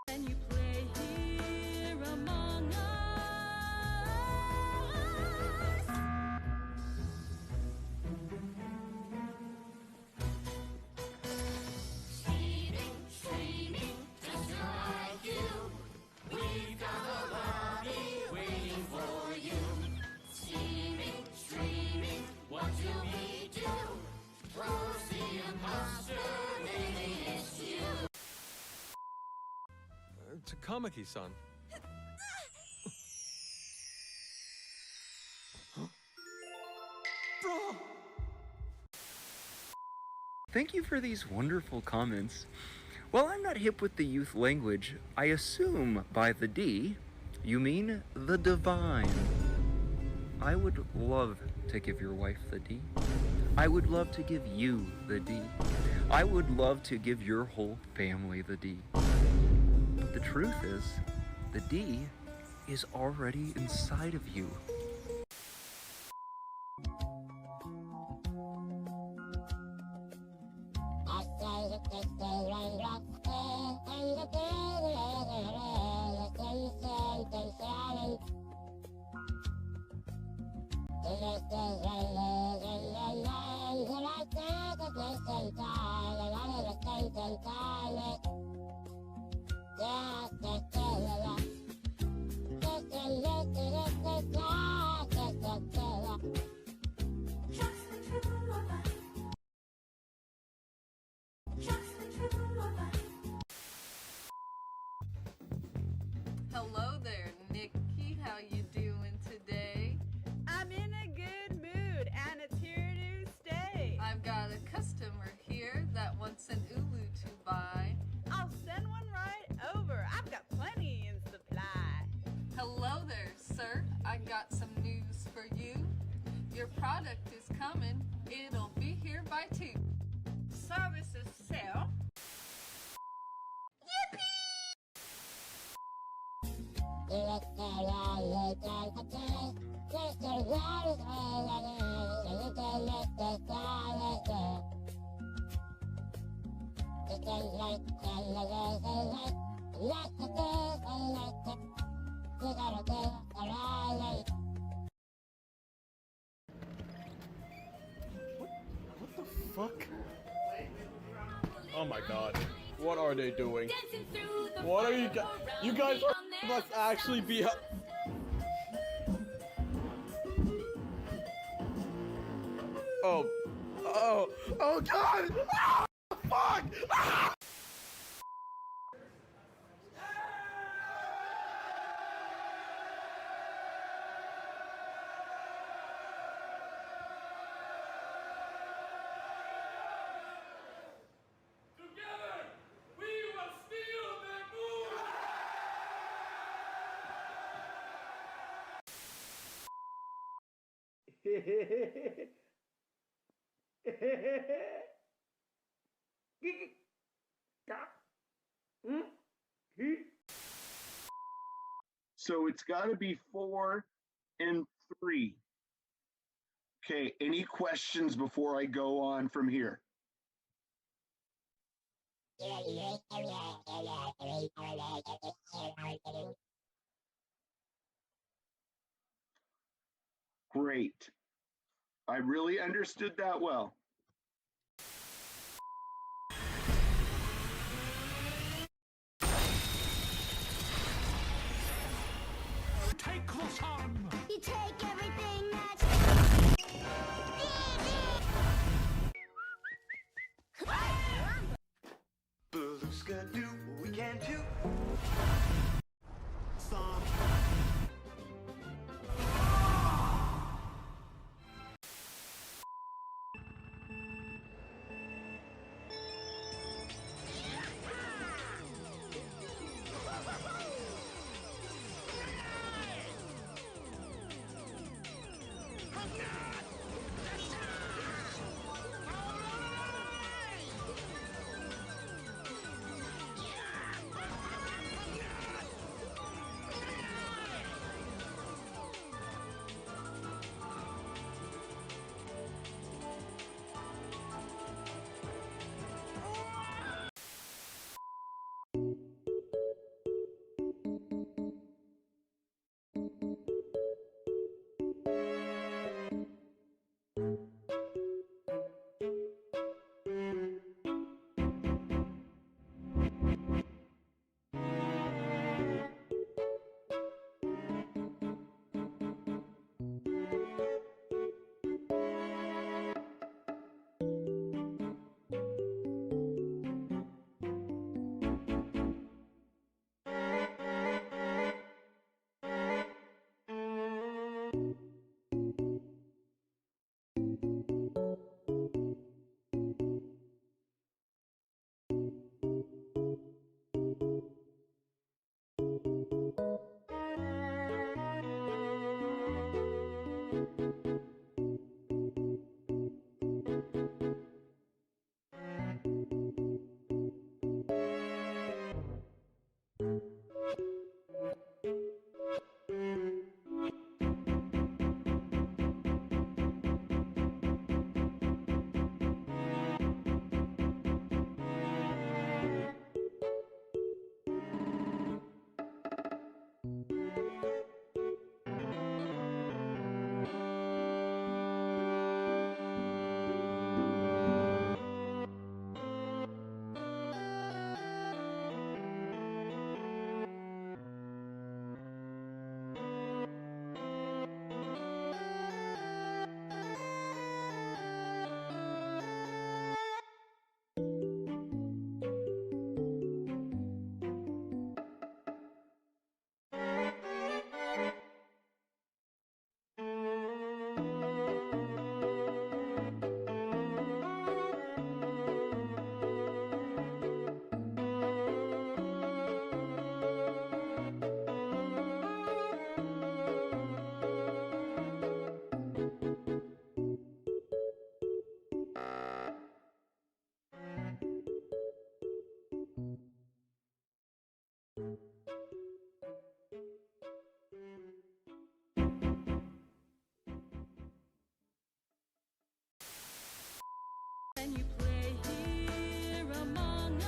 Can you play here among us? Streaming, just like you. We've got a lobby waiting for you. Streaming, what do we do? Who's the imposter? Maybe it's you. Takamaki-san. Bro! Thank you for these wonderful comments. While I'm not hip with the youth language, I assume by the D, you mean the divine. I would love to give your wife the D. I would love to give you the D. I would love to give your whole family the D. But the truth is, the D is already inside of you. Hello there, Nikki. How you doing today? I'm in a good mood, and it's here to stay. I've got a customer here that wants an Ulu to buy. I'll send one right over. I've got plenty in supply. Hello there, sir. I got some news for you. Your product is coming. It'll be here by 2. Services sell. What the fuck? Oh my god. What are they doing? What are you guys? You guys must actually be. Oh. Oh. Oh god! Ah, fuck! Ah! So it's got to be 4 and 3. Okay, any questions before I go on from here? Great. I really understood that well. Take what's on! You take everything that's Beluska do what we can do. Some. Can you play here among us?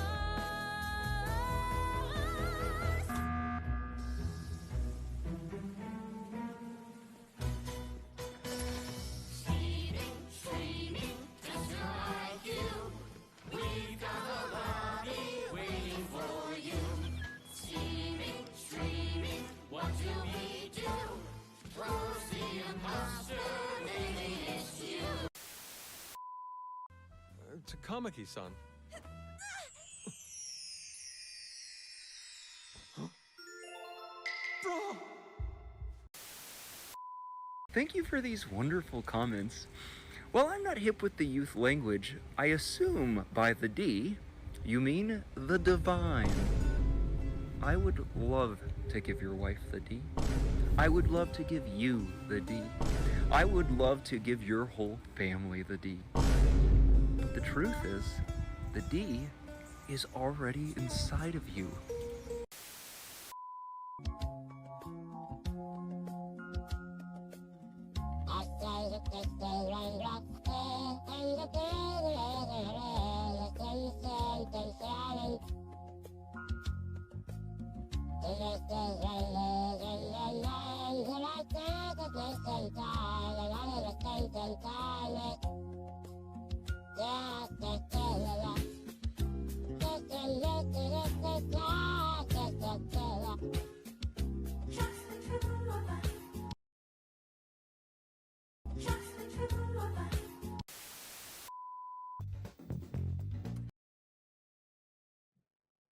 Streaming, just like you. We've got a lobby waiting for you. Streaming, what do we do? Who's the imposter? Maybe it's you. It's a comedy, son. Thank you for these wonderful comments. While I'm not hip with the youth language, I assume by the D, you mean the divine. I would love to give your wife the D. I would love to give you the D. I would love to give your whole family the D. But the truth is, the D is already inside of you.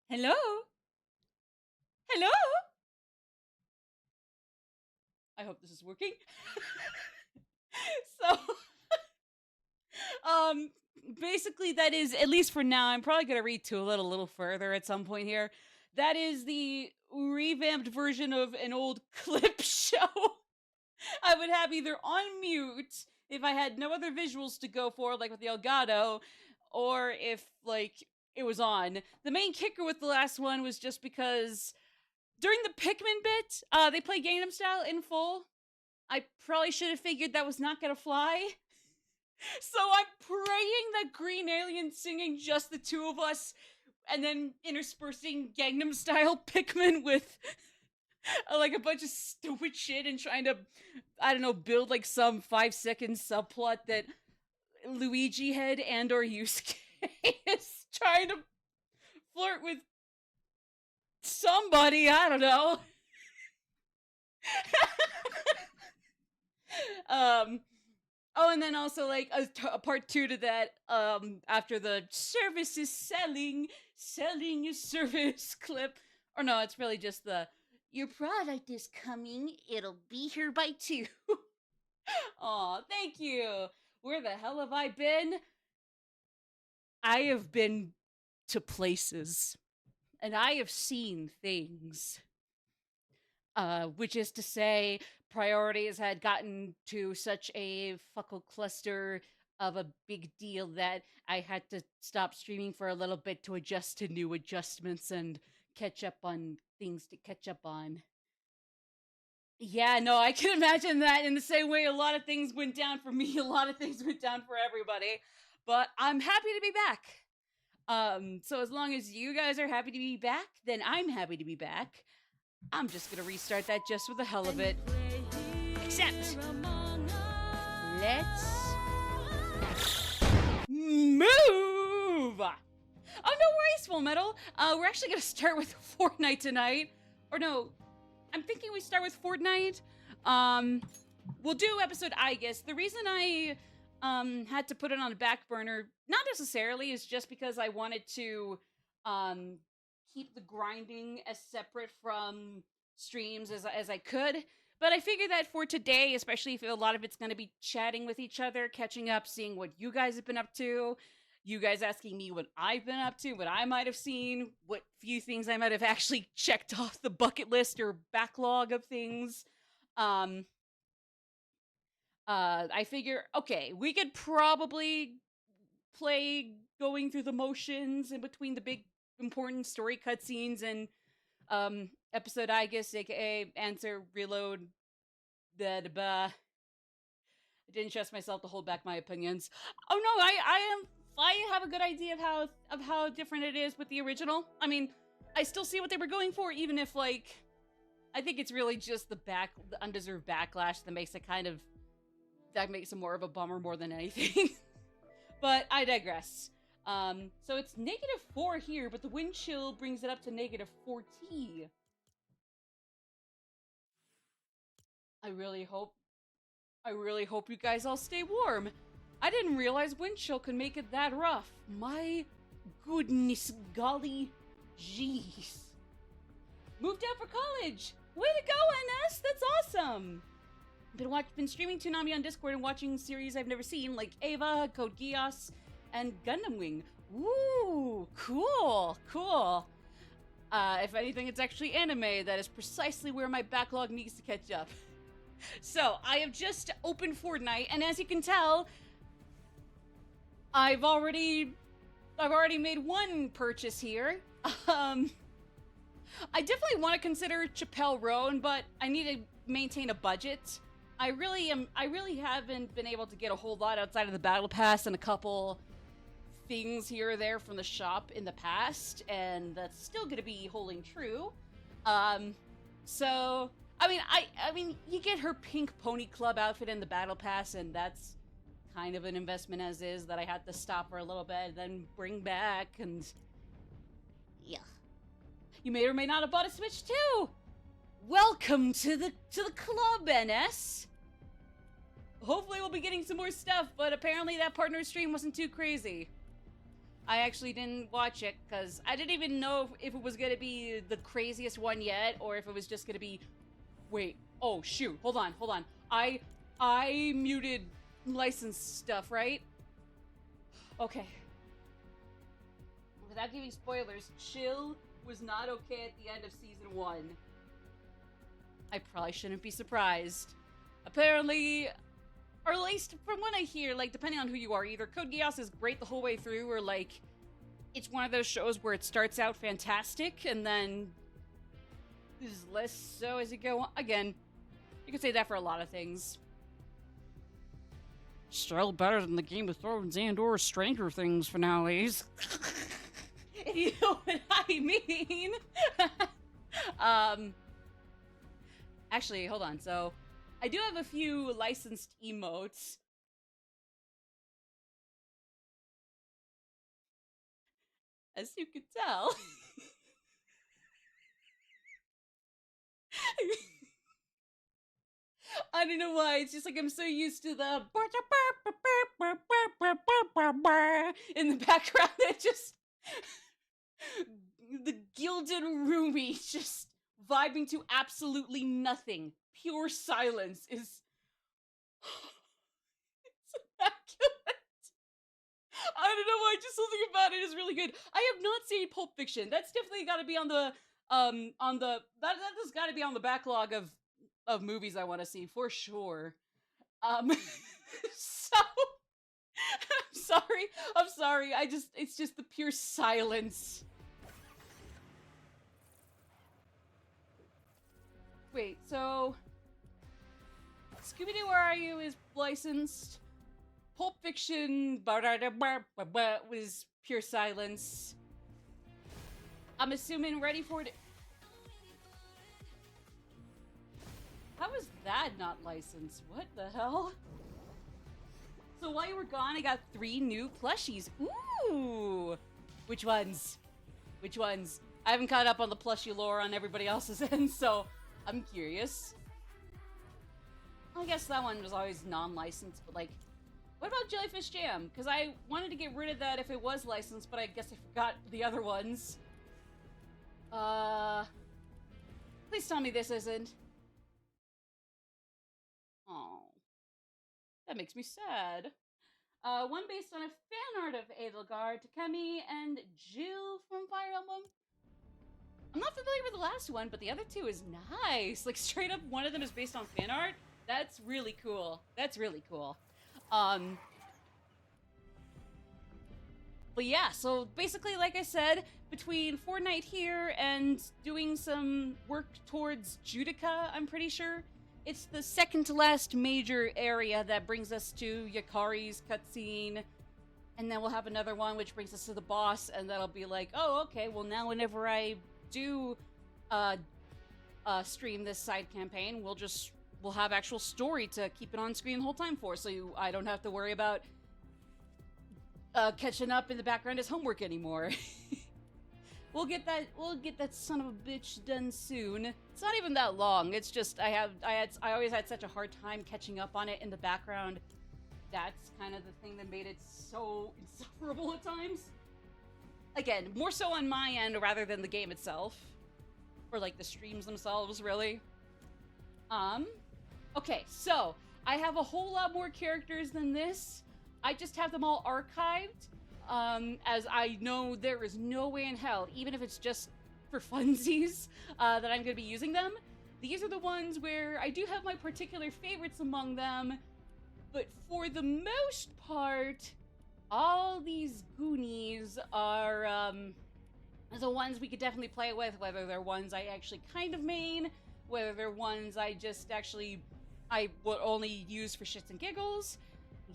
Hello? Hello? I hope this is working. So, basically that is, at least for now, I'm probably going to retool it a little further at some point here. That is the revamped version of an old clip show. I would have either on mute if I had no other visuals to go for, like with the Elgato, or if, like, it was on. The main kicker with the last one was just because during the Pikmin bit, they play Gangnam Style in full. I probably should have figured that was not gonna fly. So I'm praying that Green Alien singing just the two of us, and then interspersing Gangnam Style Pikmin with like a bunch of stupid shit and trying to, I don't know, build like some 5-second subplot that Luigi Head and or Yusuke is trying to flirt with somebody, I don't know. Oh, and then also like a part 2 to that, after the service is selling is service clip. Or no, it's really just the, your product is coming, it'll be here by 2. Aw, thank you. Where the hell have I been? I have been to places, and I have seen things. Which is to say, priorities had gotten to such a fuckle cluster of a big deal that I had to stop streaming for a little bit to adjust to new adjustments and catch up on things to catch up on. Yeah, no, I can imagine that. In the same way a lot of things went down for me, a lot of things went down for everybody. But I'm happy to be back. So as long as you guys are happy to be back, then I'm happy to be back. I'm just gonna restart that just for the hell of it. Except, let's move! Oh, no worries, Full Metal. We're actually gonna start with Fortnite tonight. Or no, I'm thinking we start with Fortnite. We'll do episode Aigis. The reason I had to put it on a back burner, not necessarily, is just because I wanted to keep the grinding as separate from streams as I could. But I figured that for today, especially if a lot of it's going to be chatting with each other, catching up, seeing what you guys have been up to, you guys asking me what I've been up to, what I might have seen, what few things I might have actually checked off the bucket list or backlog of things. I figure, okay, we could probably play going through the motions in between the big important story cutscenes and episode Aigis, aka answer, reload, I didn't trust myself to hold back my opinions. Oh no, I am I have a good idea of how different it is with the original. I mean, I still see what they were going for, even if like I think it's really just the undeserved backlash that makes it it more of a bummer more than anything. But I digress. So it's -4 here, but the wind chill brings it up to -14. I really hope you guys all stay warm. I didn't realize wind chill could make it that rough. My goodness golly jeez. Moved out for college! Way to go, NS! That's awesome! Been streaming Toonami on Discord and watching series I've never seen, like Eva, Code Geass, and Gundam Wing. Ooh, cool, cool. If anything, it's actually anime. That is precisely where my backlog needs to catch up. So, I have just opened Fortnite, and as you can tell, I've already made one purchase here. I definitely want to consider Chappelle Roan, but I need to maintain a budget. I really haven't been able to get a whole lot outside of the battle pass and a couple things here or there from the shop in the past, and that's still gonna be holding true. So I mean, you get her pink pony club outfit in the battle pass, and that's kind of an investment as is that I had to stop for a little bit and then bring back, and yeah. You may or may not have bought a Switch too. Welcome to the club, NS. Hopefully we'll be getting some more stuff, but apparently that partner stream wasn't too crazy. I actually didn't watch it because I didn't even know if it was gonna be the craziest one yet, or if it was just gonna be. Wait. Oh shoot. Hold on. I muted licensed stuff, right? Okay. Without giving spoilers, chill was not okay at the end of season 1. I probably shouldn't be surprised. Apparently, or at least from what I hear, like, depending on who you are, either Code Geass is great the whole way through, or, like, it's one of those shows where it starts out fantastic, and then is less so as you go on. Again, you could say that for a lot of things. Still better than the Game of Thrones and or Stranger Things finales. You know what I mean? Actually, hold on. So, I do have a few licensed emotes. As you can tell. I don't know why, it's just like I'm so used to the in the background that just the gilded Rumi just vibing to absolutely nothing. Pure silence is it's immaculate. I don't know why, just something about it is really good. I have not seen Pulp Fiction. That's definitely got to be on the that has got to be on the backlog of movies I want to see for sure. So I'm sorry. It's just the pure silence. Wait, so Scooby-Doo Where Are You is licensed. Pulp Fiction was pure silence. I'm assuming ready for it. How is that not licensed? What the hell? So while you were gone, I got 3 new plushies. Ooh! Which ones? Which ones? I haven't caught up on the plushie lore on everybody else's end, so I'm curious. I guess that one was always non-licensed, but like, what about Jellyfish Jam? Because I wanted to get rid of that if it was licensed, but I guess I forgot the other ones. Please tell me this isn't. Oh, that makes me sad. One based on a fan art of Edelgard, Takemi, and Jill from Fire Emblem. I'm not familiar with the last one, but the other 2 is nice. Like, straight up, one of them is based on fan art. That's really cool. That's really cool. But yeah, so basically, like I said, between Fortnite here and doing some work towards Judica, I'm pretty sure, it's the second to last major area that brings us to Yakari's cutscene, and then we'll have another one which brings us to the boss, and that'll be like, oh, okay, well now whenever I do stream this side campaign, we'll have actual story to keep it on screen the whole time for, so I don't have to worry about catching up in the background as homework anymore. We'll get that son of a bitch done soon. It's not even that long. It's just I always had such a hard time catching up on it in the background. That's kind of the thing that made it so insufferable at times. Again, more so on my end rather than the game itself. Or like the streams themselves, really. Okay, so I have a whole lot more characters than this. I just have them all archived, as I know there is no way in hell, even if it's just for funsies, that I'm going to be using them. These are the ones where I do have my particular favorites among them, but for the most part, all these Goonies are the ones we could definitely play with, whether they're ones I actually kind of main, whether they're ones I would only use for shits and giggles.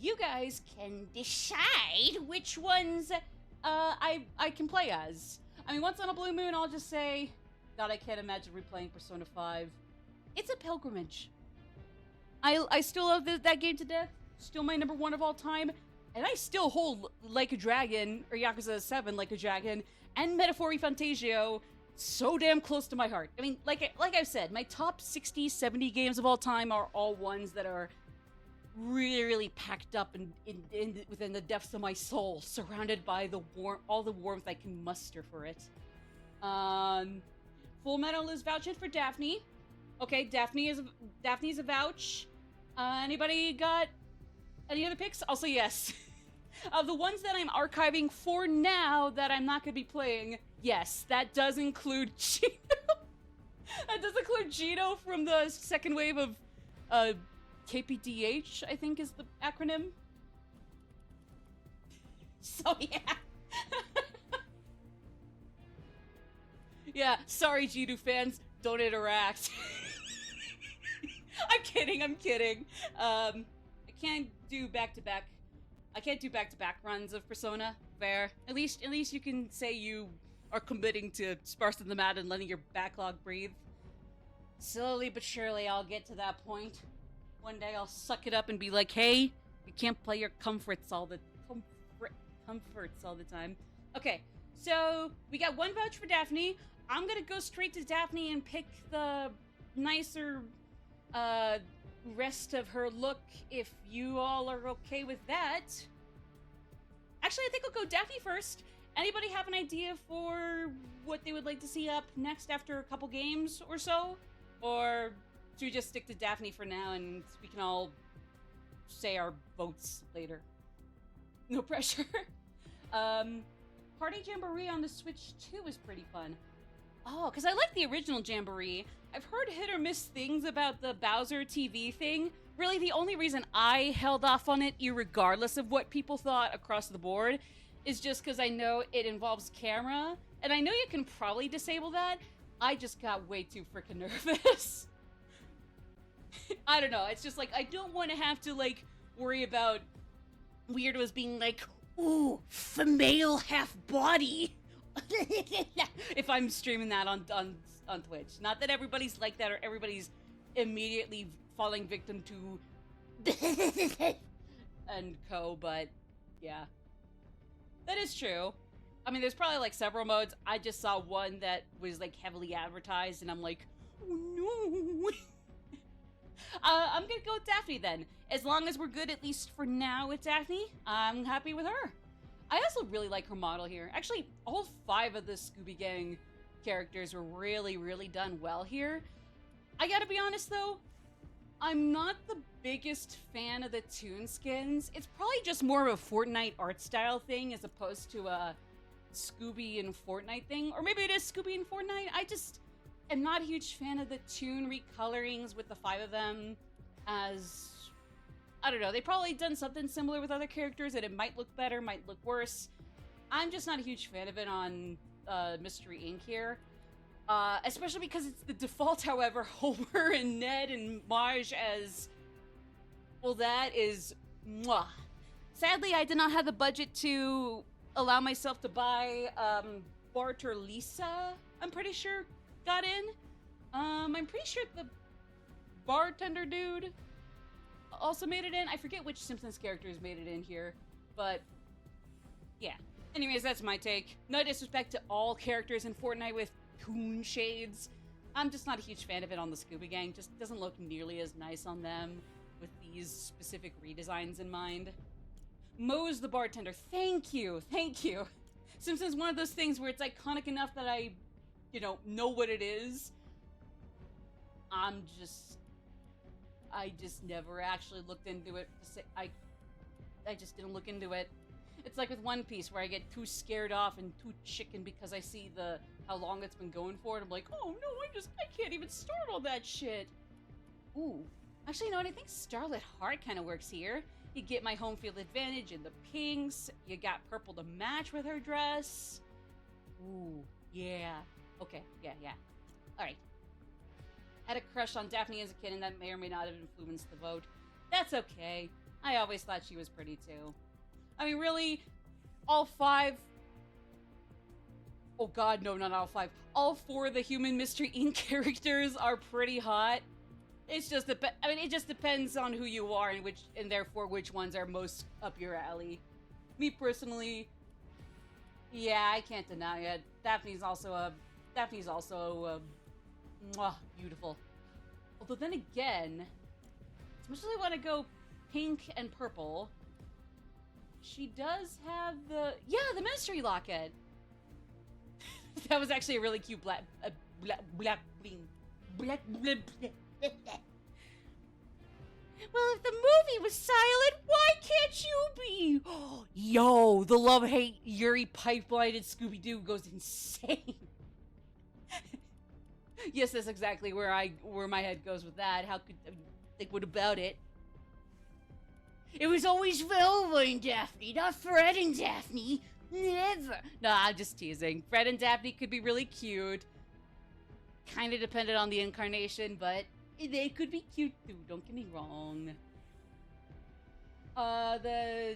You guys can decide which ones I can play as. I mean, once on a blue moon, I'll just say, God, I can't imagine replaying Persona 5. It's a pilgrimage. I still love that game to death. Still my number one of all time. And I still hold Like a Dragon, or Yakuza 7 Like a Dragon, and Metaphor Fantasio so damn close to my heart. I mean, like I've said, my top 60, 70 games of all time are all ones that are really, really packed up within the depths of my soul, surrounded by all the warmth I can muster for it. Full Metal is vouching for Daphne. Okay, Daphne's a vouch. Anybody got any other picks? I'll say yes. Of the ones that I'm archiving for now that I'm not going to be playing, yes, that does include Gino. That does include Gino from the second wave of KPDH, I think is the acronym. So, yeah. Yeah, sorry, Gino fans. Don't interact. I'm kidding. I can't do back-to-back runs of Persona. Fair. At least you can say you are committing to sparsing them out and letting your backlog breathe. Slowly but surely, I'll get to that point. One day I'll suck it up and be like, hey, you can't play your comforts all the time. Okay, so we got one vouch for Daphne. I'm gonna go straight to Daphne and pick the nicer rest of her look, if you all are okay with that. Actually, I think I'll go Daphne first. Anybody have an idea for what they would like to see up next after a couple games or so? Or should we just stick to Daphne for now and we can all say our votes later? No pressure. Party Jamboree on the Switch 2 is pretty fun. Oh, because I like the original Jamboree. I've heard hit or miss things about the Bowser TV thing. Really, the only reason I held off on it, irregardless of what people thought across the board, is just because I know it involves camera. And I know you can probably disable that. I just got way too freaking nervous. I don't know. It's just like, I don't want to have to, like, worry about weirdos being like, ooh, female half body. If I'm streaming that on Twitch. Not that everybody's like that or everybody's immediately falling victim to and co, but yeah. That is true. I mean, there's probably like several modes. I just saw one that was like heavily advertised and I'm like, oh no. I'm gonna go with Daphne then. As long as we're good, at least for now, with Daphne, I'm happy with her. I also really like her model here. Actually, all 5 of the Scooby Gang characters were really, really done well here. I gotta be honest though, I'm not the biggest fan of the Toon skins. It's probably just more of a Fortnite art style thing as opposed to a Scooby and Fortnite thing. Or maybe it is Scooby and Fortnite. I just am not a huge fan of the Toon recolorings with the 5 of them, as I don't know, they probably done something similar with other characters and it might look better, might look worse. I'm just not a huge fan of it on Mystery Inc. here. Especially because it's the default, however, Homer and Ned and Marge as... well, that is... mwah. Sadly, I did not have the budget to allow myself to buy Barter Lisa, I'm pretty sure, got in. I'm pretty sure the bartender dude also made it in. I forget which Simpsons characters made it in here, but yeah. Anyways, that's my take. No disrespect to all characters in Fortnite with coon shades. I'm just not a huge fan of it on the Scuba Gang. Just doesn't look nearly as nice on them with these specific redesigns in mind. Moe's the bartender. Thank you. Thank you. Simpsons is one of those things where it's iconic enough that I, know what it is. I just never actually looked into it. I just didn't look into it. It's like with One Piece, where I get too scared off and too chicken because I see how long it's been going for, and I'm like, oh no, I can't even start all that shit. Ooh, actually, you know what? I think Starlit Heart kind of works here. You get my home field advantage in the pinks. You got purple to match with her dress. Ooh, yeah. Okay, yeah. All right. Had a crush on Daphne as a kid, and that may or may not have influenced the vote. That's okay. I always thought she was pretty too. I mean, really, all 5... Oh god, no, not all 5. All 4 of the Human Mystery Inc. characters are pretty hot. It's just it just depends on who you are and therefore which ones are most up your alley. Me personally, yeah, I can't deny it. Daphne's also mwah, beautiful. Although then again, as much as I want to go pink and purple, she does have the Ministry Locket. That was actually a really cute black bling. Black. Well, if the movie was silent, why can't you be? Yo, the love-hate Yuri pipe-blinded Scooby-Doo goes insane. Yes, that's exactly where my head goes with that. How could think what about it? It was always Velva and Daphne, not Fred and Daphne. Never. Nah, I'm just teasing. Fred and Daphne could be really cute. Kind of dependent on the incarnation, but they could be cute too. Don't get me wrong. The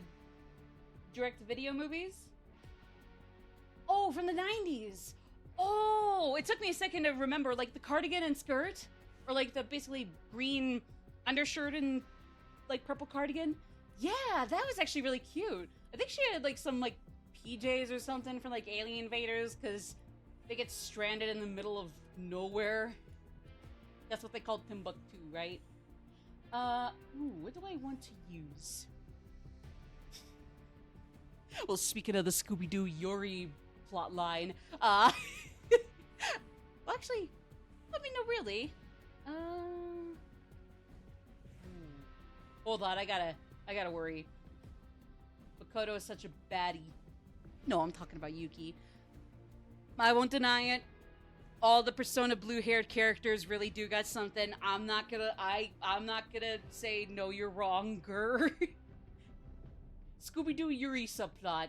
direct-to-video movies? Oh, from the 90s. Oh, it took me a second to remember, like the cardigan and skirt, or like the basically green undershirt and like purple cardigan. Yeah, that was actually really cute. I think she had like some like PJs or something for like alien invaders because they get stranded in the middle of nowhere. That's what they called Timbuktu, right? What do I want to use? Well, speaking of the Scooby-Doo Yuri plotline, well, actually, I mean, no, really. Hold on, I gotta worry. Makoto is such a baddie. No, I'm talking about Yuki. I won't deny it. All the Persona blue-haired characters really do got something. I'm not gonna say no, you're wrong, grr. Scooby-Doo Yuri subplot.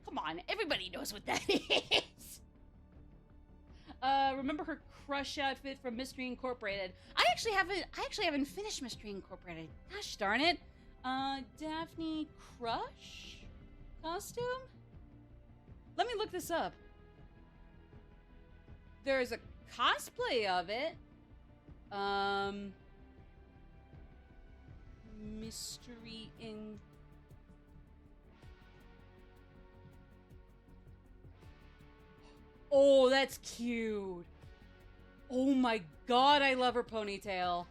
Come on, everybody knows what that is. Remember her crush outfit from Mystery Incorporated? I actually haven't finished Mystery Incorporated. Gosh darn it. Daphne crush costume? Let me look this up. There's a cosplay of it. Mystery in... Oh, that's cute. Oh my god, I love her ponytail.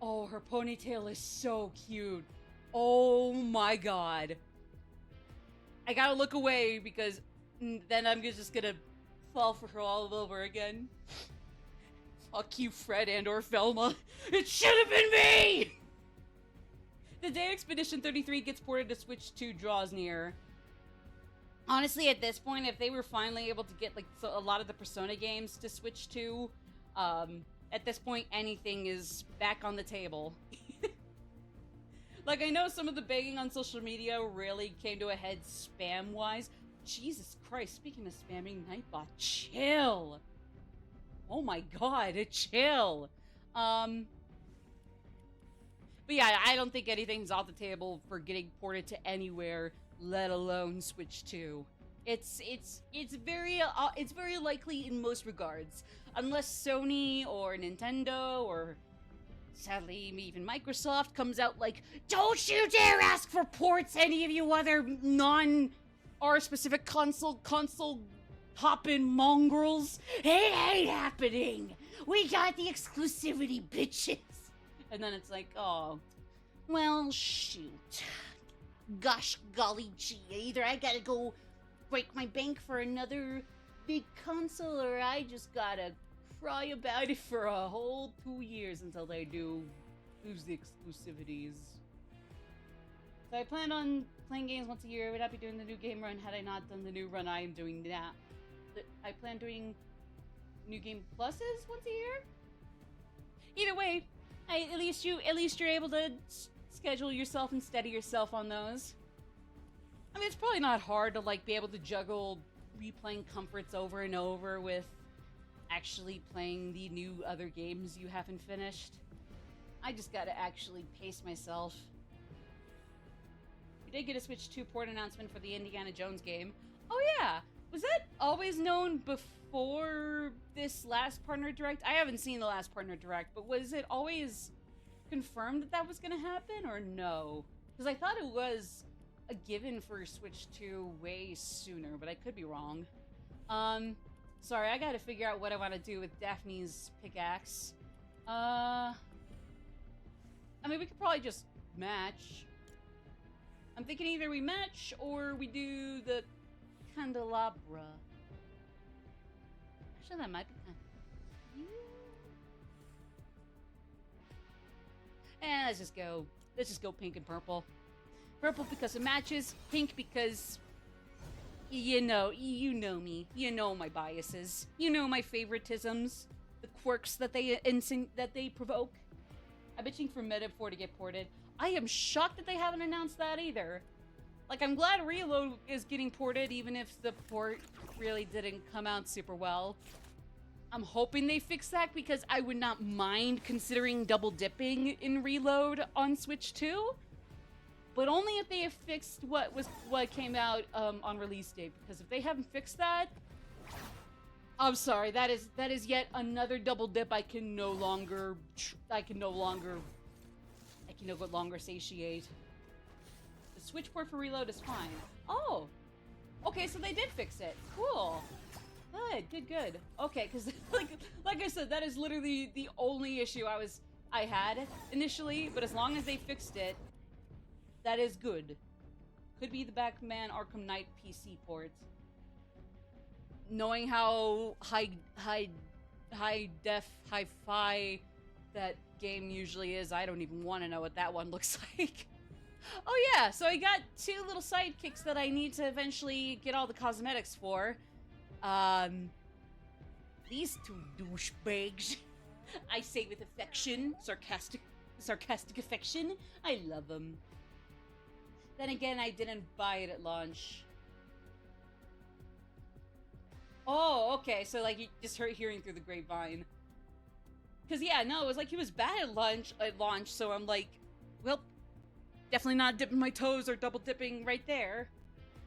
Oh, her ponytail is so cute. Oh my god. I gotta look away because then I'm just gonna fall for her all over again. Fuck you, Fred and or Velma. It should have been me! The day Expedition 33 gets ported to Switch 2 draws near. Honestly, at this point, if they were finally able to get like a lot of the Persona games to Switch 2, at this point, anything is back on the table. Like, I know some of the begging on social media really came to a head spam-wise. Jesus Christ, speaking of spamming, Nightbot, chill! Oh my god, chill. But yeah, I don't think anything's off the table for getting ported to anywhere, let alone Switch 2. It's very likely in most regards, unless Sony or Nintendo or sadly even Microsoft comes out like, don't you dare ask for ports, any of you other non R specific console hopping mongrels. It ain't happening. We got the exclusivity, bitches. And then it's like, oh, well, shoot. Gosh golly gee, either I gotta go break my bank for another big console, or I just gotta cry about it for a whole 2 years until they do lose the exclusivities. So I planned on playing games once a year. I would not be doing the new game run had I not done the new run I am doing now. I plan doing new game pluses once a year. Either way, at least you're able to schedule yourself and steady yourself on those. I mean, it's probably not hard to like be able to juggle replaying comforts over and over with actually playing the new other games you haven't finished. I just gotta actually pace myself. We did get a Switch 2 port announcement for the Indiana Jones game. Oh yeah! Was that always known before this last partner direct? I haven't seen the last partner direct, but was it always confirmed that that was gonna happen, or no? Because I thought it was a given for Switch 2 way sooner, but I could be wrong. Sorry, I gotta figure out what I want to do with Daphne's pickaxe. I mean, we could probably just match. I'm thinking either we match or we do the candelabra. Actually, that might be kind of cute. And let's just go pink and purple. Purple because it matches, pink because you know me. You know my biases. You know my favoritisms, the quirks that they provoke. I'm bitching for Metaphor to get ported. I am shocked that they haven't announced that either. Like, I'm glad Reload is getting ported, even if the port really didn't come out super well. I'm hoping they fix that, because I would not mind considering double dipping in Reload on Switch 2. But only if they have fixed what came out on release date, because if they haven't fixed that, I'm sorry, that is yet another double dip I can no longer satiate. The Switch port for Reload is fine. Oh, okay, so they did fix it. Cool. Good. Okay, because like I said, that is literally the only issue I had initially. But as long as they fixed it, that is good. Could be the Batman Arkham Knight PC port. Knowing how high def, hi-fi that game usually is, I don't even want to know what that one looks like. Oh yeah, so I got 2 little sidekicks that I need to eventually get all the cosmetics for. These 2 douchebags. I say with affection, sarcastic affection. I love them. Then again, I didn't buy it at launch. Oh, okay, so like you just hearing through the grapevine. Cause yeah, no, it was like he was bad at launch, so I'm like, well, definitely not dipping my toes or double dipping right there.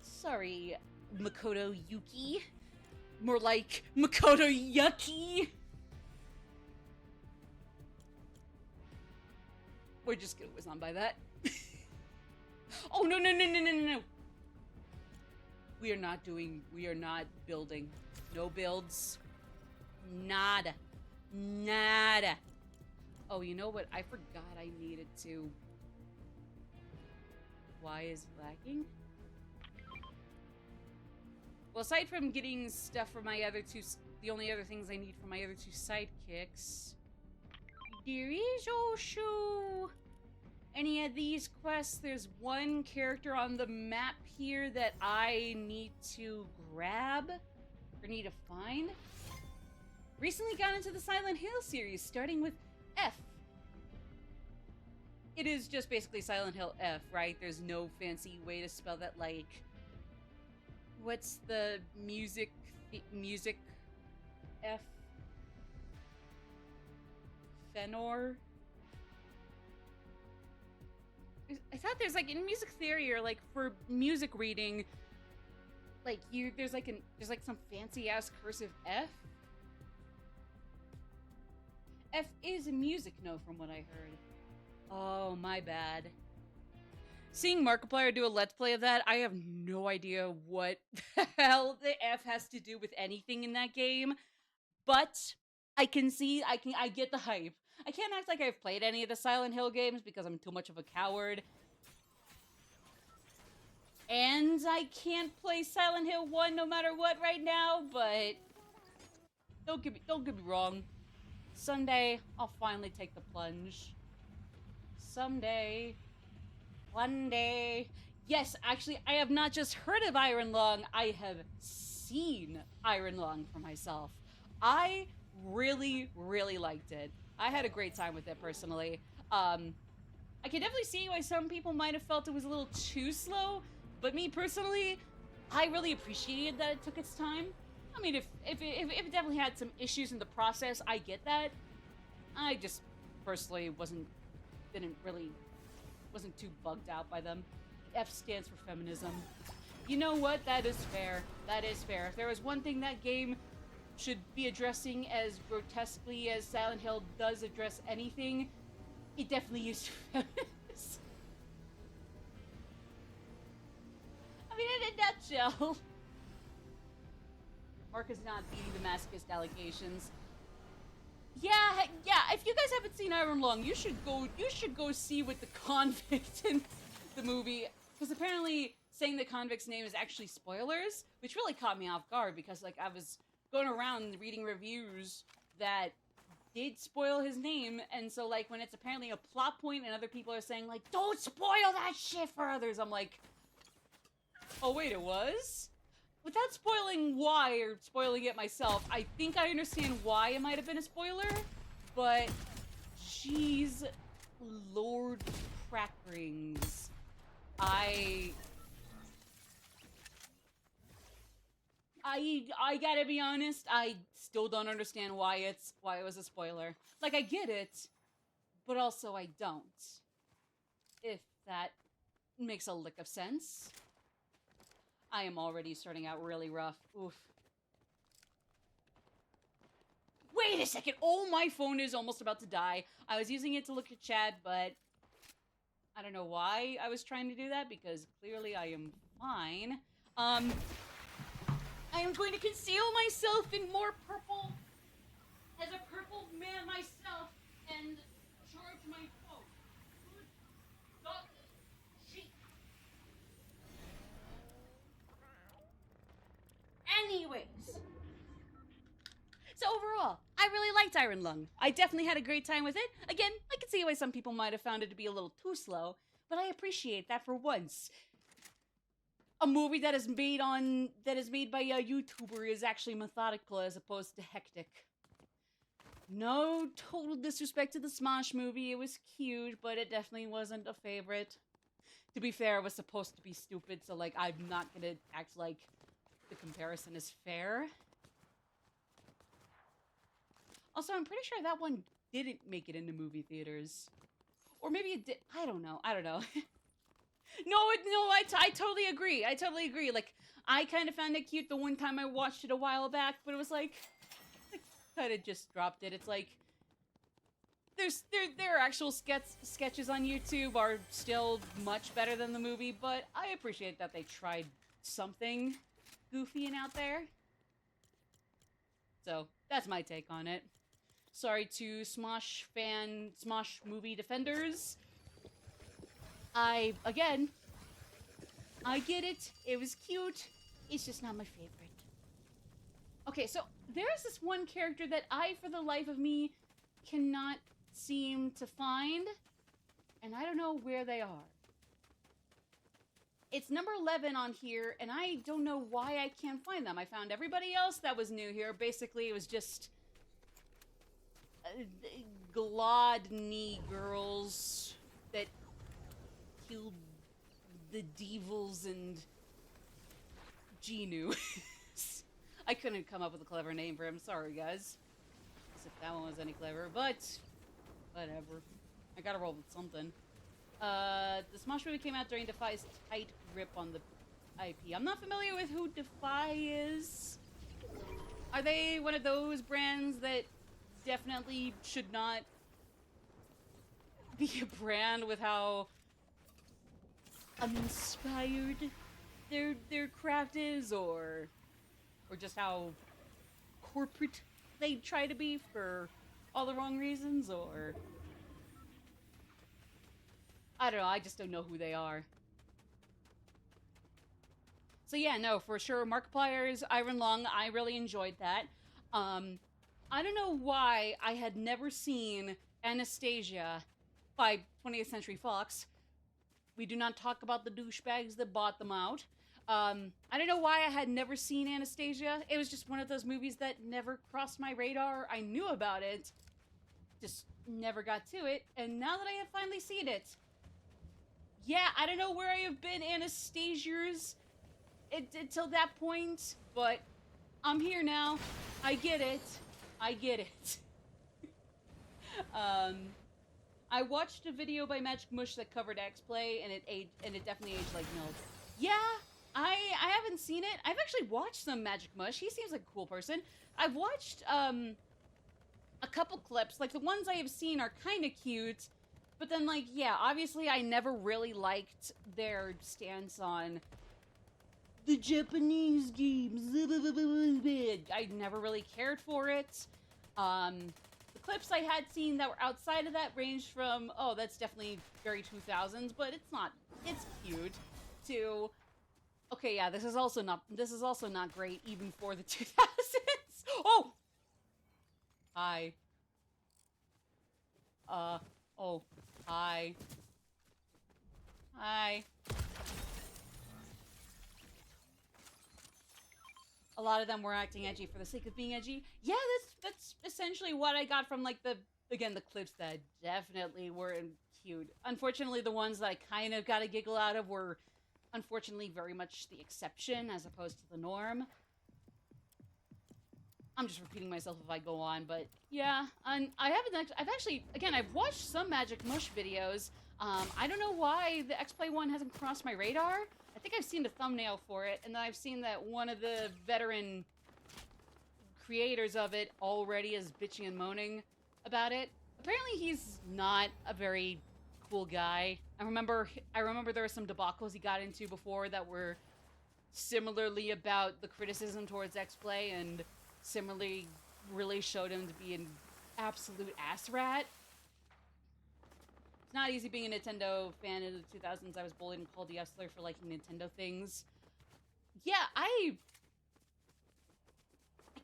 Sorry, Makoto Yuki. More like Makoto Yucky. We're just gonna whiz on by that. Oh, no. We are not building. No builds. Nada. Oh, you know what? I forgot I needed to. Why is it lagging? Well, aside from getting stuff for my other 2, the only other things I need for my other 2 sidekicks, there is also any of these quests. There's one character on the map here that I need to grab or need to find. Recently got into the Silent Hill series, starting with F. It is just basically Silent Hill F, right? There's no fancy way to spell that, like, what's the music F? Fenor. I thought there's like in music theory or like for music reading, like there's like some fancy ass cursive F. F is a music note from what I heard. Oh, my bad. Seeing Markiplier do a Let's Play of that, I have no idea what the hell the F has to do with anything in that game. But I can see, I get the hype. I can't act like I've played any of the Silent Hill games because I'm too much of a coward. And I can't play Silent Hill 1 no matter what right now, but don't get me wrong. Someday, I'll finally take the plunge. Someday. One day. Yes, actually, I have not just heard of Iron Lung, I have seen Iron Lung for myself. I really, really liked it. I had a great time with it, personally. I can definitely see why some people might have felt it was a little too slow, but me, personally, I really appreciated that it took its time. I mean, if it definitely had some issues in the process, I get that. I just personally wasn't too bugged out by them. F stands for feminism. You know what? That is fair. That is fair. If there was one thing that game should be addressing as grotesquely as Silent Hill does address anything, it definitely is feminist. I mean, in a nutshell. Mark is not beating the masochist allegations. Yeah, if you guys haven't seen Iron Lung, you should go see with the convict in the movie. Because apparently saying the convict's name is actually spoilers, which really caught me off guard because like I was going around reading reviews that did spoil his name, and so like when it's apparently a plot point and other people are saying like, don't spoil that shit for others, I'm like, oh wait, it was? Without spoiling why or spoiling it myself, I think I understand why it might have been a spoiler, but jeez, Lord crack rings. I gotta be honest, I still don't understand why it was a spoiler. Like, I get it, but also I don't. If that makes a lick of sense. I am already starting out really rough. Oof. Wait a second! Oh, my phone is almost about to die. I was using it to look at chat, but I don't know why I was trying to do that, because clearly I am fine. I am going to conceal myself in more purple, as a purple man myself, and charge my phone. Good God, shit. Anyways. So overall, I really liked Iron Lung. I definitely had a great time with it. Again, I can see why some people might have found it to be a little too slow, but I appreciate that for once. A movie that is made by a YouTuber is actually methodical as opposed to hectic. No total disrespect to the Smosh movie. It was cute, but it definitely wasn't a favorite. To be fair, it was supposed to be stupid, so like I'm not gonna act like the comparison is fair. Also, I'm pretty sure that one didn't make it into movie theaters. Or maybe it did. I don't know. No, I totally agree. I totally agree. Like, I kind of found it cute the one time I watched it a while back, but it was like I kind of just dropped it. It's like, there are actual sketches on YouTube are still much better than the movie, but I appreciate that they tried something goofy and out there. So, that's my take on it. Sorry to Smosh movie defenders. I get it. It was cute. It's just not my favorite. Okay, so there's this one character that I, for the life of me, cannot seem to find, and I don't know where they are. It's number 11 on here, and I don't know why I can't find them. I found everybody else that was new here. Basically, it was just Glodny girls that killed the devils and Genu. I couldn't come up with a clever name for him. Sorry, guys. As if that one was any clever, but Whatever. I gotta roll with something. The Smosh movie came out during Defy's tight grip on the IP. I'm not familiar with who Defy is. Are they one of those brands that definitely should not be a brand with how uninspired their craft is, or just how corporate they try to be for all the wrong reasons, or I don't know, I just don't know who they are. So yeah, no, for sure, Markiplier's Iron Lung, I really enjoyed that. I don't know why I had never seen Anastasia by 20th Century Fox. We do not talk about the douchebags that bought them out. I don't know why I had never seen Anastasia. It was just one of those movies that never crossed my radar. I knew about it, just never got to it. And now that I have finally seen it, yeah, I don't know where I have been Anastasia's until that point, but I'm here now. I get it. I get it. I watched a video by Magic Mush that covered X-Play, and it definitely aged like milk. Yeah, I haven't seen it. I've actually watched some Magic Mush. He seems like a cool person. I've watched a couple clips. Like, the ones I have seen are kind of cute, but then, like, yeah, obviously I never really liked their stance on the Japanese games. I never really cared for it. The clips I had seen that were outside of that ranged from, oh, that's definitely very 2000s, but it's not, it's cute, to, okay, yeah, this is also not great even for the 2000s. Oh! Hi. Oh, hi. Hi. A lot of them were acting edgy for the sake of being edgy. Yeah, that's essentially what I got from, like, the clips that definitely weren't cute. Unfortunately, the ones that I kind of got a giggle out of were, unfortunately, very much the exception as opposed to the norm. I'm just repeating myself if I go on, but yeah, and I've actually, again, I've watched some Magic Mush videos. I don't know why the X-Play one hasn't crossed my radar. I think I've seen the thumbnail for it, and then I've seen that one of the veteran creators of it already is bitching and moaning about it. Apparently he's not a very cool guy. I remember there were some debacles he got into before that were similarly about the criticism towards X-Play, and similarly really showed him to be an absolute ass rat. It's not easy being a Nintendo fan in the 2000s. I was bullied and called Yesler for liking Nintendo things. Yeah, I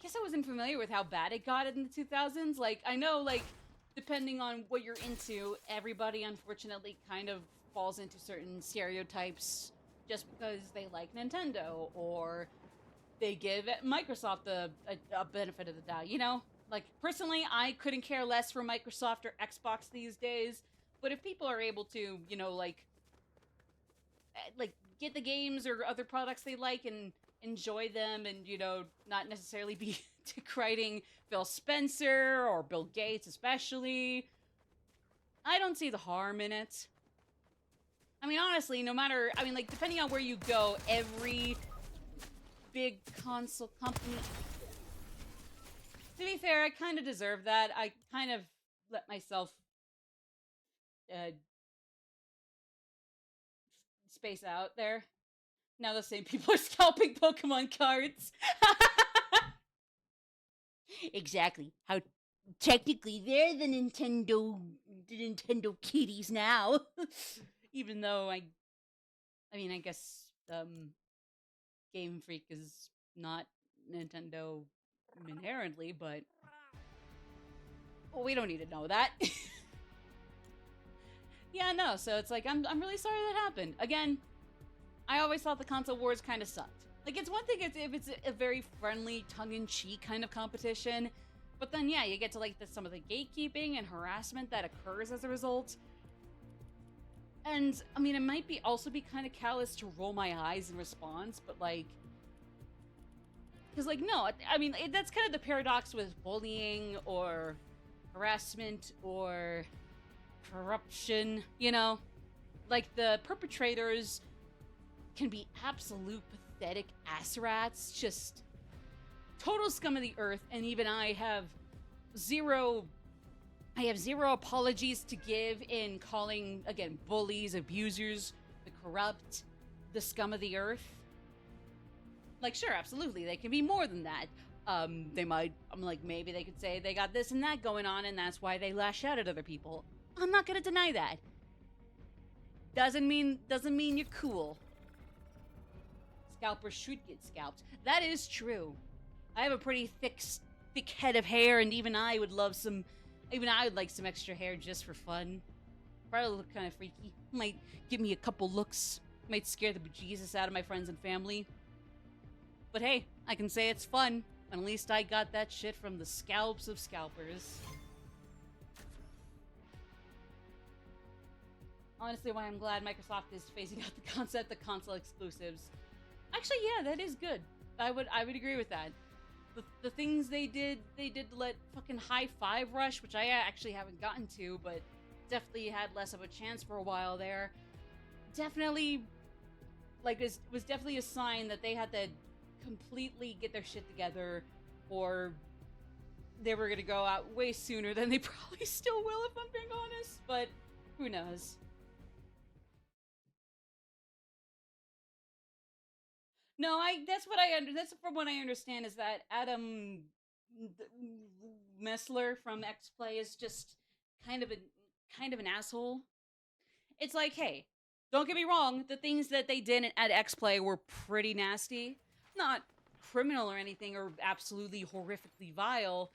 guess I wasn't familiar with how bad it got in the 2000s. Like, I know, like, depending on what you're into, everybody unfortunately kind of falls into certain stereotypes just because they like Nintendo, or they give Microsoft a benefit of the doubt, you know? Like, personally, I couldn't care less for Microsoft or Xbox these days, but if people are able to, you know, like, get the games or other products they like and enjoy them, and, you know, not necessarily be decriing Phil Spencer or Bill Gates especially, I don't see the harm in it. I mean, honestly, no matter, I mean, like, depending on where you go, every big console company, to be fair, I kind of deserve that. I kind of let myself space out there. Now the same people are scalping Pokemon cards. Exactly. How technically they're the Nintendo kitties now. Even though I mean, I guess Game Freak is not Nintendo inherently, but well, we don't need to know that. Yeah, no, so it's like, I'm really sorry that happened. Again, I always thought the console wars kind of sucked. Like, it's one thing if it's a very friendly, tongue-in-cheek kind of competition, but then, yeah, you get to, like, some of the gatekeeping and harassment that occurs as a result. And, I mean, it might also be kind of callous to roll my eyes in response, but, like, because, like, no, I mean, that's kind of the paradox with bullying or harassment or corruption, you know? Like, the perpetrators can be absolute pathetic ass rats, just total scum of the earth, and even I have zero apologies to give in calling, again, bullies, abusers, the corrupt, the scum of the earth. Like, sure, absolutely, they can be more than that. Maybe they could say they got this and that going on, and that's why they lash out at other people. I'm not gonna deny that. Doesn't mean you're cool. Scalpers should get scalped. That is true. I have a pretty thick head of hair, and even I would like some extra hair just for fun. Probably look kind of freaky. Might give me a couple looks. Might scare the bejesus out of my friends and family. But hey, I can say it's fun. And at least I got that shit from the scalps of scalpers. Honestly, why I'm glad Microsoft is phasing out the concept of console exclusives. Actually, yeah, that is good. I would agree with that. The things they did to let fucking High Five Rush, which I actually haven't gotten to, but definitely had less of a chance for a while there. Definitely, like, it was definitely a sign that they had to completely get their shit together, or they were gonna go out way sooner than they probably still will, if I'm being honest, but who knows. No, that's from what I understand is that Adam Messler from X Play is just kind of an asshole. It's like, hey, don't get me wrong, the things that they did at X Play were pretty nasty. Not criminal or anything, or absolutely horrifically vile,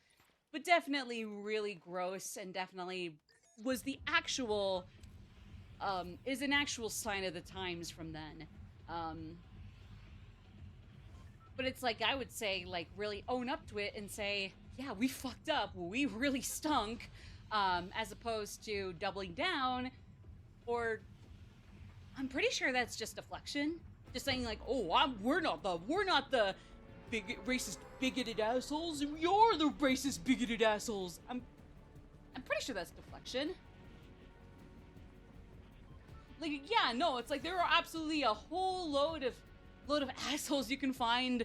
but definitely really gross, and definitely was the actual is an actual sign of the times from then. But it's like, I would say, like, really own up to it and say, yeah, we fucked up, we really stunk, as opposed to doubling down, or I'm pretty sure that's just deflection. Just saying, like, oh, we're not the racist, bigoted assholes. You're the racist, bigoted assholes. I'm pretty sure that's deflection. Like, yeah, no, it's like there are absolutely a whole load of assholes you can find,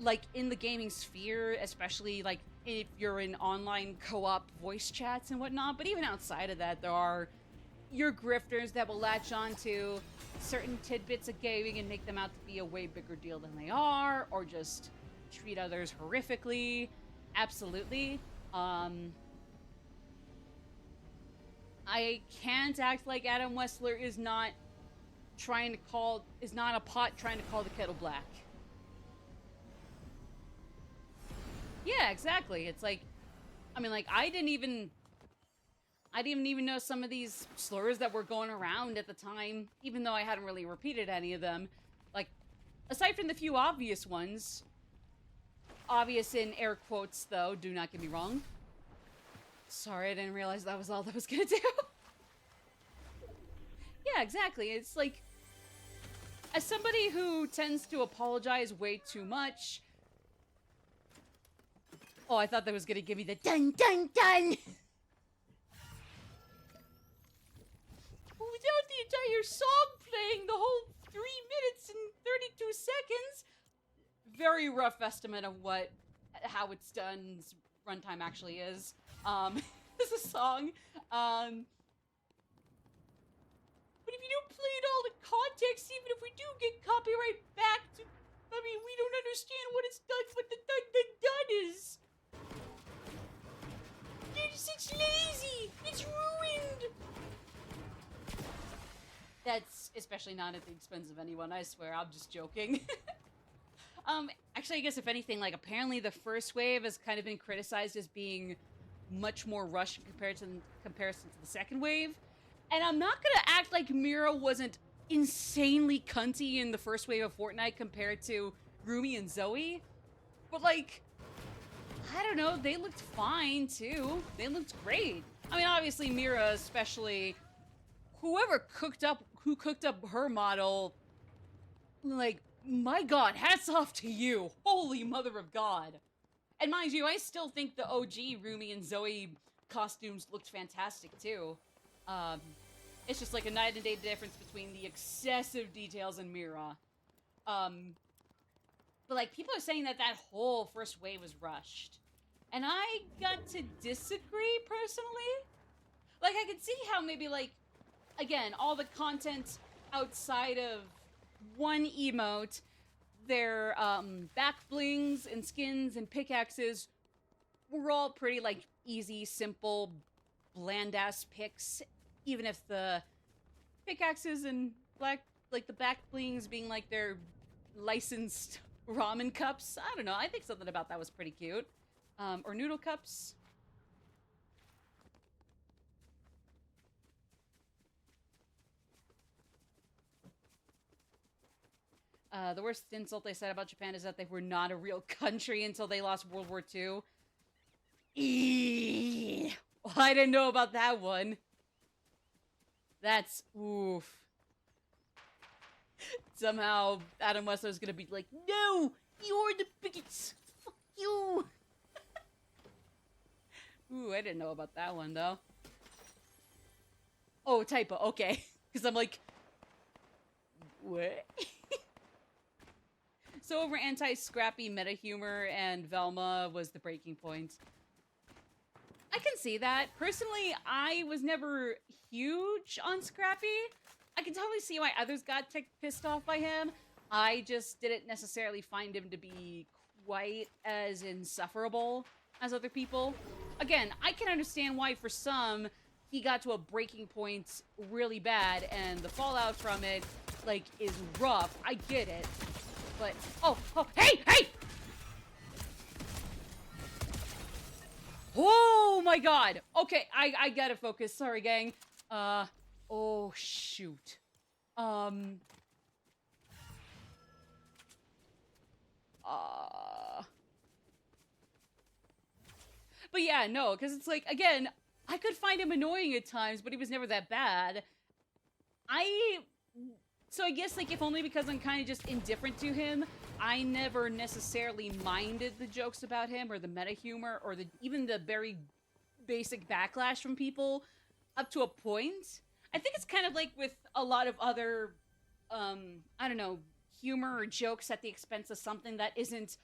like, in the gaming sphere, especially, like, if you're in online co-op voice chats and whatnot. But even outside of that, there are your grifters that will latch on to certain tidbits of gaming and make them out to be a way bigger deal than they are, or just treat others horrifically. Absolutely. I can't act like Adam Wessler is not a pot trying to call the kettle black. Yeah, exactly. It's like, I mean, like, I didn't even know some of these slurs that were going around at the time, even though I hadn't really repeated any of them. Like, aside from the few obvious ones, obvious in air quotes, though, do not get me wrong. Sorry, I didn't realize that was all that was gonna do. Yeah, exactly. It's like, as somebody who tends to apologize way too much... Oh, I thought that was gonna give me the dun dun dun! Without the entire song playing the whole 3 minutes and 32 seconds. Very rough estimate of how it's done's runtime actually is. As a song. But if you don't play it all in context, even if we do get copyright back, I mean, we don't understand what the dun dun dun is. It's lazy. It's ruined. That's especially not at the expense of anyone, I swear, I'm just joking. Actually, I guess if anything, like, apparently the first wave has kind of been criticized as being much more rushed in comparison to the second wave. And I'm not gonna act like Mira wasn't insanely cunty in the first wave of Fortnite compared to Rumi and Zoe. But, like, I don't know, they looked fine, too. They looked great. I mean, obviously, Mira especially... who cooked up her model, like, my god, hats off to you. Holy mother of God. And mind you, I still think the OG Rumi and Zoe costumes looked fantastic too. It's just like a night and day difference between the excessive details in Mira. But like people are saying that whole first wave was rushed. And I got to disagree personally. Like I could see how maybe like, again, all the content outside of one emote, their back blings and skins and pickaxes were all pretty like easy, simple, bland ass picks. Even if the pickaxes and like the back blings being like their licensed ramen cups. I don't know. I think something about that was pretty cute. Or noodle cups. The worst insult they said about Japan is that they were not a real country until they lost World War II. Eeeh. Well, I didn't know about that one. That's oof. Somehow Adam Wessler's gonna be like, no, you're the bigots. Fuck you. Ooh, I didn't know about that one though. Oh, typo. Okay, because I'm like, what? So over anti-scrappy meta humor and Velma was the breaking point. I can see that. Personally, I was never huge on Scrappy. I can totally see why others got pissed off by him. I just didn't necessarily find him to be quite as insufferable as other people. Again, I can understand why for some, he got to a breaking point really bad, and the fallout from it, like, is rough. I get it. But, oh, hey! Oh my god! Okay, I gotta focus. Sorry, gang. Oh, shoot. But yeah, no, because it's like, again, I could find him annoying at times, but he was never that bad. So I guess, like, if only because I'm kind of just indifferent to him, I never necessarily minded the jokes about him, or the meta humor, or even the very basic backlash from people, up to a point. I think it's kind of like with a lot of other, I don't know, humor or jokes at the expense of something that isn't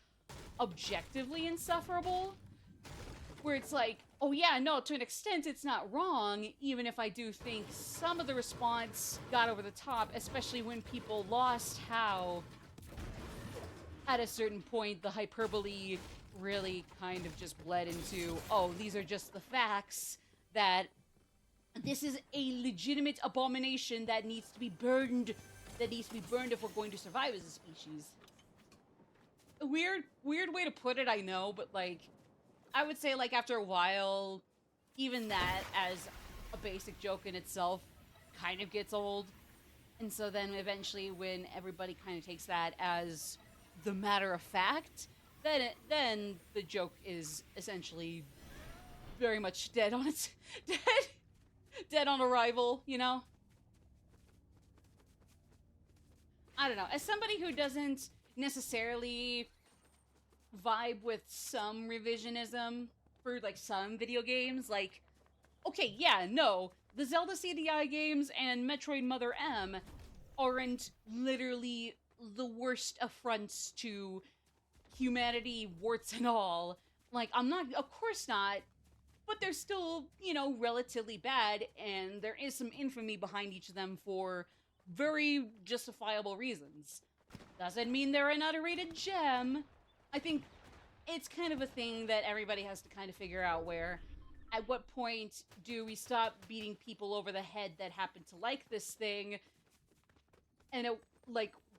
objectively insufferable. Where it's like, oh yeah, no, to an extent it's not wrong, even if I do think some of the response got over the top, especially when people lost how, at a certain point, the hyperbole really kind of just bled into, oh, these are just the facts, that this is a legitimate abomination that needs to be burned, if we're going to survive as a species. A weird way to put it, I know, but like, I would say, like, after a while, even that, as a basic joke in itself, kind of gets old. And so then eventually when everybody kind of takes that as the matter of fact, then the joke is essentially very much dead on its... dead on arrival, you know? I don't know. As somebody who doesn't necessarily vibe with some revisionism for, like, some video games, like, okay, yeah, no, the Zelda CDI games and Metroid Mother M aren't literally the worst affronts to humanity, warts and all. Like, I'm not, of course not, but they're still, you know, relatively bad, and there is some infamy behind each of them for very justifiable reasons. Doesn't mean they're an underrated gem. I think it's kind of a thing that everybody has to kind of figure out, where at what point do we stop beating people over the head that happen to like this thing, and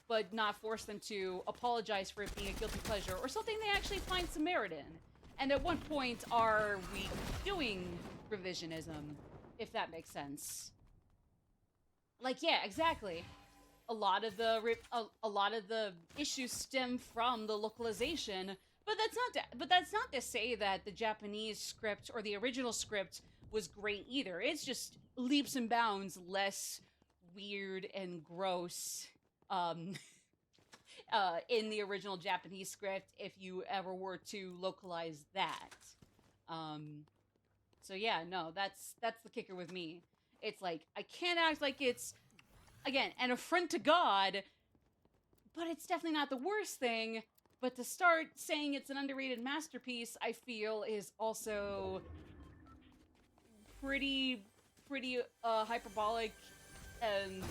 but not force them to apologize for it being a guilty pleasure or something they actually find some merit in. And at what point are we doing revisionism, if that makes sense? Like, yeah, exactly. A lot of the issues stem from the localization, but that's not to say that the Japanese script or the original script was great either. It's just leaps and bounds less weird and gross in the original Japanese script, if you ever were to localize that. So yeah, no, that's the kicker with me. It's like, I can't act like it's, again, an affront to God, but it's definitely not the worst thing. But to start saying it's an underrated masterpiece, I feel is also pretty hyperbolic and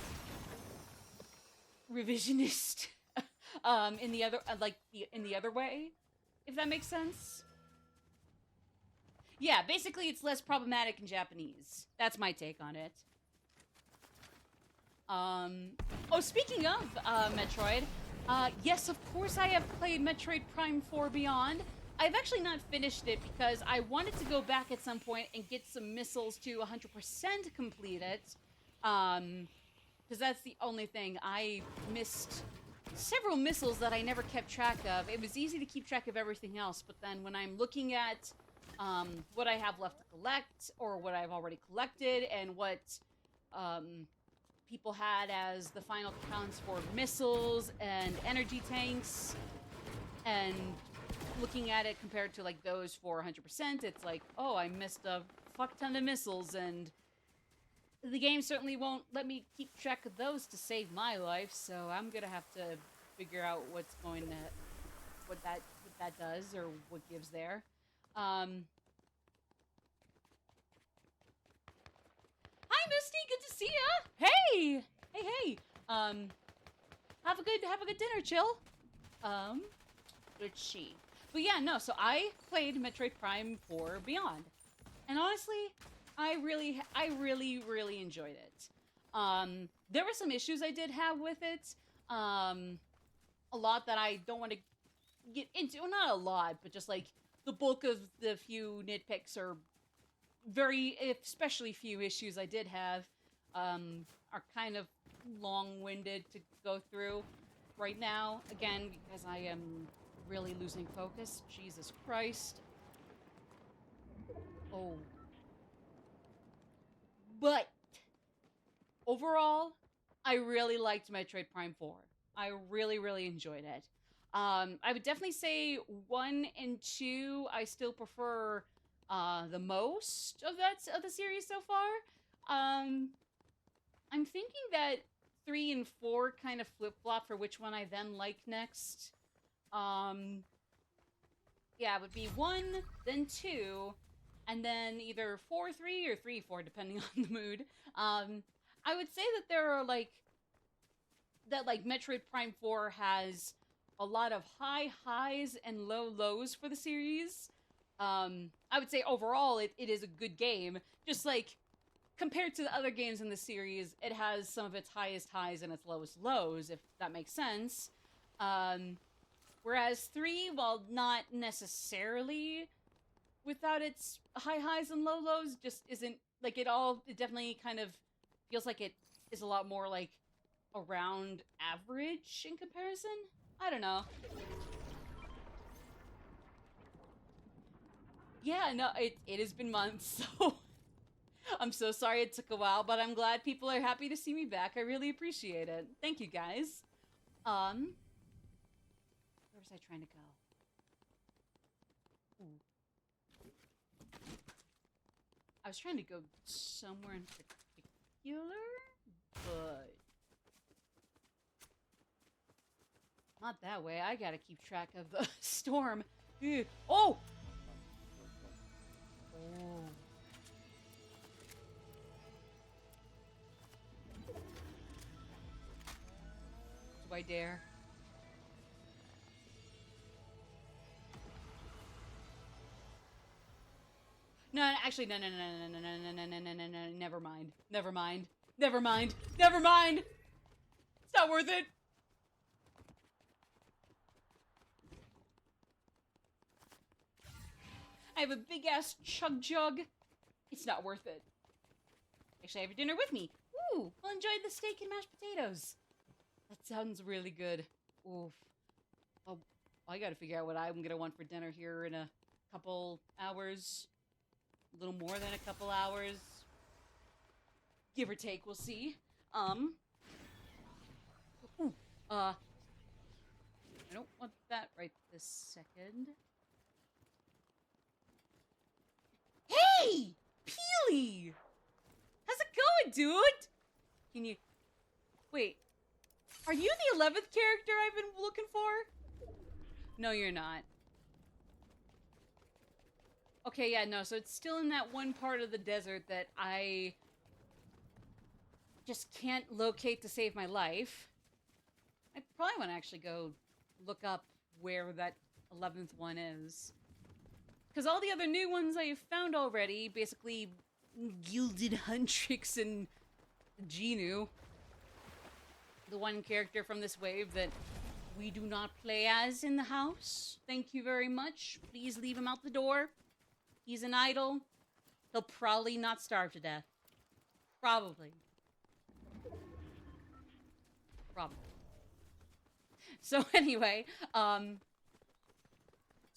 revisionist in the other in the other way, if that makes sense. Yeah, basically it's less problematic in Japanese. That's my take on it. Oh, speaking of Metroid, yes, of course I have played Metroid Prime 4 Beyond. I've actually not finished it because I wanted to go back at some point and get some missiles to 100% complete it. Because that's the only thing. I missed several missiles that I never kept track of. It was easy to keep track of everything else, but then when I'm looking at what I have left to collect, or what I've already collected, and what people had as the final counts for missiles and energy tanks, and looking at it compared to like those for 100%, it's like, oh, I missed a fuck ton of missiles, and the game certainly won't let me keep track of those to save my life, so I'm gonna have to figure out what's going to, what that does, or what gives there. Hi, Misty, good to see ya. Hey, hey. Have a good dinner, chill. Let's see. But yeah, no. So I played Metroid Prime 4 Beyond, and honestly, I really enjoyed it. There were some issues I did have with it. A lot that I don't want to get into. Well, not a lot, but just like the bulk of the few nitpicks, or especially few issues I did have, are kind of long-winded to go through right now. Again, because I am really losing focus. Jesus Christ. Oh. But overall, I really liked Metroid Prime 4. I really enjoyed it. I would definitely say 1 and 2 I still prefer the most of the series so far. I'm thinking that 3 and 4 kind of flip-flop for which one I then like next. Yeah, it would be 1, then 2, and then either 4-3 or 3-4, depending on the mood. I would say that there are Metroid Prime 4 has a lot of high highs and low lows for the series. I would say overall it is a good game. Just like compared to the other games in the series, it has some of its highest highs and its lowest lows, if that makes sense. Whereas 3, while not necessarily without its high highs and low lows, just isn't like it definitely kind of feels like it is a lot more like around average in comparison. I don't know. Yeah, no, it has been months, so I'm so sorry it took a while, but I'm glad people are happy to see me back. I really appreciate it. Thank you, guys. Where was I trying to go? Ooh. I was trying to go somewhere in particular, but not that way. I gotta keep track of the storm. Ew. Oh! Oh. Do I dare? No, actually, no, never mind. It's not worth it. I have a big ass chug jug. It's not worth it. Actually, have your dinner with me. Ooh, I'll enjoy the steak and mashed potatoes. That sounds really good. Oof. Oh, I gotta figure out what I'm gonna want for dinner here in a couple hours. A little more than a couple hours. Give or take, we'll see. Ooh, I don't want that right this second. Hey! Peely! How's it going, dude? Can you... Wait. Are you the 11th character I've been looking for? No, you're not. Okay, yeah, no, so it's still in that one part of the desert that I just can't locate to save my life. I probably want to actually go look up where that 11th one is. Because all the other new ones I have found already, basically Gilded Huntrix and Genu, the one character from this wave that we do not play as in the house. Thank you very much. Please leave him out the door. He's an idol. He'll probably not starve to death. Probably. Probably. So anyway, so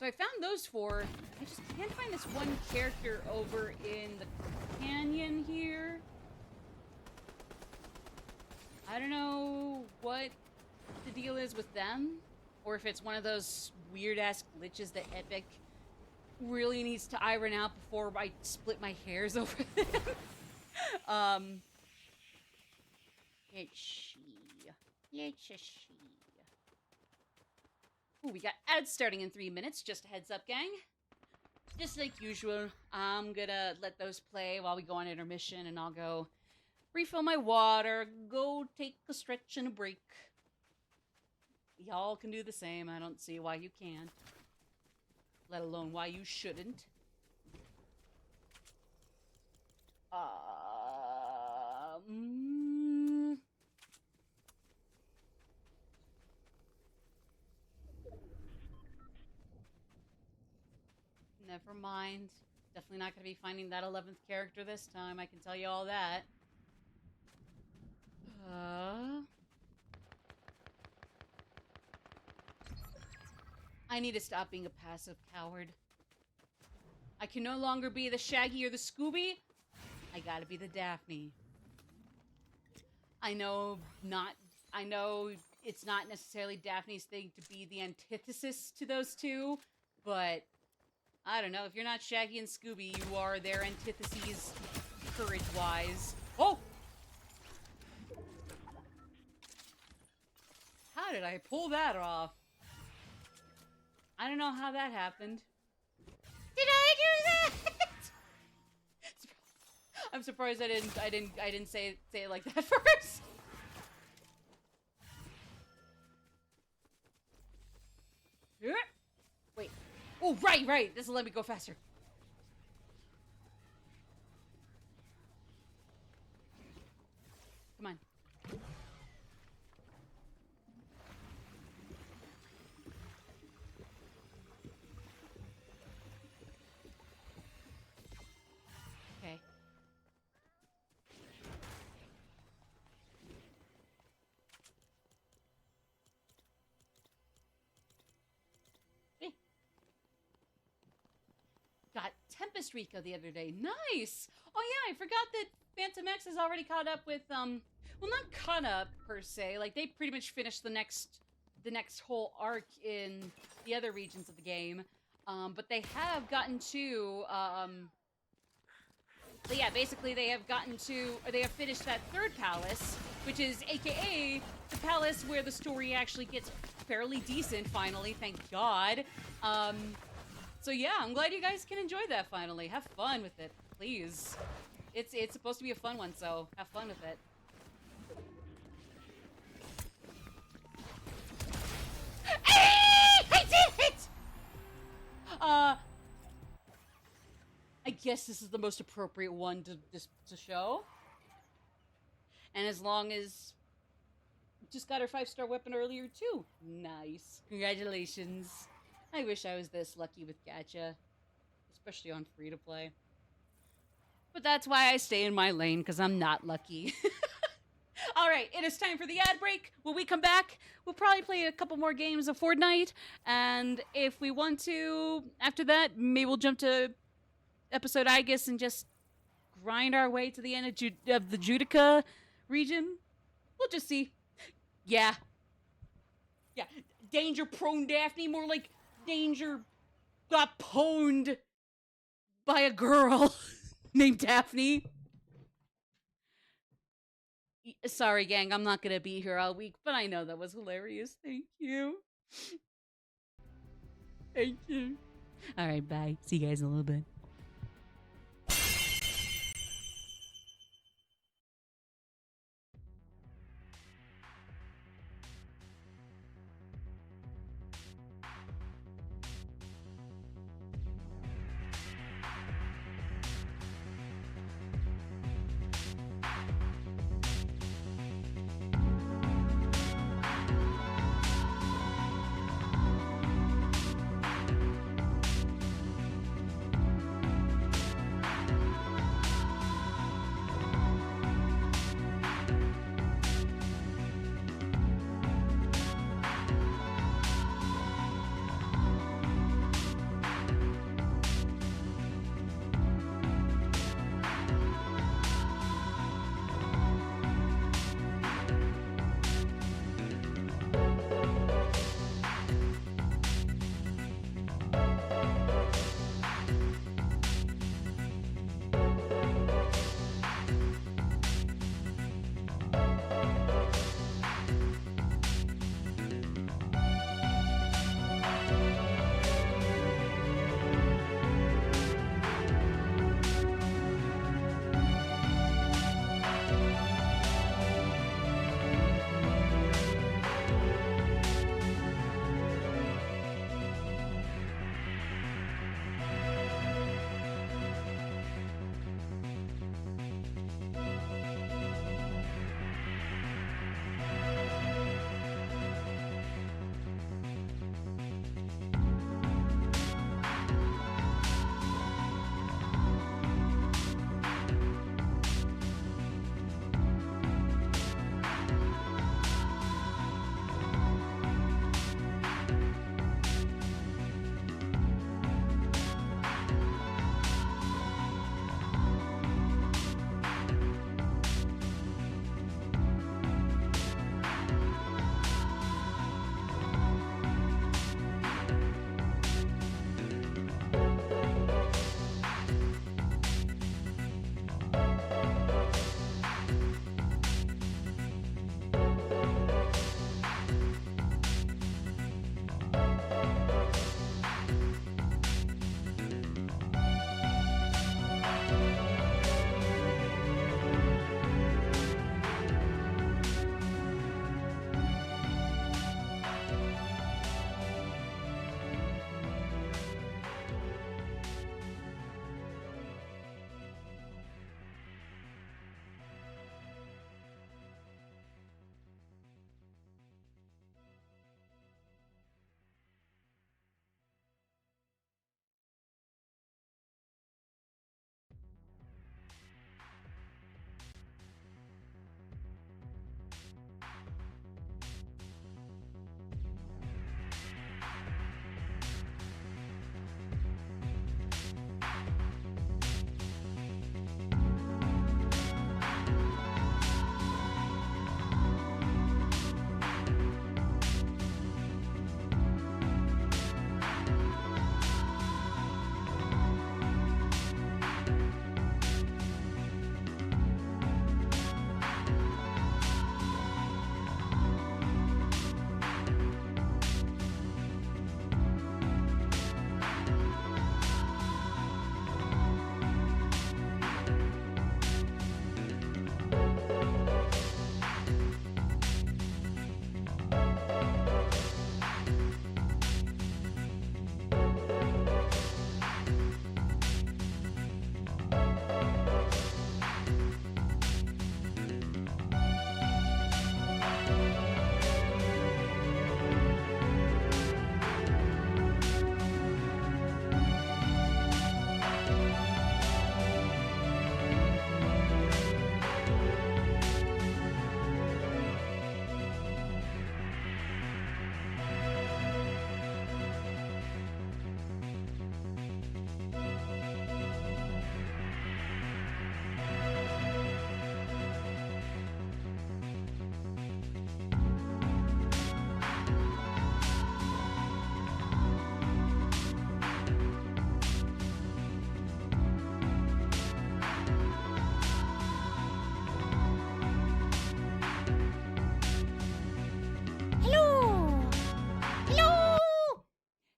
I found those four. I just can't find this one character over in the canyon here. I don't know what the deal is with them, or if it's one of those weird-ass glitches that Epic really needs to iron out before I split my hairs over them. Let's see. Ooh, we got ads starting in 3 minutes. Just a heads up, gang. Just like usual, I'm gonna let those play while we go on intermission, and I'll go refill my water, go take a stretch and a break. Y'all can do the same. I don't see why you can't. Let alone why you shouldn't. Never mind. Definitely not going to be finding that 11th character this time. I can tell you all that. I need to stop being a passive coward. I can no longer be the Shaggy or the Scooby. I gotta be the Daphne. I know it's not necessarily Daphne's thing to be the antithesis to those two, but I don't know. If you're not Shaggy and Scooby, you are their antitheses courage-wise. Oh! How did I pull that off? I don't know how that happened. Did I do that? I'm surprised I didn't say it like that first. Wait. Oh, right. This will let me go faster. Come on. Okay. Hey. Got Tempest Rico the other day. Nice! Oh yeah, I forgot that Phantom X is already caught up with, well, not caught up, per se. Like, they pretty much finished the next whole arc in the other regions of the game. But they have gotten to, but yeah, basically they have finished that third palace, which is AKA the palace where the story actually gets fairly decent finally, thank God. So yeah, I'm glad you guys can enjoy that finally. Have fun with it, please. It's supposed to be a fun one, so have fun with it. I did it! I guess this is the most appropriate one to show. And as long as... Just got her 5-star weapon earlier, too. Nice. Congratulations. I wish I was this lucky with gacha. Especially on free-to-play. But that's why I stay in my lane, because I'm not lucky. Alright, it is time for the ad break. When we come back, we'll probably play a couple more games of Fortnite. And if we want to, after that, maybe we'll jump to episode Aigis and just grind our way to the end of the Judica region. We'll just see. Yeah. Danger-prone Daphne, more like danger got pwned by a girl. named Daphne. Sorry, gang, I'm not gonna be here all week, but I know that was hilarious. Thank you. Thank you. All right, bye. See you guys in a little bit.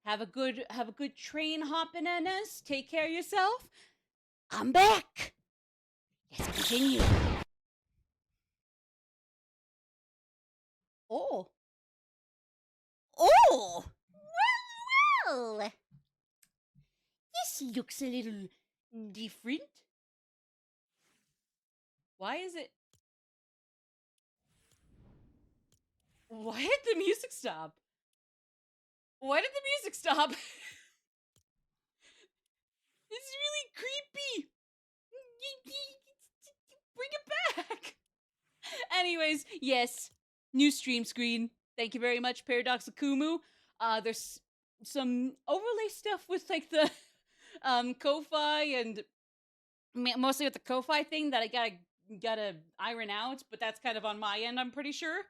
Have a good train hopping on us. Take care of yourself. I'm back. Let's continue. Oh. Oh. Well. This looks a little different. Why is it? Why did the music stop? Why did the music stop? It's really creepy. Bring it back. Anyways, yes, new stream screen. Thank you very much, Paradoxakumu. There's some overlay stuff with like the Ko-Fi and mostly with the Ko-Fi thing that I gotta iron out, but that's kind of on my end, I'm pretty sure.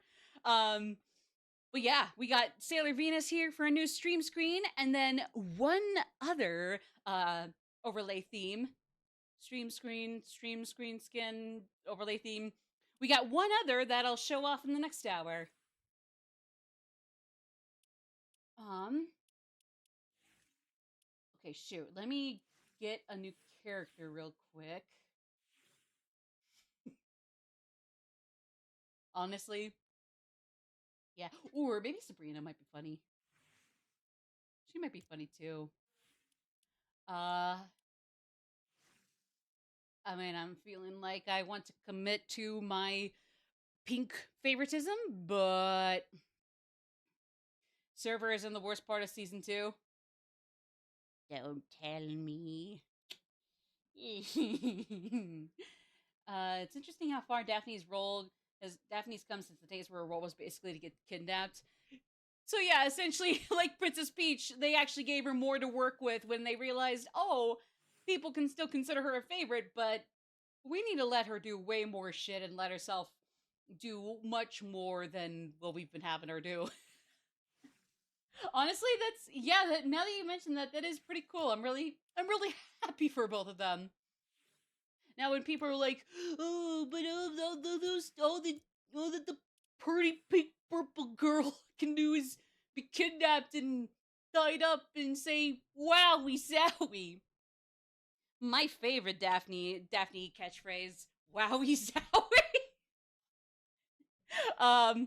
But yeah, we got Sailor Venus here for a new stream screen, and then one other overlay theme. Stream screen, skin, overlay theme. We got one other that I'll show off in the next hour. Okay, shoot. Let me get a new character real quick. Honestly. Yeah. Or maybe Sabrina might be funny. She might be funny too. I mean, I'm feeling like I want to commit to my pink favoritism, but server is in the worst part of season 2. Don't tell me. It's interesting how far Daphne's role has Daphne's come since the days where her role was basically to get kidnapped. So yeah, essentially, like Princess Peach, they actually gave her more to work with when they realized, oh, people can still consider her a favorite, but we need to let her do way more shit and let herself do much more than what we've been having her do. Honestly, now that you mention that, that is pretty cool. I'm really happy for both of them. Now when people are like, oh, but all that the pretty pink purple girl can do is be kidnapped and tied up and say, wowie zowie. My favorite Daphne catchphrase, wowie zowie. Oh,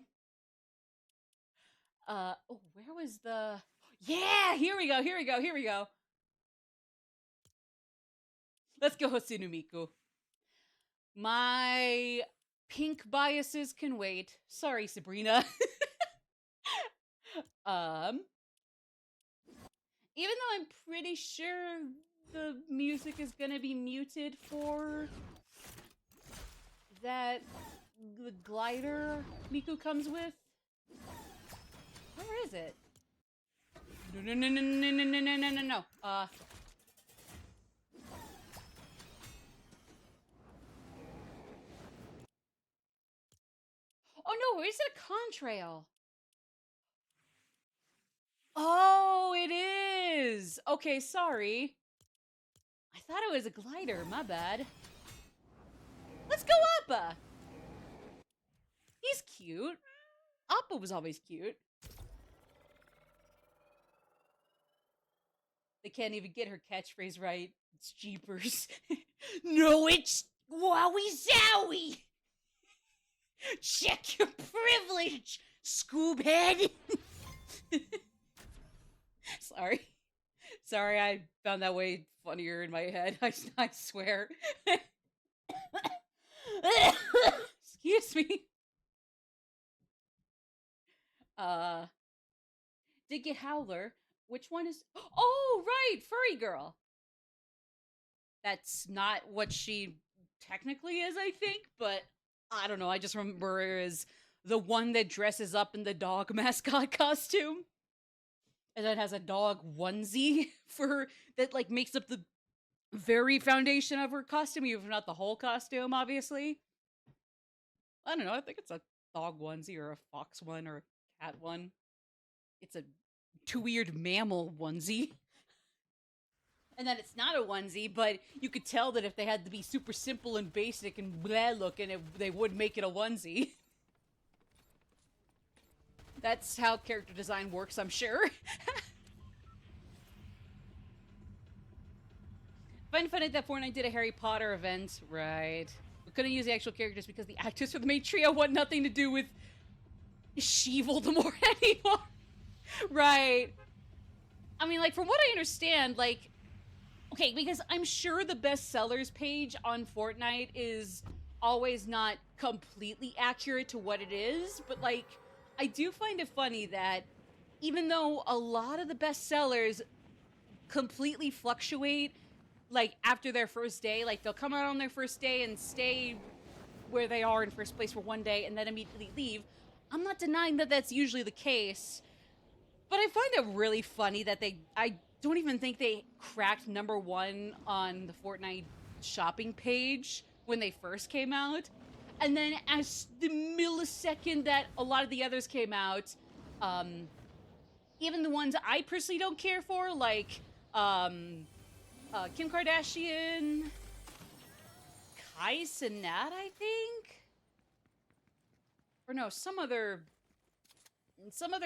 where was the... Yeah, here we go. Let's go, Hotsunu Miku. My pink biases can wait. Sorry, Sabrina. Even though I'm pretty sure the music is gonna be muted for the glider Miku comes with. Where is it? No. Oh no, is it a contrail? Oh, it is! Okay, sorry. I thought it was a glider, my bad. Let's go, Appa! He's cute. Appa was always cute. They can't even get her catchphrase right. It's jeepers. No, it's wowie zowie! Check your privilege, scoobhead! Sorry, I found that way funnier in my head. I swear. Excuse me. Did get Howler. Which one is... Oh, right! Furry girl! That's not what she technically is, I think, but I don't know. I just remember her as the one that dresses up in the dog mascot costume. And then has a dog onesie for that, like, makes up the very foundation of her costume, even if not the whole costume, obviously. I don't know. I think it's a dog onesie or a fox one or a cat one. It's a two-eared mammal onesie. And then it's not a onesie, but you could tell that if they had to be super simple and basic and bleh looking, they would make it a onesie. That's how character design works, I'm sure. Find it funny that Fortnite did a Harry Potter event. Right. We couldn't use the actual characters because the actors for the main trio want nothing to do with She-Voldemort anymore. Right. I mean, like, from what I understand, like, okay, because I'm sure the bestsellers page on Fortnite is always not completely accurate to what it is, but, like, I do find it funny that even though a lot of the bestsellers completely fluctuate, like, after their first day, like, they'll come out on their first day and stay where they are in first place for one day and then immediately leave. I'm not denying that that's usually the case, but I find it really funny that I don't even think they cracked #1 on the Fortnite shopping page when they first came out. And then as the millisecond that a lot of the others came out, even the ones I personally don't care for, like, Kim Kardashian, Kai Cenat, I think? Or no, some other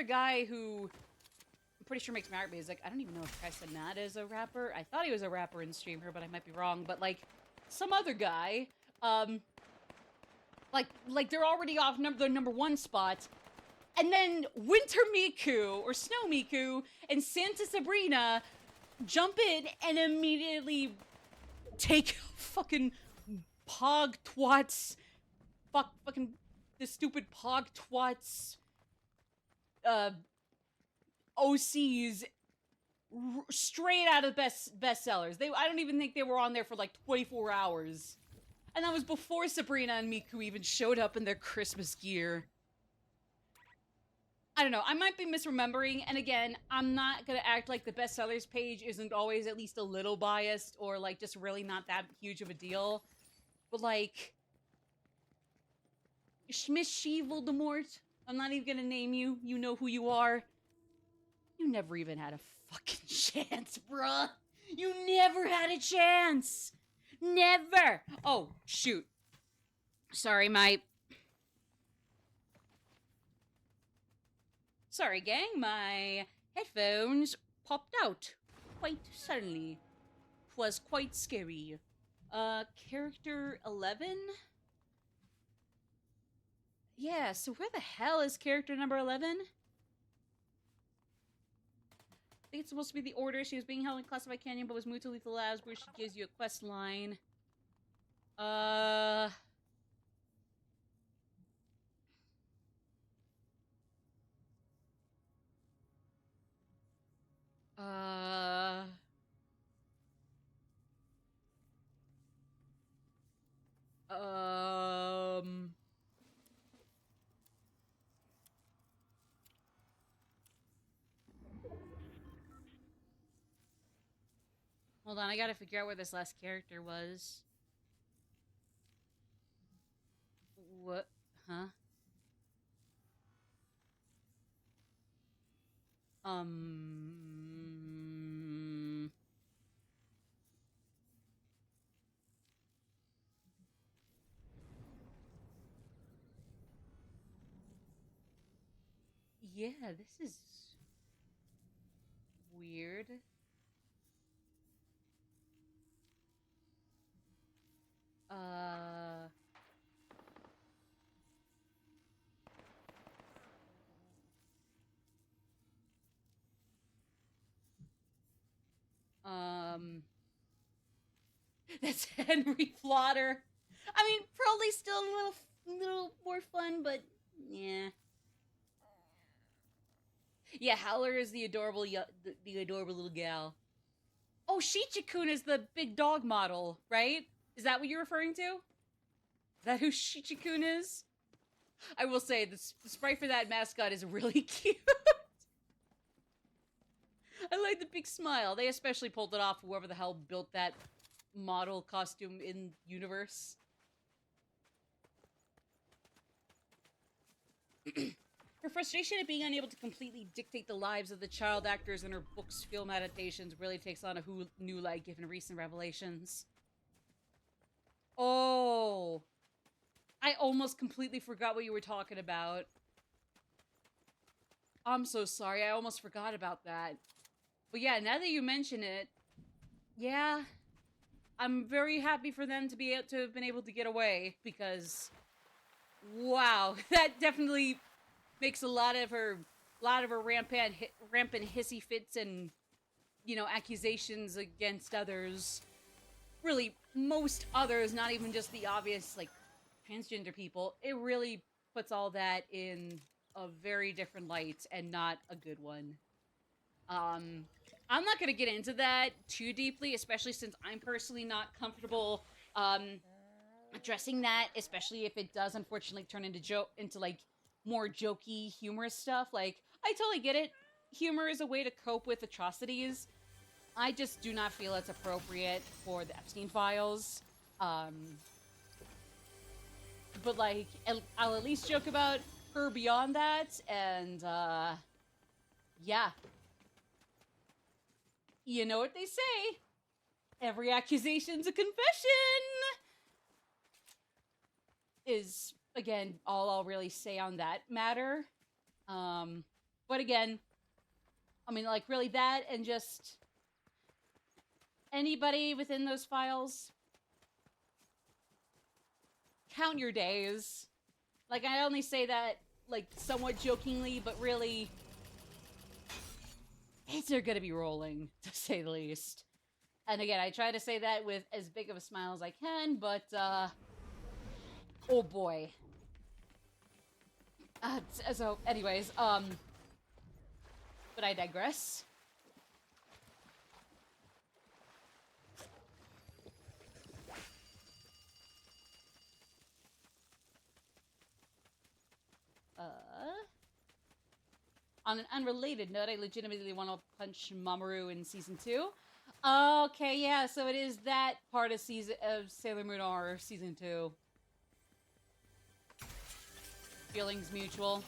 guy who I'm pretty sure makes rap music. I don't even know if Kai Cenat is a rapper. I thought he was a rapper and streamer, but I might be wrong. But, like, some other guy, like they're already off the #1 spot. And then Winter Miku, or Snow Miku, and Santa Sabrina jump in and immediately take fucking Pog Twats, fucking the stupid Pog Twats, OCs straight out of bestsellers. I don't even think they were on there for like 24 hours. And that was before Sabrina and Miku even showed up in their Christmas gear. I don't know, I might be misremembering, and again, I'm not gonna act like the bestsellers page isn't always at least a little biased, or like just really not that huge of a deal. But like, Miss She-Voldemort, I'm not even gonna name you, you know who you are. You never even had a fucking chance, bruh. You never had a chance. Never. Oh, shoot. Sorry, Sorry, gang, my headphones popped out quite suddenly. 'Twas quite scary. Character 11? Yeah, so where the hell is character number 11? I think it's supposed to be the Order. She was being held in Classified Canyon, but was moved to Lethal Labs, where she gives you a quest line. Hold on, I gotta figure out where this last character was. What? Huh? Yeah, this is weird. That's Henry Flotter. I mean, probably still a little more fun, but yeah. Yeah, Howler is the adorable, the adorable little gal. Oh, Shichikun is the big dog model, right? Is that what you're referring to? Is that who Shichikun is? I will say, the sprite for that mascot is really cute. I like the big smile. They especially pulled it off, whoever the hell built that model costume in universe. Her frustration at being unable to completely dictate the lives of the child actors in her books' film adaptations really takes on a new light given recent revelations. Oh, I almost completely forgot what you were talking about. I'm so sorry, I almost forgot about that. But yeah, now that you mention it, yeah. I'm very happy for them to have been able to get away, because wow, that definitely makes a lot of her rampant hissy fits and, you know, accusations against others. Really, most others, not even just the obvious, like, transgender people. It really puts all that in a very different light, and not a good one. I'm not gonna get into that too deeply, especially since I'm personally not comfortable, addressing that, especially if it does unfortunately turn into like more jokey, humorous stuff. Like, I totally get it. Humor is a way to cope with atrocities. I just do not feel it's appropriate for the Epstein files. But like, I'll at least joke about her beyond that, and yeah. You know what they say. Every accusation's a confession! Is, again, all I'll really say on that matter. But again, I mean, like, really that, and just anybody within those files, count your days. Like, I only say that, like, somewhat jokingly, but really, days are gonna be rolling, to say the least. And again, I try to say that with as big of a smile as I can, but, oh boy. So, anyways, but I digress. On an unrelated note, I legitimately want to punch Mamoru in Season 2. Okay, yeah, so it is that part of Sailor Moon R Season 2. Feelings mutual.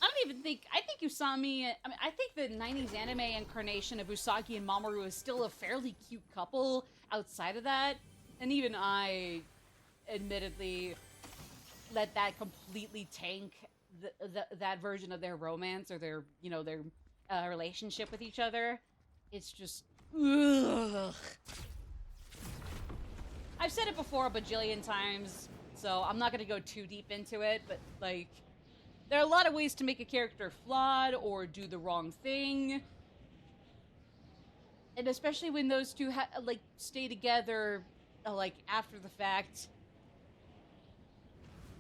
I think Usami, I mean, I think the 90s anime incarnation of Usagi and Mamoru is still a fairly cute couple outside of that. And even I, admittedly, let that completely tank that version of their romance, or their, you know, their relationship with each other. It's just, ugh. I've said it before a bajillion times, so I'm not gonna go too deep into it, but, like, there are a lot of ways to make a character flawed or do the wrong thing. And especially when those two, like, stay together, like, after the fact,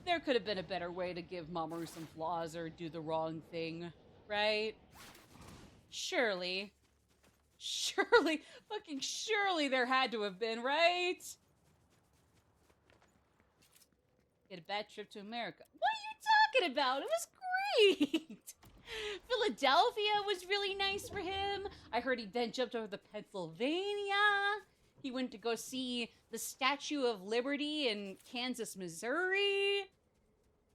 there could have been a better way to give Mamoru some flaws or do the wrong thing, right? Surely. Surely, fucking surely there had to have been, right? Get a bad trip to America. What are you talking about? It was great! Philadelphia was really nice for him. I heard he then jumped over to Pennsylvania. He went to go see the Statue of Liberty in Kansas, Missouri.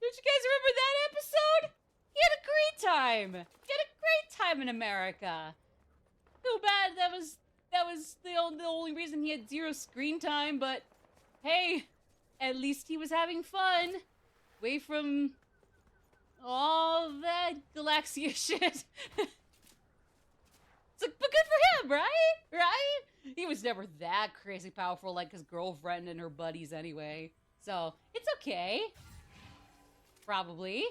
Don't you guys remember that episode? He had a great time. He had a great time in America. Too bad that was the only reason he had 0 screen time, but hey, at least he was having fun. Away from all that Galaxia shit. It's like, but good for him, right? Right? He was never that crazy powerful like his girlfriend and her buddies anyway. So, it's okay. Probably.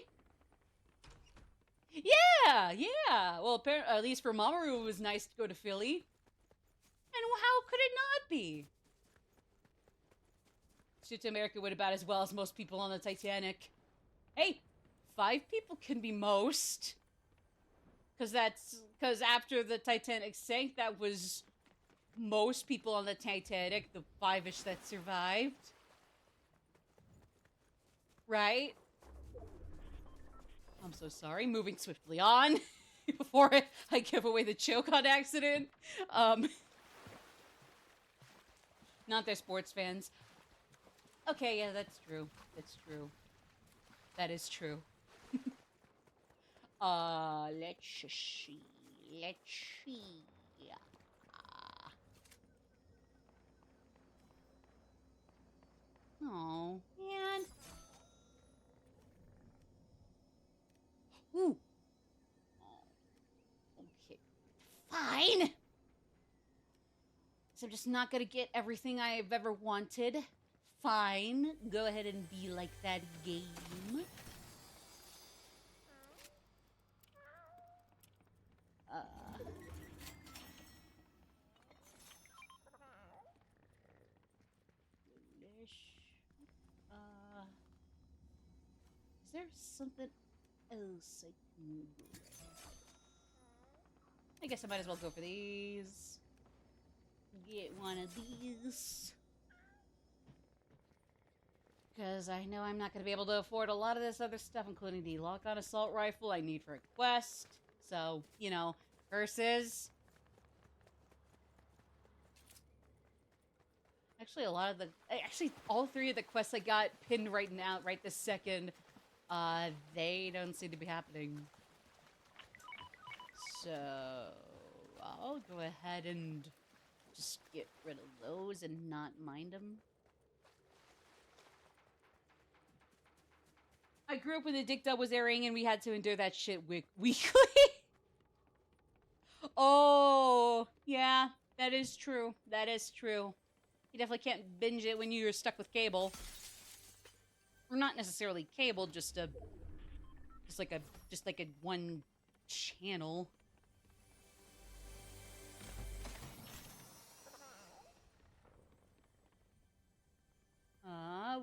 Yeah, yeah. Well, apparently, at least for Mamoru, it was nice to go to Philly. And how could it not be? Shit to America went about as well as most people on the Titanic. Hey, 5 people can be most. Because after the Titanic sank, that was most people on the Titanic, the 5-ish that survived. Right? I'm so sorry. Moving swiftly on before I give away the choke on accident. Not their sports fans. Okay, yeah, that's true. That's true. That is true. Let's see. Let's see. Oh, man. Ooh. Okay. Fine. So I'm just not gonna get everything I've ever wanted. Fine. Go ahead and be like that game. Is there something else I can do? I guess I might as well go for these. Get one of these. Because I know I'm not going to be able to afford a lot of this other stuff, including the lock-on assault rifle I need for a quest. So, you know, versus... Actually, a lot of the... Actually, all three of the quests I got pinned right now, right this second, they don't seem to be happening. So, I'll go ahead and just get rid of those and not mind them. I grew up when the Dick Dub was airing and we had to endure that shit weekly. Oh, yeah, that is true. That is true. You definitely can't binge it when you're stuck with cable. Or not necessarily cable, just like a one channel.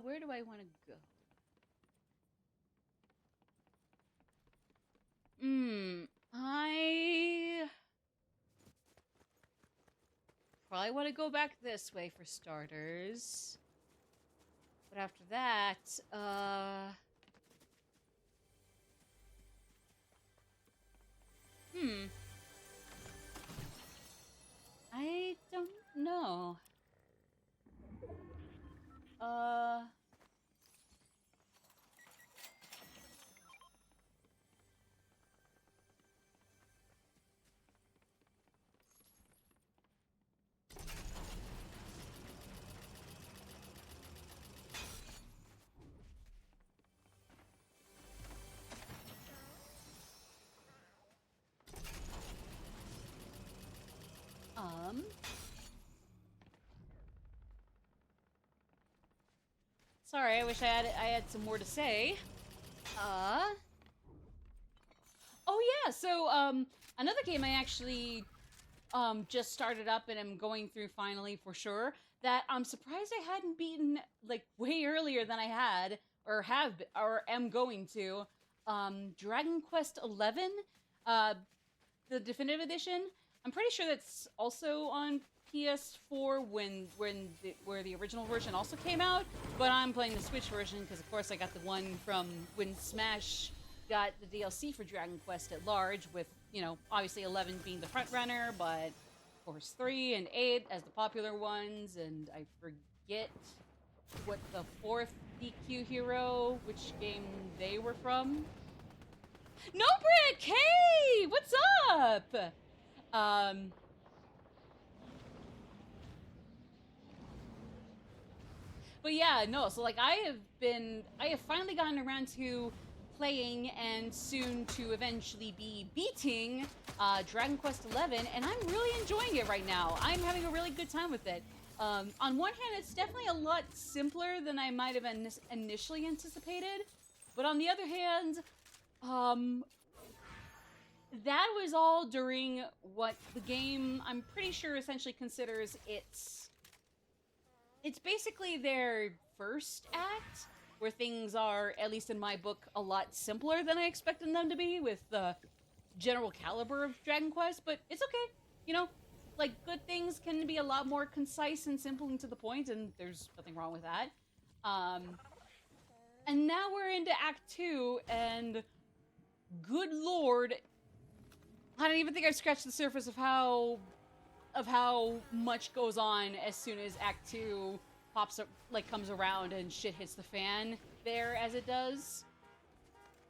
Where do I want to go? I probably want to go back this way for starters. But after that, I don't know. Sorry, I wish I had some more to say. Oh yeah, so another game I actually just started up and am going through finally for sure, that I'm surprised I hadn't beaten like way earlier than I had or am going to. Dragon Quest XI, the definitive edition. I'm pretty sure that's also on PS4 where the original version also came out, but I'm playing the Switch version because of course I got the one from when Smash got the DLC for Dragon Quest at large, with, you know, obviously 11 being the front runner, but of course 3 and 8 as the popular ones, and I forget what the fourth DQ hero, which game they were from. No Brick! Hey! What's up? But yeah, no, so like I have finally gotten around to playing and soon to eventually be beating Dragon Quest XI, and I'm really enjoying it right now. I'm having a really good time with it. On one hand, it's definitely a lot simpler than I might have initially anticipated, but on the other hand, that was all during what the game, I'm pretty sure, essentially considers it's basically their first act, where things are, at least in my book, a lot simpler than I expected them to be with the general caliber of Dragon Quest, but it's okay. You know, like, good things can be a lot more concise and simple and to the point, and there's nothing wrong with that. And now we're into Act 2, and good lord, I don't even think I've scratched the surface of how much goes on as soon as Act 2 pops up, like, comes around and shit hits the fan there as it does.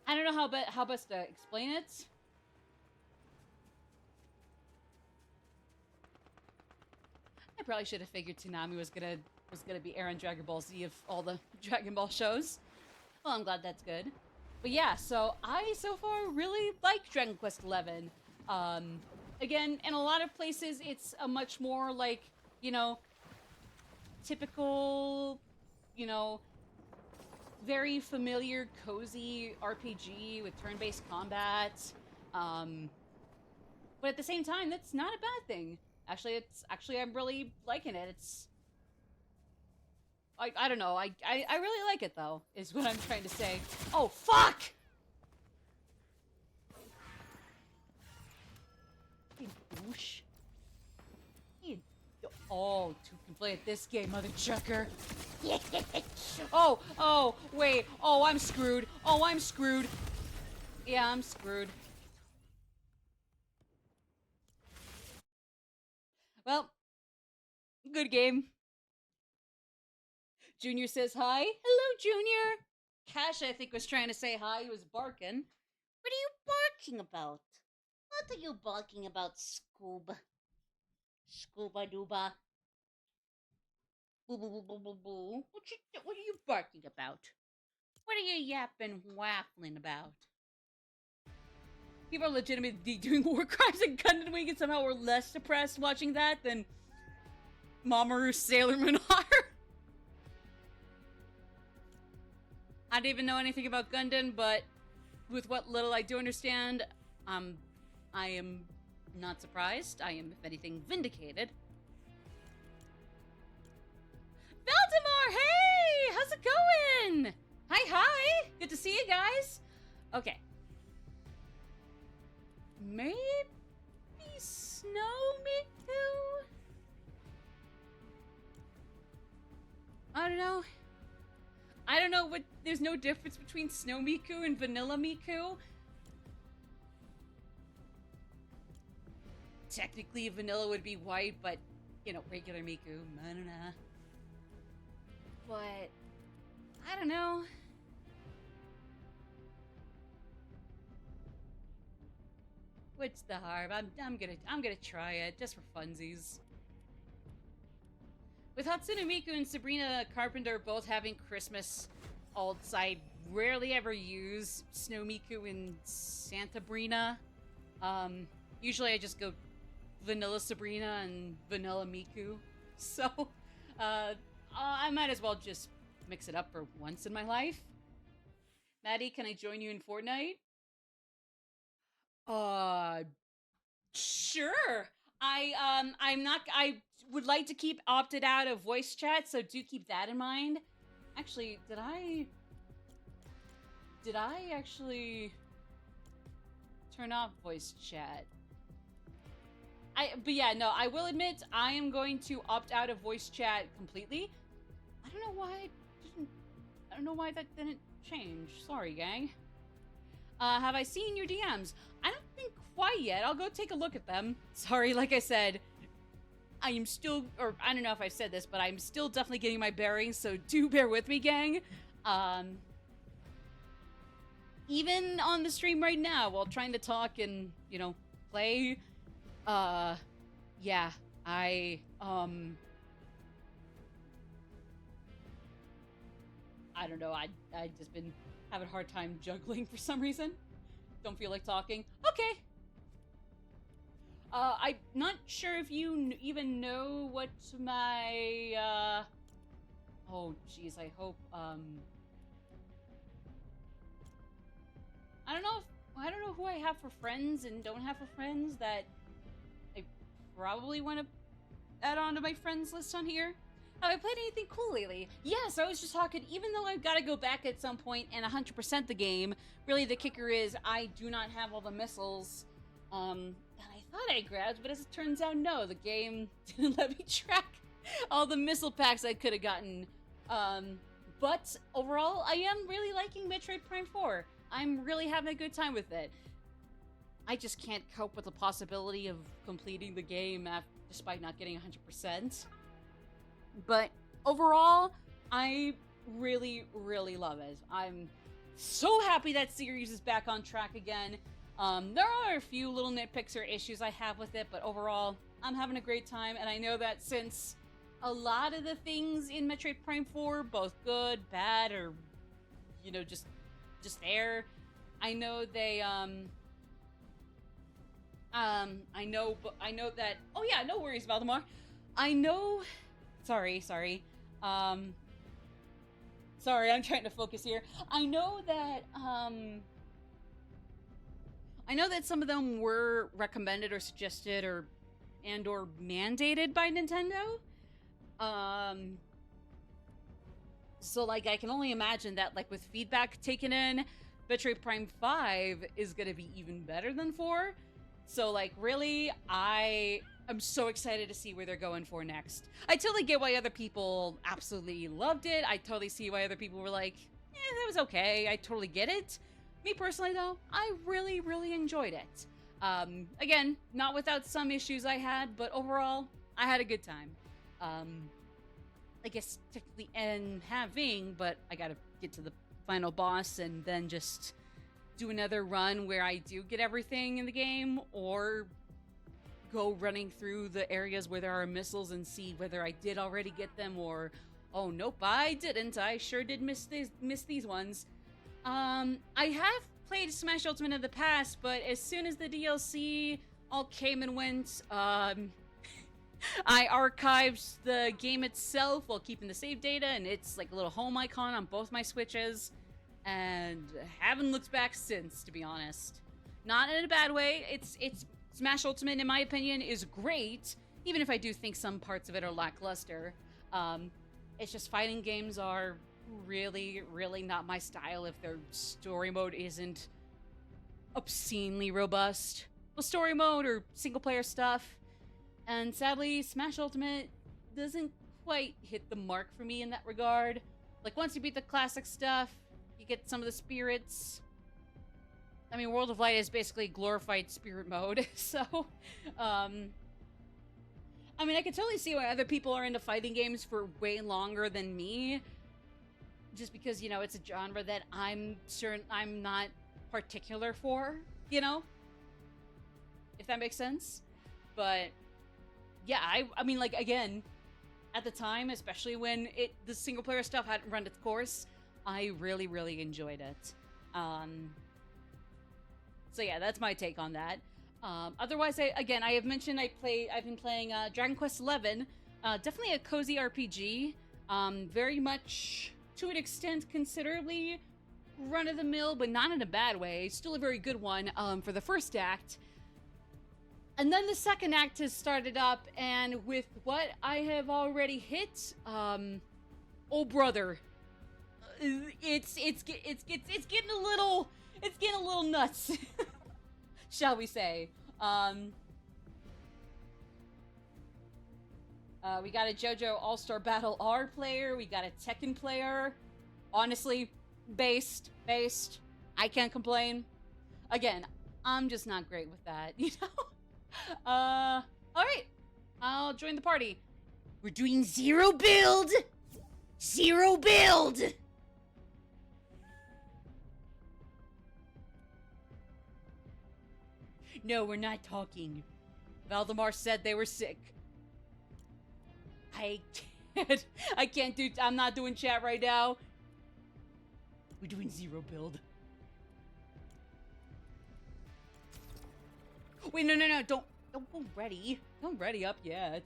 I don't know how best to explain it. I probably should have figured Toonami was gonna be airing Dragon Ball Z of all the Dragon Ball shows. Well, I'm glad that's good. But yeah, so I so far really like Dragon Quest XI. Again, in a lot of places, it's a much more like you know, typical, you know, very familiar, cozy RPG with turn-based combat. But at the same time, that's not a bad thing. Actually, I'm really liking it. I don't know. I really like it though, is what I'm trying to say. Oh, fuck! You douche. You, oh, two can play at this game, mother chucker. Oh, wait. Oh, I'm screwed. Oh, I'm screwed. Yeah, I'm screwed. Well, good game. Junior says hi. Hello, Junior. Cash, I think, was trying to say hi. He was barking. What are you barking about? What are you barking about, Scoob? Scooba dooba. Boo boo boo boo boo boo. What are you barking about? What are you yapping, waffling about? People are legitimately doing war crimes and Gundam Wing, and somehow we're less depressed watching that than Mamoru Sailor Moon are. I don't even know anything about Gundam, but with what little I do understand, I am not surprised. I am, if anything, vindicated. Valdemar, hey! How's it going? Hi! Good to see you guys. Okay. Maybe Snow Miku? I don't know. I don't know what. There's no difference between Snow Miku and Vanilla Miku. Technically, Vanilla would be white, but, you know, regular Miku. I don't know. But I don't know. What's the harm? I'm gonna try it just for funsies. With Hatsune Miku and Sabrina Carpenter both having Christmas alts, I rarely ever use Snow Miku and Santa Brina. Usually I just go Vanilla Sabrina and Vanilla Miku. So, I might as well just mix it up for once in my life. Maddie, can I join you in Fortnite? Sure. I would like to keep opted out of voice chat, so do keep that in mind. Actually, did I actually turn off voice chat? But yeah, no, I will admit I am going to opt out of voice chat completely. I don't know why that didn't change. Sorry, gang. Have I seen your DMs? I don't think quite yet. I'll go take a look at them. Sorry, like I said, I am still, or I don't know if I've said this, but I'm still definitely getting my bearings, so do bear with me, gang. Even on the stream right now, while trying to talk and, you know, play, yeah, I don't know, I just been having a hard time juggling for some reason. Don't feel like talking. Okay. I'm not sure if you even know what my, oh, jeez, I hope, I don't know who I have for friends and don't have for friends that I probably want to add on to my friends list on here. Have I played anything cool lately? Yes, I was just talking, even though I've got to go back at some point and 100% the game, really the kicker is I do not have all the missiles, that I thought I grabbed, but as it turns out, no, the game didn't let me track all the missile packs I could have gotten. But overall, I am really liking Metroid Prime 4. I'm really having a good time with it. I just can't cope with the possibility of completing the game despite not getting 100%. But overall, I really, really love it. I'm so happy that series is back on track again. There are a few little nitpicks or issues I have with it, but overall, I'm having a great time. And I know that since a lot of the things in Metroid Prime 4, both good, bad, or, you know, just there, I know they, I know that, oh yeah, no worries, Valdemar. I know... Sorry. Sorry, I'm trying to focus here. I know that some of them were recommended or suggested or mandated by Nintendo. So, like, I can only imagine that, like, with feedback taken in, Metroid Prime 5 is gonna be even better than 4. So, like, really, I'm so excited to see where they're going for next. I totally get why other people absolutely loved it. I totally see why other people were like, that was okay. I totally get it. Me personally, though, I really, really enjoyed it. Again, not without some issues I had, but overall, I had a good time. I guess technically end having, but I gotta get to the final boss and then just do another run where I do get everything in the game, or go running through the areas where there are missiles and see whether I did already get them, or oh nope, I didn't. I sure did miss these ones. I have played Smash Ultimate in the past, but as soon as the DLC all came and went, I archived the game itself while keeping the save data, and it's like a little home icon on both my Switches, and haven't looked back since, to be honest. Not in a bad way. It's Smash Ultimate, in my opinion, is great, even if I do think some parts of it are lackluster. It's just fighting games are really, really not my style if their story mode isn't obscenely robust. Well, story mode or single-player stuff. And sadly, Smash Ultimate doesn't quite hit the mark for me in that regard. Like, once you beat the classic stuff, you get some of the spirits. I mean, World of Light is basically glorified spirit mode, so... I mean, I can totally see why other people are into fighting games for way longer than me. Just because, you know, it's a genre that I'm not particular for, you know? If that makes sense. But... yeah, I mean, like, again, at the time, especially when the single-player stuff hadn't run its course, I really, really enjoyed it. So yeah, that's my take on that. Otherwise, I have mentioned I've been playing Dragon Quest XI. Definitely a cozy RPG. Very much, to an extent, considerably run-of-the-mill, but not in a bad way. Still a very good one for the first act. And then the second act has started up, and with what I have already hit, oh brother, it's getting a little nuts, shall we say? We got a JoJo All-Star Battle R player. We got a Tekken player. Honestly, based. I can't complain. Again, I'm just not great with that, you know. Alright. I'll join the party. We're doing zero build! Zero build! No, we're not talking. Valdemar said they were sick. I'm not doing chat right now. We're doing zero build. Wait, no, don't go ready. Don't ready up yet.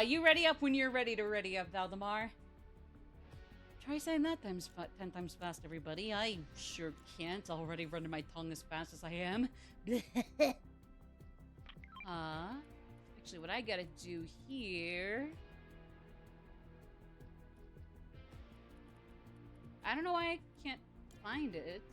You ready up when you're ready to ready up, Valdemar. Try saying that 10 times fast, everybody. I sure can't already running my tongue as fast as I am. Actually, what I gotta do here... I don't know why I can't find it.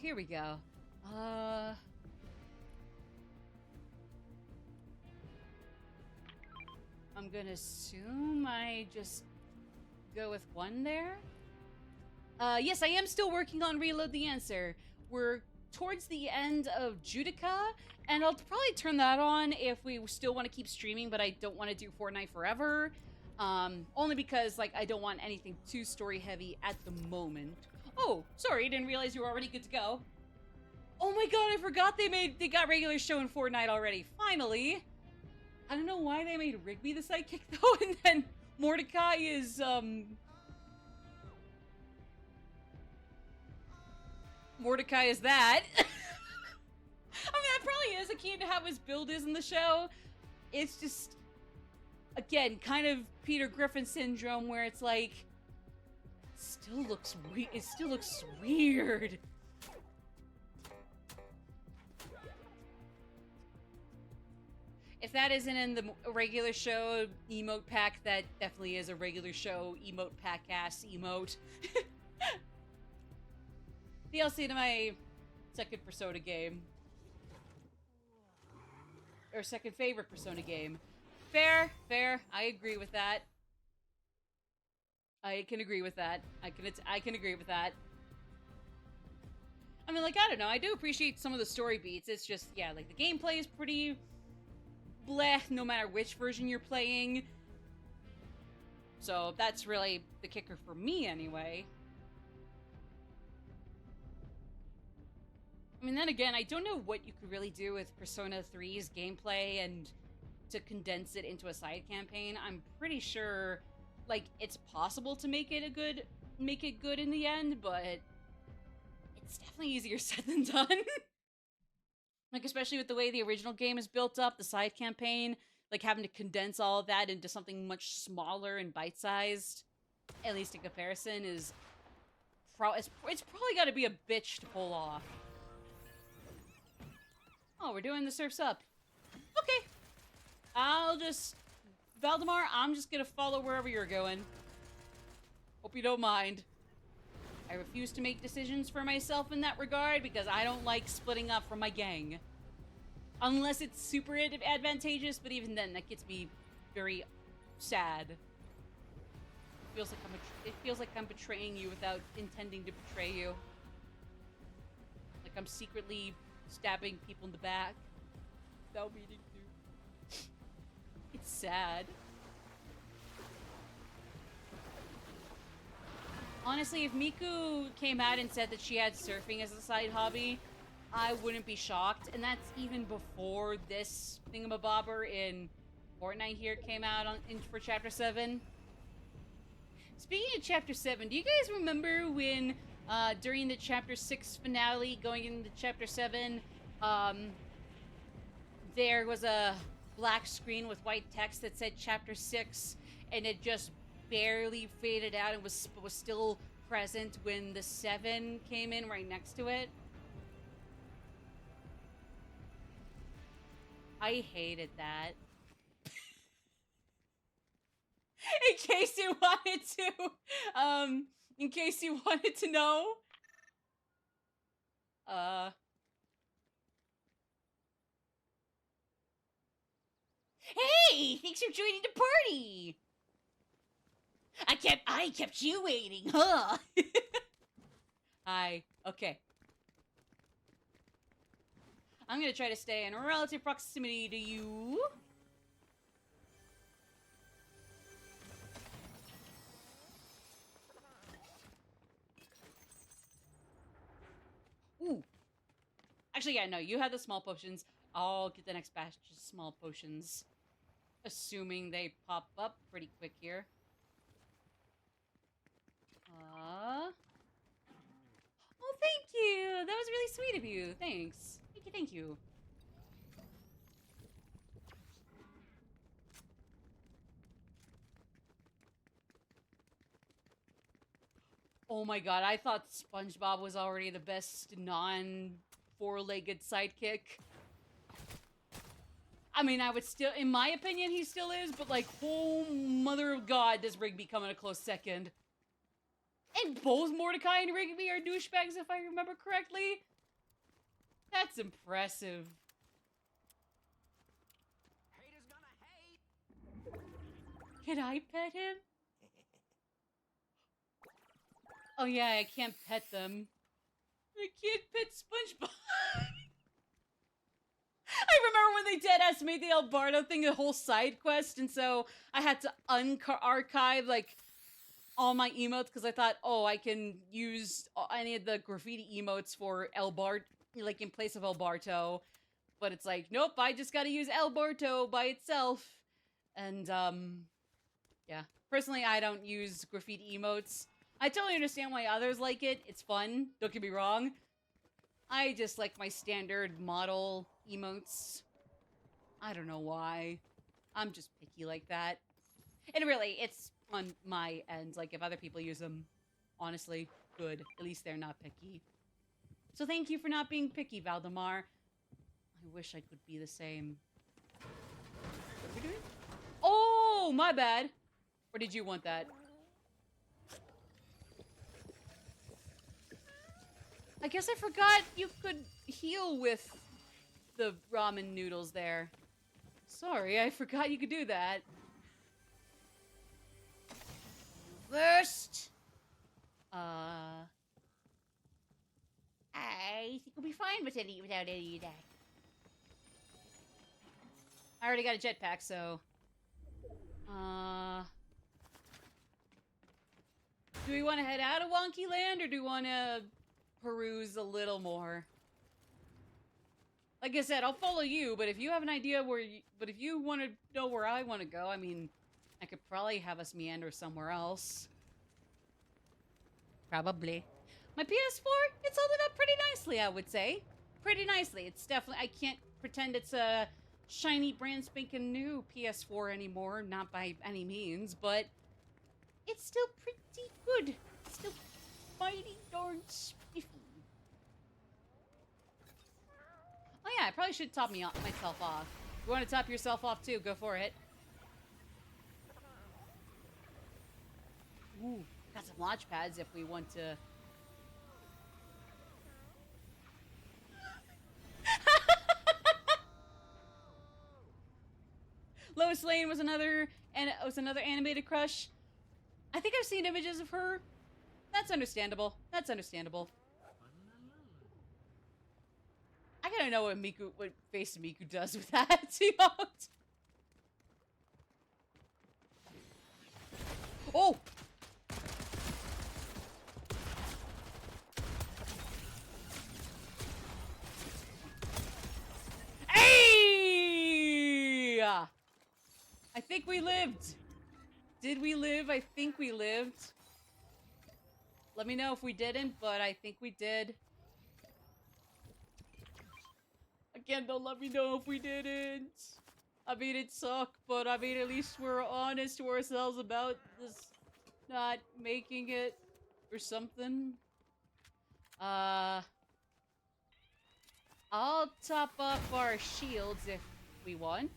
Here we go. I'm gonna assume I just go with one there. Yes, I am still working on Reload the Answer. We're towards the end of Judica, and I'll probably turn that on if we still want to keep streaming, but I don't want to do Fortnite forever. Only because, like, I don't want anything too story heavy at the moment. Oh, sorry, didn't realize you were already good to go. Oh my god, I forgot they got regular show in Fortnite already. Finally. I don't know why they made Rigby the sidekick though, and then Mordecai is Mordecai is that. I mean, that probably is akin to how his build is in the show. It's just, again, kind of Peter Griffin syndrome, where it's like, it still looks weird. If that isn't in the regular show emote pack, that definitely is a regular show emote pack ass emote. DLC to my second Persona game. Or second favorite Persona game. Fair, fair. I agree with that. I can agree with that. I can agree with that. I mean, like, I don't know. I do appreciate some of the story beats. It's just, yeah, like, the gameplay is pretty bleh, no matter which version you're playing. So that's really the kicker for me, anyway. I mean, then again, I don't know what you could really do with Persona 3's gameplay and to condense it into a side campaign. I'm pretty sure, like, it's possible to make it good in the end, but it's definitely easier said than done. Like, especially with the way the original game is built up, the side campaign, like, having to condense all of that into something much smaller and bite-sized, at least in comparison, is it's probably got to be a bitch to pull off. Oh, we're doing the Surf's Up. Okay. Valdemar, I'm just gonna follow wherever you're going. Hope you don't mind. I refuse to make decisions for myself in that regard because I don't like splitting up from my gang. Unless it's super advantageous, but even then, that gets me very sad. It feels like I'm betraying you without intending to betray you. Like I'm secretly stabbing people in the back without meaning to. It's sad. Honestly, if Miku came out and said that she had surfing as a side hobby, I wouldn't be shocked. And that's even before this thingamabobber in Fortnite here came out for Chapter 7. Speaking of Chapter 7, do you guys remember when during the Chapter 6 finale going into Chapter 7, there was a black screen with white text that said Chapter 6, and it just barely faded out and was still present when the 7 came in right next to it? I hated that. In case you wanted to know. Hey, thanks for joining the party. I kept you waiting, huh? Hi. Okay. I'm gonna try to stay in relative proximity to you. Ooh. Actually, yeah, no, you have the small potions. I'll get the next batch of small potions. Assuming they pop up pretty quick here. Oh, thank you! That was really sweet of you. Thanks. Thank you. Oh my god, I thought SpongeBob was already the best non-four-legged sidekick. I mean, I would still, in my opinion, he still is, but like, oh mother of god, does Rigby come in a close second. And both Mordecai and Rigby are douchebags, if I remember correctly. That's impressive. Haters gonna hate. Can I pet him? Oh yeah, I can't pet them. I can't pet SpongeBob. I remember when they deadass made the Albardo thing a whole side quest, and so I had to archive like all my emotes because I thought, oh, I can use any of the graffiti emotes for like in place of Alberto. But it's like, nope, I just gotta use Alberto by itself. And, yeah. Personally, I don't use graffiti emotes. I totally understand why others like it. It's fun. Don't get me wrong. I just like my standard model emotes. I don't know why. I'm just picky like that. And really, it's on my end. Like, if other people use them, honestly, good. At least they're not picky. So thank you for not being picky, Valdemar. I wish I could be the same. What are we doing? Oh, my bad. Or did you want that? I guess I forgot you could heal with the ramen noodles there. Sorry, I forgot you could do that. First, I think we'll be fine without any of that. I already got a jetpack, so... do we want to head out of Wonky Land, or do we want to peruse a little more? Like I said, I'll follow you, but if you have an idea where you... But if you want to know where I want to go, I mean, I could probably have us meander somewhere else. Probably. My PS4, it's holding up pretty nicely, I would say. Pretty nicely. It's definitely... I can't pretend it's a shiny, brand spanking new PS4 anymore. Not by any means, but... it's still pretty good. It's still mighty darn spiffy. Oh yeah, I probably should top myself off. If you want to top yourself off too, go for it. Ooh, got some launch pads if we want to... Lois Lane was another animated crush. I think I've seen images of her. That's understandable. That's understandable. I gotta know what face Miku does with that emote. Oh! Hey! I think we lived. Did we live? I think we lived. Let me know if we didn't, but I think we did. Again, don't let me know if we didn't. I mean, it sucked, but I mean, at least we're honest to ourselves about this not making it or something. I'll top up our shields if we want.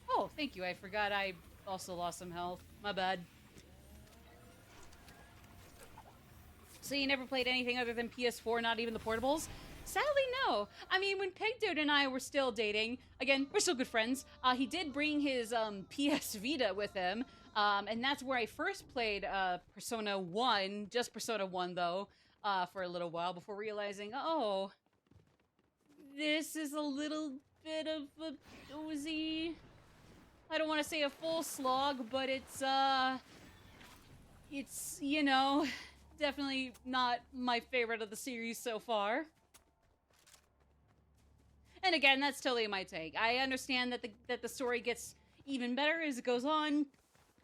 Oh, thank you. I forgot I also lost some health. My bad. So you never played anything other than PS4, not even the portables? Sadly, no. I mean, when Pegdude and I were still dating, again, we're still good friends, he did bring his PS Vita with him, and that's where I first played Persona 1, just Persona 1 though, for a little while before realizing, oh, this is a little bit of a doozy. I don't want to say a full slog, but it's, you know, definitely not my favorite of the series so far. And again, that's totally my take. I understand that the story gets even better as it goes on,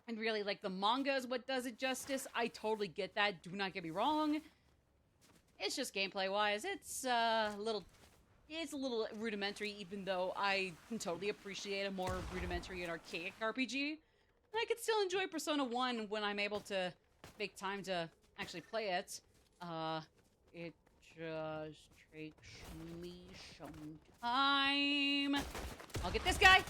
and really, like, the manga is what does it justice. I totally get that. Do not get me wrong. It's just gameplay-wise, it's a little rudimentary, even though I can totally appreciate a more rudimentary and archaic RPG. And I could still enjoy Persona 1 when I'm able to make time to actually play it. It just takes me some time. I'll get this guy.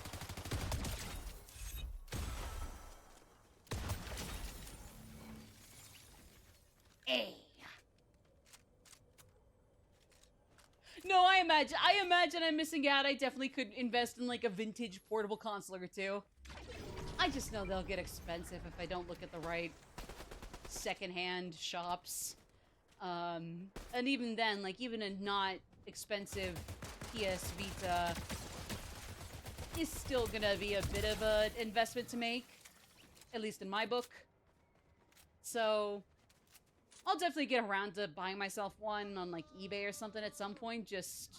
Hey. No, I imagine I'm missing out. I definitely could invest in like a vintage portable console or two. I just know they'll get expensive if I don't look at the right secondhand shops. And even then, like, even a not expensive PS Vita is still gonna be a bit of an investment to make, at least in my book. So, I'll definitely get around to buying myself one on like eBay or something at some point. Just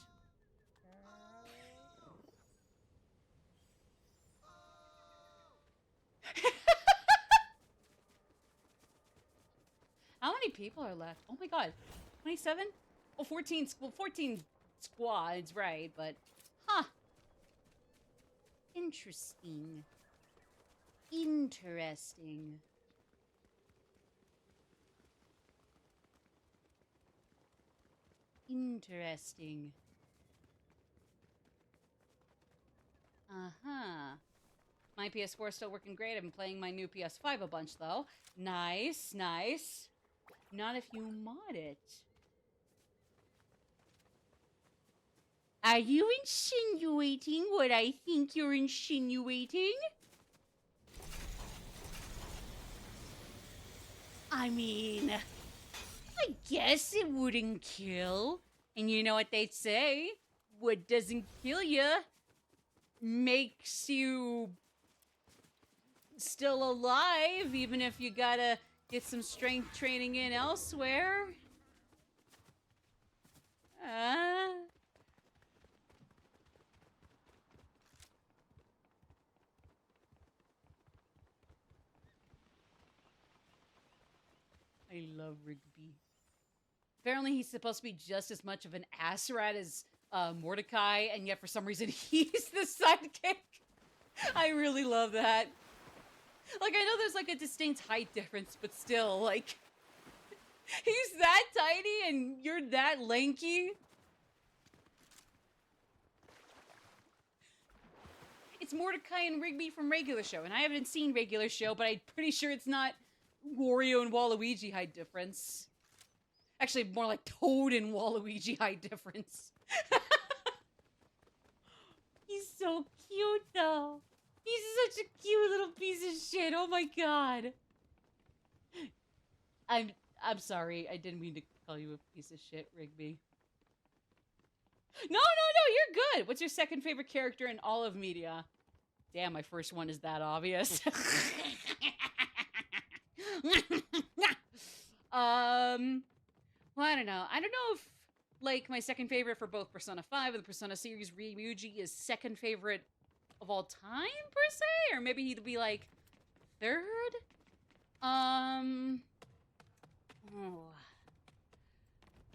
how many people are left? Oh my god, 27? Oh, 14. Well, 14 squads, right? But huh. Interesting. Interesting. Interesting. Uh-huh. My PS4 is still working great. I've been playing my new PS5 a bunch, though. Nice, nice. Not if you mod it. Are you insinuating what I think you're insinuating? I mean, I guess it wouldn't kill. And you know what they say? What doesn't kill you makes you still alive, even if you gotta get some strength training in elsewhere. I love Rigby. Apparently he's supposed to be just as much of an ass rat as Mordecai, and yet for some reason he's the sidekick. I really love that. Like, I know there's like a distinct height difference, but still, like, he's that tiny and you're that lanky. It's Mordecai and Rigby from Regular Show, and I haven't seen Regular Show, but I'm pretty sure it's not Wario and Waluigi height difference. Actually, more like Toad and Waluigi height difference. He's so cute, though. He's such a cute little piece of shit. Oh my god. I'm sorry. I didn't mean to call you a piece of shit, Rigby. No, you're good. What's your second favorite character in all of media? Damn, my first one is that obvious. Well, I don't know. I don't know if, like, my second favorite for both Persona 5 and the Persona series, Ryuji, is second favorite of all time, per se? Or maybe he'd be, like, third? Oh.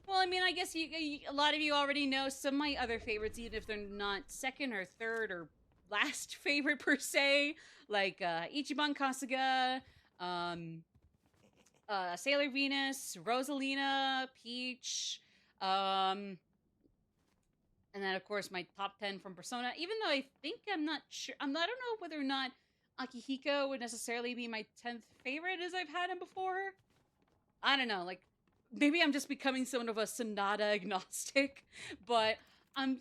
Well, I mean, I guess a lot of you already know some of my other favorites, even if they're not second or third or last favorite, per se. Like, Ichiban Kasuga, Sailor Venus, Rosalina, Peach, and then of course my top 10 from Persona. Even though I think I'm not sure, I don't know whether or not Akihiko would necessarily be my 10th favorite as I've had him before. I don't know, like maybe I'm just becoming somewhat of a Sonata agnostic, but I don't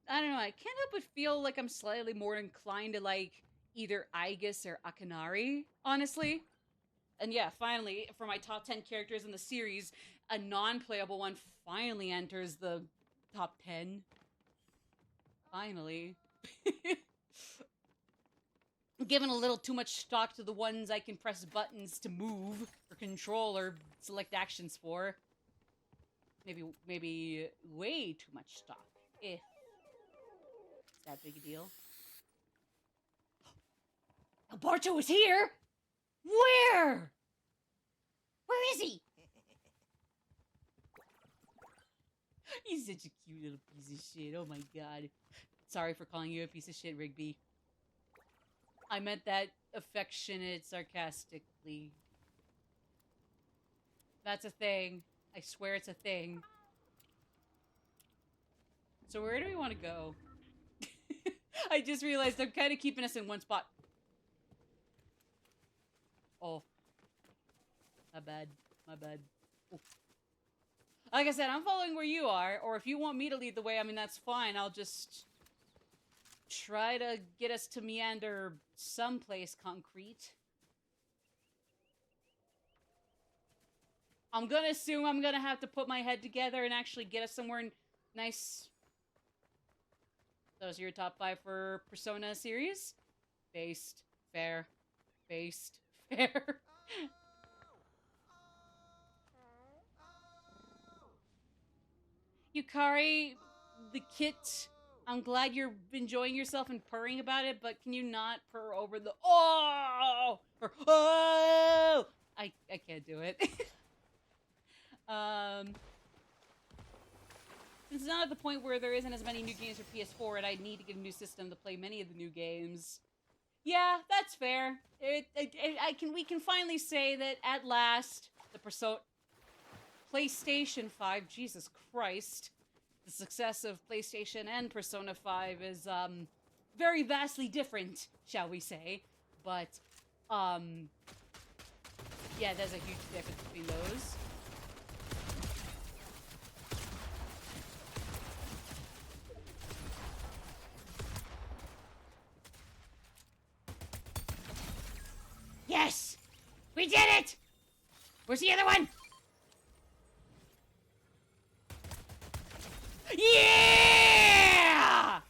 know, I can't help but feel like I'm slightly more inclined to like either Aigis or Akinari, honestly. And yeah, finally, for my top 10 characters in the series, a non-playable one finally enters the top 10. Finally. Given a little too much stock to the ones I can press buttons to move, or control, or select actions for. Maybe way too much stock. If it's that big a deal. Alberto is here! Where? Where is he? He's such a cute little piece of shit. Oh my god. Sorry for calling you a piece of shit, Rigby. I meant that affectionate, sarcastically. That's a thing. I swear it's a thing. So where do we want to go? I just realized I'm kind of keeping us in one spot. Oh. My bad. My bad. Ooh. Like I said, I'm following where you are, or if you want me to lead the way, I mean, that's fine. I'll just try to get us to meander someplace concrete. I'm gonna assume I'm gonna have to put my head together and actually get us somewhere nice. Those are your top 5 for Persona series? Based. Fair. Based. Fair. Yukari, the kit. I'm glad you're enjoying yourself and purring about it, but can you not purr over the oh or oh? I can't do it. Since it's not at the point where there isn't as many new games for PS4, and I need to get a new system to play many of the new games. Yeah, that's fair. We can finally say that at last the PlayStation 5, Jesus Christ, the success of PlayStation and Persona 5 is very vastly different, shall we say? But yeah, there's a huge difference between those. Yes! We did it! Where's the other one? Yeah!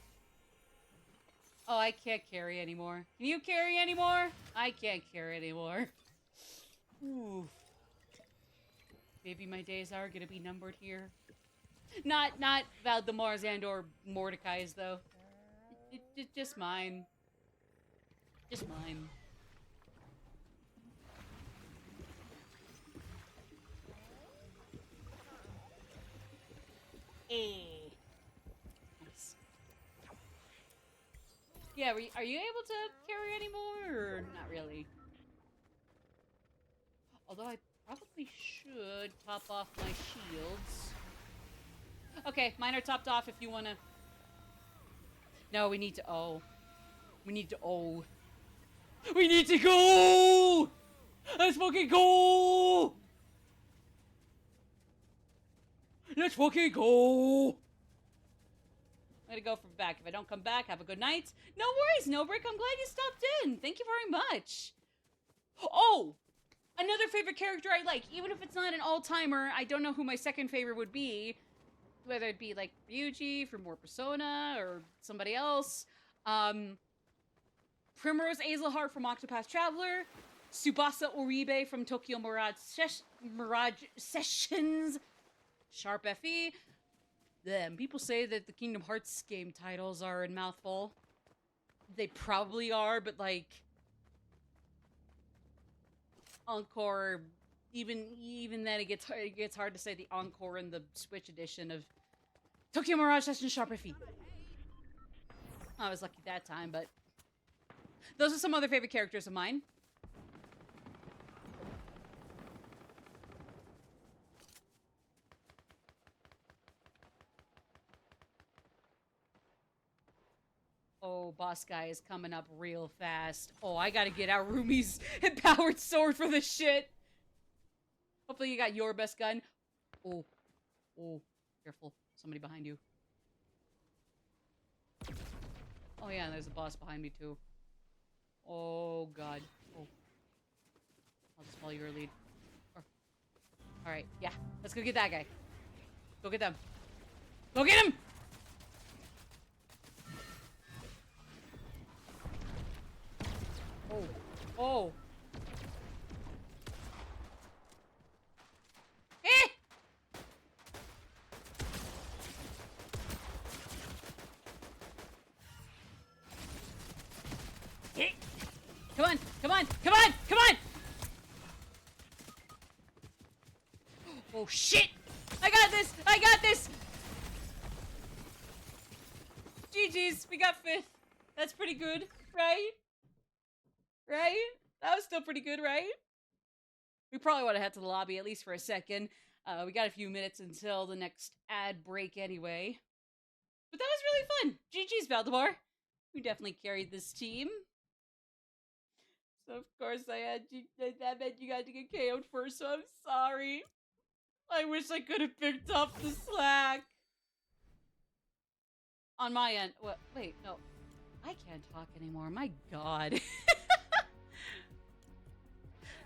Oh, I can't carry anymore. Can you carry anymore? I can't carry anymore. Ooh. Maybe my days are gonna be numbered here. Not Valdemar's and or Mordecai's, though. Just mine. Just mine. Nice. Yeah, are you able to carry anymore, or not really? Although I probably should top off my shields. Okay, mine are topped off if you wanna... No, we need to O. We need to O. We need to go! Let's fucking go! Let's fucking go! I'm gonna go from back. If I don't come back, have a good night. No worries, Nobrick. I'm glad you stopped in. Thank you very much. Oh! Another favorite character I like. Even if it's not an all-timer, I don't know who my second favorite would be. Whether it be, like, Ryuji from more Persona, or somebody else. Primrose Azelhart from Octopath Traveler. Tsubasa Oribe from Tokyo Mirage Sessions. Sharp FE. Then people say that the Kingdom Hearts game titles are in mouthful. They probably are, but like Encore, even then it gets hard to say the Encore in the Switch edition of Tokyo Mirage Sessions Sharp FE. I was lucky that time, but those are some other favorite characters of mine. Oh, boss guy is coming up real fast. Oh, I gotta get out Rumi's empowered sword for this shit. Hopefully you got your best gun. Oh. Oh. Careful. Somebody behind you. Oh yeah, there's a boss behind me too. Oh god. Oh. I'll just follow your lead. Alright, yeah. Let's go get that guy. Go get them. Go get him! Oh. Oh. Eh! Eh! Come on! Come on! Come on! Come on! Oh shit! I got this! I got this! GG's, we got 5th. That's pretty good, right? Right? That was still pretty good, right? We probably want to head to the lobby at least for a second. We got a few minutes until the next ad break anyway. But that was really fun. GG's, Valdemar. We definitely carried this team. So of course that meant you got to get KO'd first, so I'm sorry. I wish I could have picked up the slack. On my end. What? Wait, no. I can't talk anymore. My god.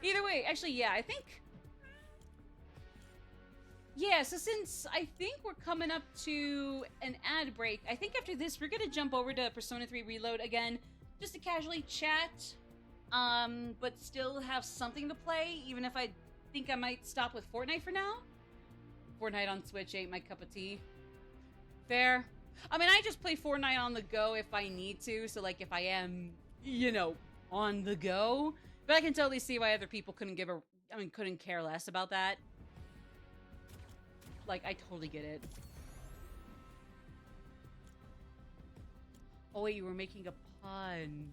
Either way, actually, yeah, I think... Yeah, so since I think we're coming up to an ad break, I think after this we're gonna jump over to Persona 3 Reload again, just to casually chat, but still have something to play, even if I think I might stop with Fortnite for now. Fortnite on Switch ain't my cup of tea. Fair. I mean, I just play Fortnite on the go if I need to, so like if I am, you know, on the go. But I can totally see why other people couldn't couldn't care less about that. Like, I totally get it. Oh wait, you were making a pun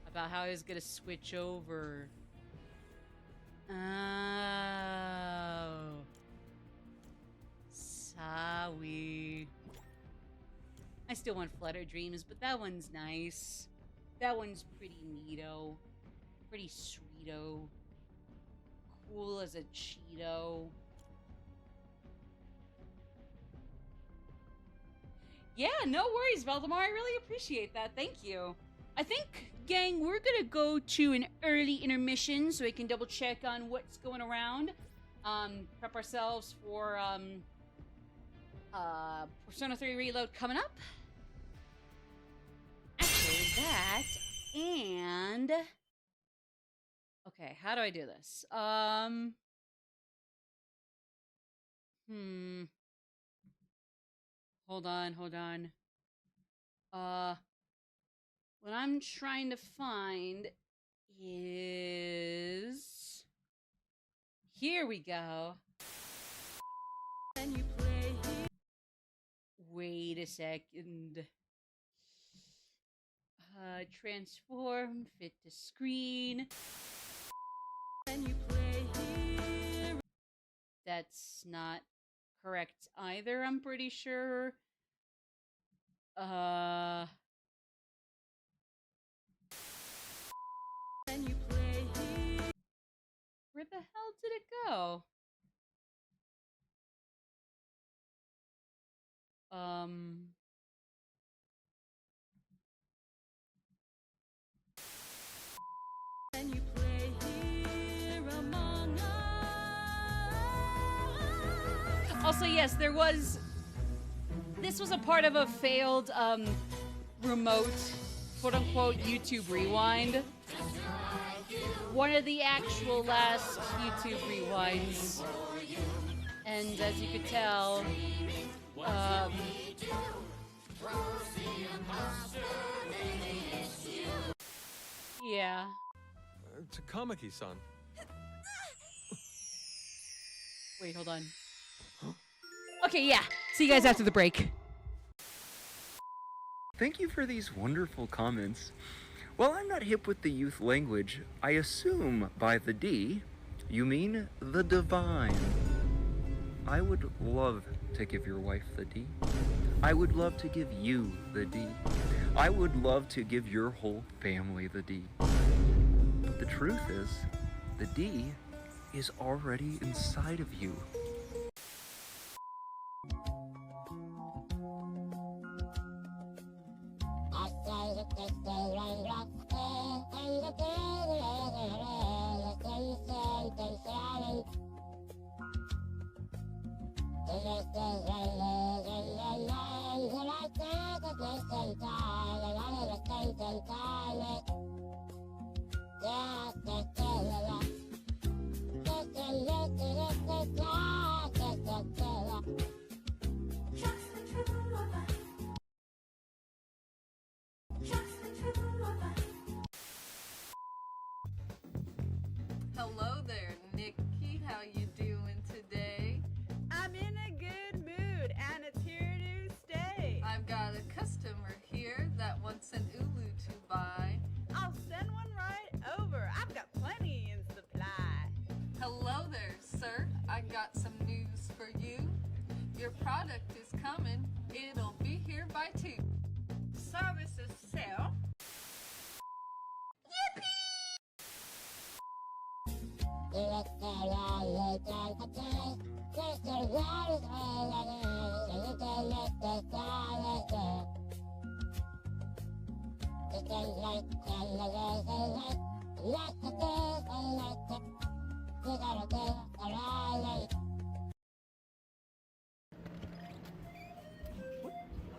about how I was gonna switch over. Oh. Sorry. I still want Flutter Dreams, but that one's nice. That one's pretty neato. Pretty sweeto. Cool as a Cheeto. Yeah, no worries, Valdemar. I really appreciate that. Thank you. I think, gang, we're gonna go to an early intermission so we can double check on what's going around. Prep ourselves for Persona 3 Reload coming up. Actually, that and okay, how do I do this? Hold on. What I'm trying to find is here we go. Can you play? Wait a second. Transform, fit to screen. Can you play here? That's not correct either, I'm pretty sure. Can you play here? Where the hell did it go? Can you play here among us? Also, yes, this was a part of a failed, remote, quote-unquote, YouTube rewind. One of the actual last YouTube rewinds. And as you could tell, yeah. Takamaki-san. Wait, hold on. Okay, yeah. See you guys after the break. Thank you for these wonderful comments. While I'm not hip with the youth language, I assume by the D, you mean the divine. I would love to give your wife the D. I would love to give you the D. I would love to give your whole family the D. But the truth is, the D is already inside of you. Hello there, Nikki. How you doing today? I'm in a good mood, and it's here to stay. I've got a customer here that wants an Ulu to buy. I'll send one right over. I've got plenty in supply. Hello there, sir. I got some news for you. Your product is coming. It'll be here by 2. Services sell.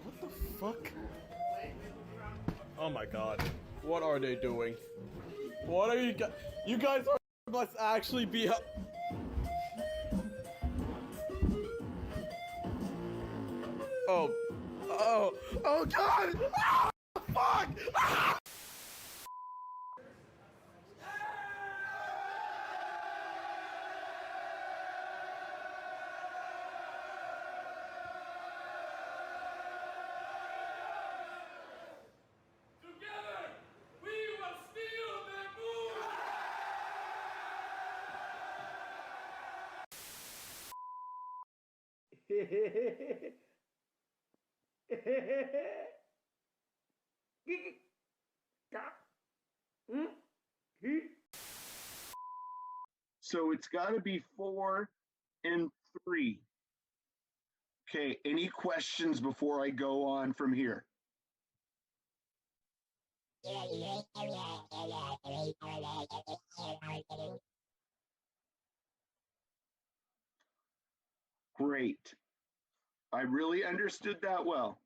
What the fuck? Oh my god. What are they doing? What are you guys? You guys must actually be. Oh. Oh. Oh, God! Ah, fuck! Ah! Together, we will steal their moon! So it's got to be 4 and 3. Okay, any questions before I go on from here? Great. I really understood that well.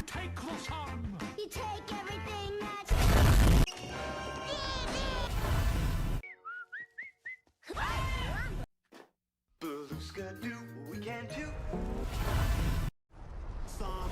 Take close on! You take everything that's... Beluska do what we can too. Stop.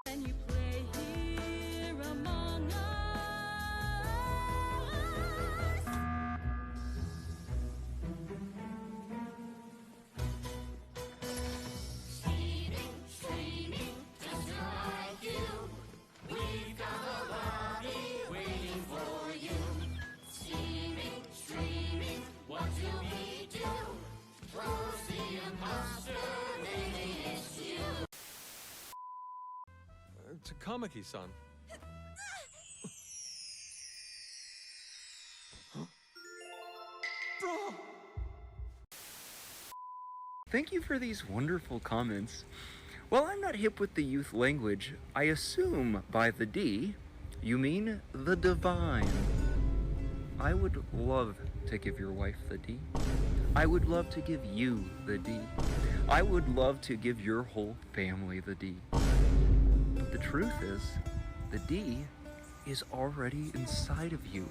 Can you play here among us? Streaming, just like you. We've got a lobby waiting for you. Streaming, what do we do? Close the imposter, maybe it's you. Kamaki-san. Bro! Thank you for these wonderful comments. While I'm not hip with the youth language, I assume by the D, you mean the divine. I would love to give your wife the D. I would love to give you the D. I would love to give your whole family the D. But the truth is, the D is already inside of you.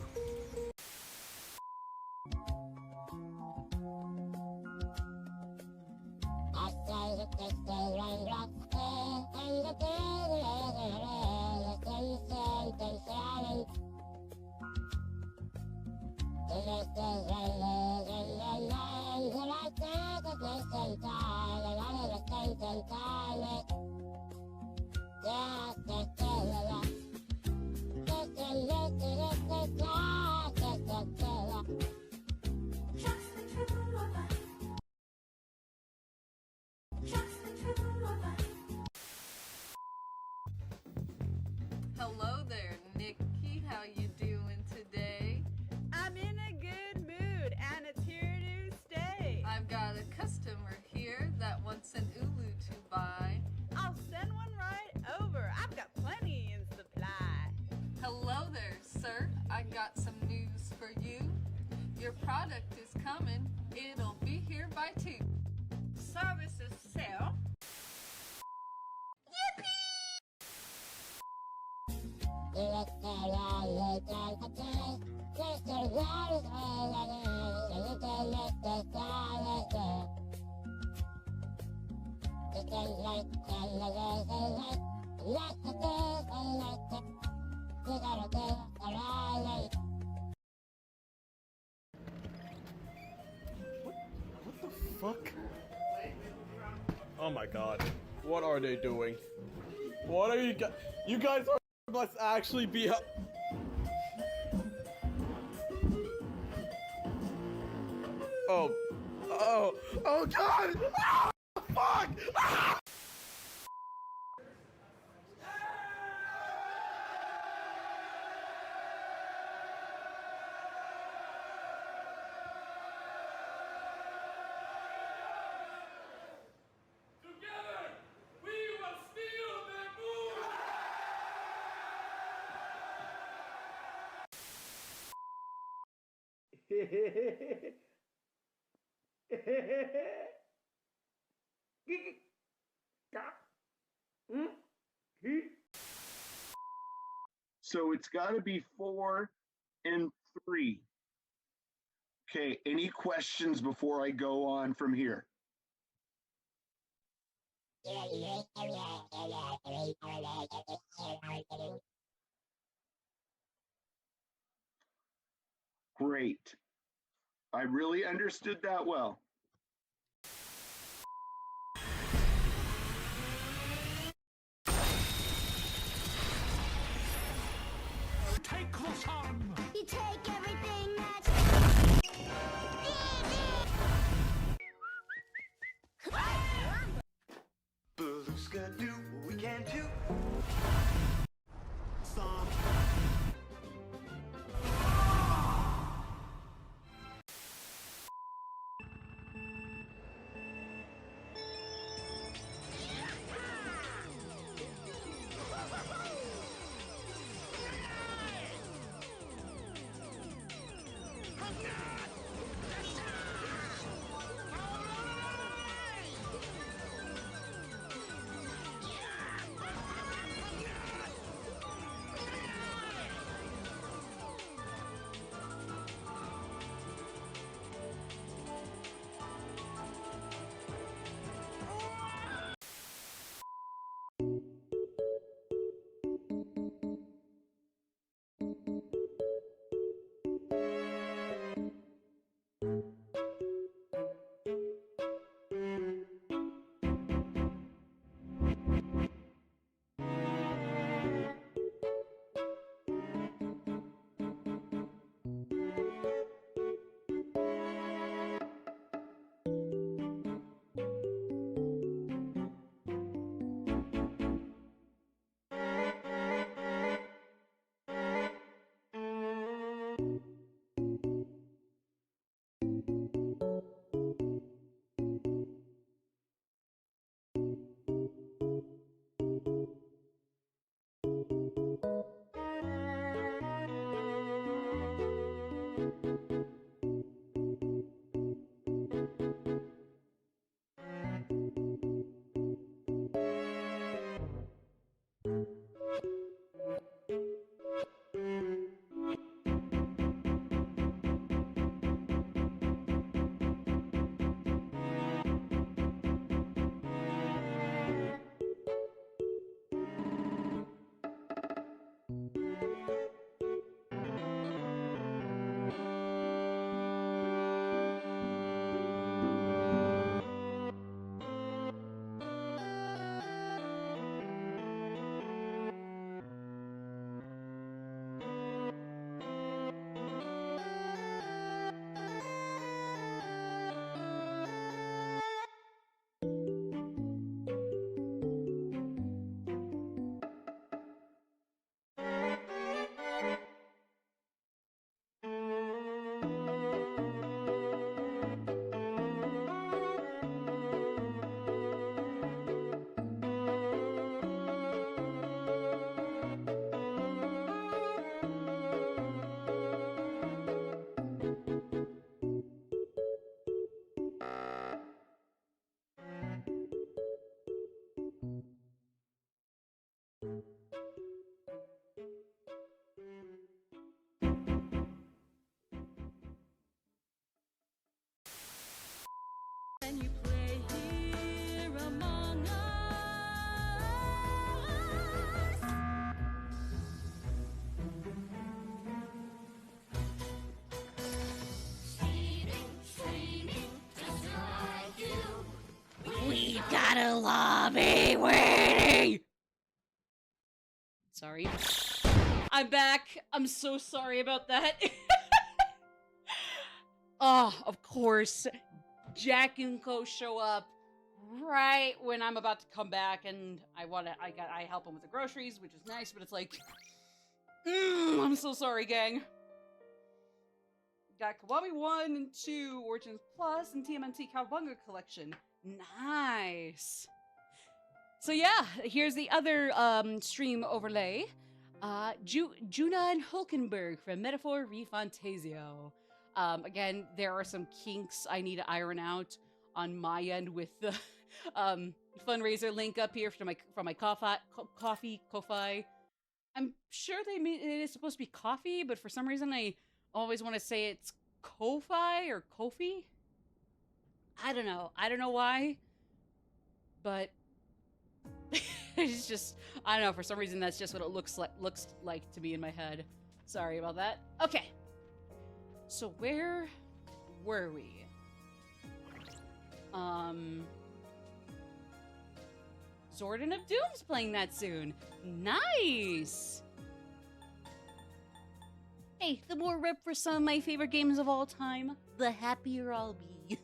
Hello there, Nikki. How you doing today? I'm in a good mood, and it's here to stay. I've got a customer here that wants an Ulu to buy. I'll send one right over. I've got plenty in supply. Hello there, sir. I got some news for you. Your product is coming. It'll be here by 2. Services sell. What the fuck? Oh my god. What are they doing? What are you guys? You guys must actually be. Oh. Oh. Oh god! Ah, fuck! Ah! So it's got to be 4 and 3. Okay, any questions before I go on from here? Great. I really understood that well. Take close on! You take everything that's Beluska do what we can do. Some. I'll be waiting! Sorry. I'm back. I'm so sorry about that. Oh, of course. Jack and Co show up right when I'm about to come back, and I help them with the groceries, which is nice, but it's like, I'm so sorry, gang. Got Kiwami 1 and 2, Origins Plus, and TMNT Cowabunga Collection. Nice. So yeah, here's the other stream overlay. Juna and Hulkenberg from Metaphor Refantasio. Again, there are some kinks I need to iron out on my end with the fundraiser link up here from my Ko-fi. I'm sure it is supposed to be coffee, but for some reason I always want to say it's Ko-fi or Kofi. I don't know why, but it's just, I don't know, for some reason that's just what it looks like to me in my head. Sorry about that. Okay. So where were we? Zordon of Doom's playing that soon. Nice! Hey, the more rep for some of my favorite games of all time, the happier I'll be.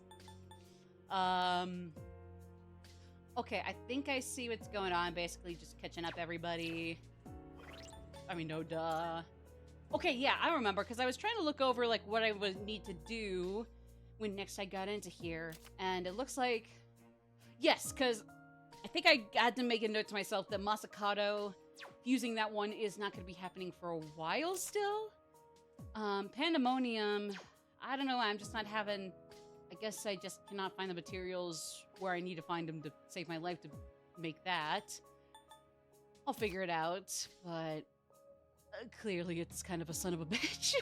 Okay, I think I see what's going on. Basically, just catching up everybody. I mean, no duh. Okay, yeah, I remember, because I was trying to look over, like, what I would need to do when next I got into here, and it looks like... Yes, because I think I had to make a note to myself that Masakato, using that one, is not going to be happening for a while still. Pandemonium, I don't know, I'm just not having... I guess I just cannot find the materials where I need to find them to save my life to make that. I'll figure it out, but clearly it's kind of a son of a bitch.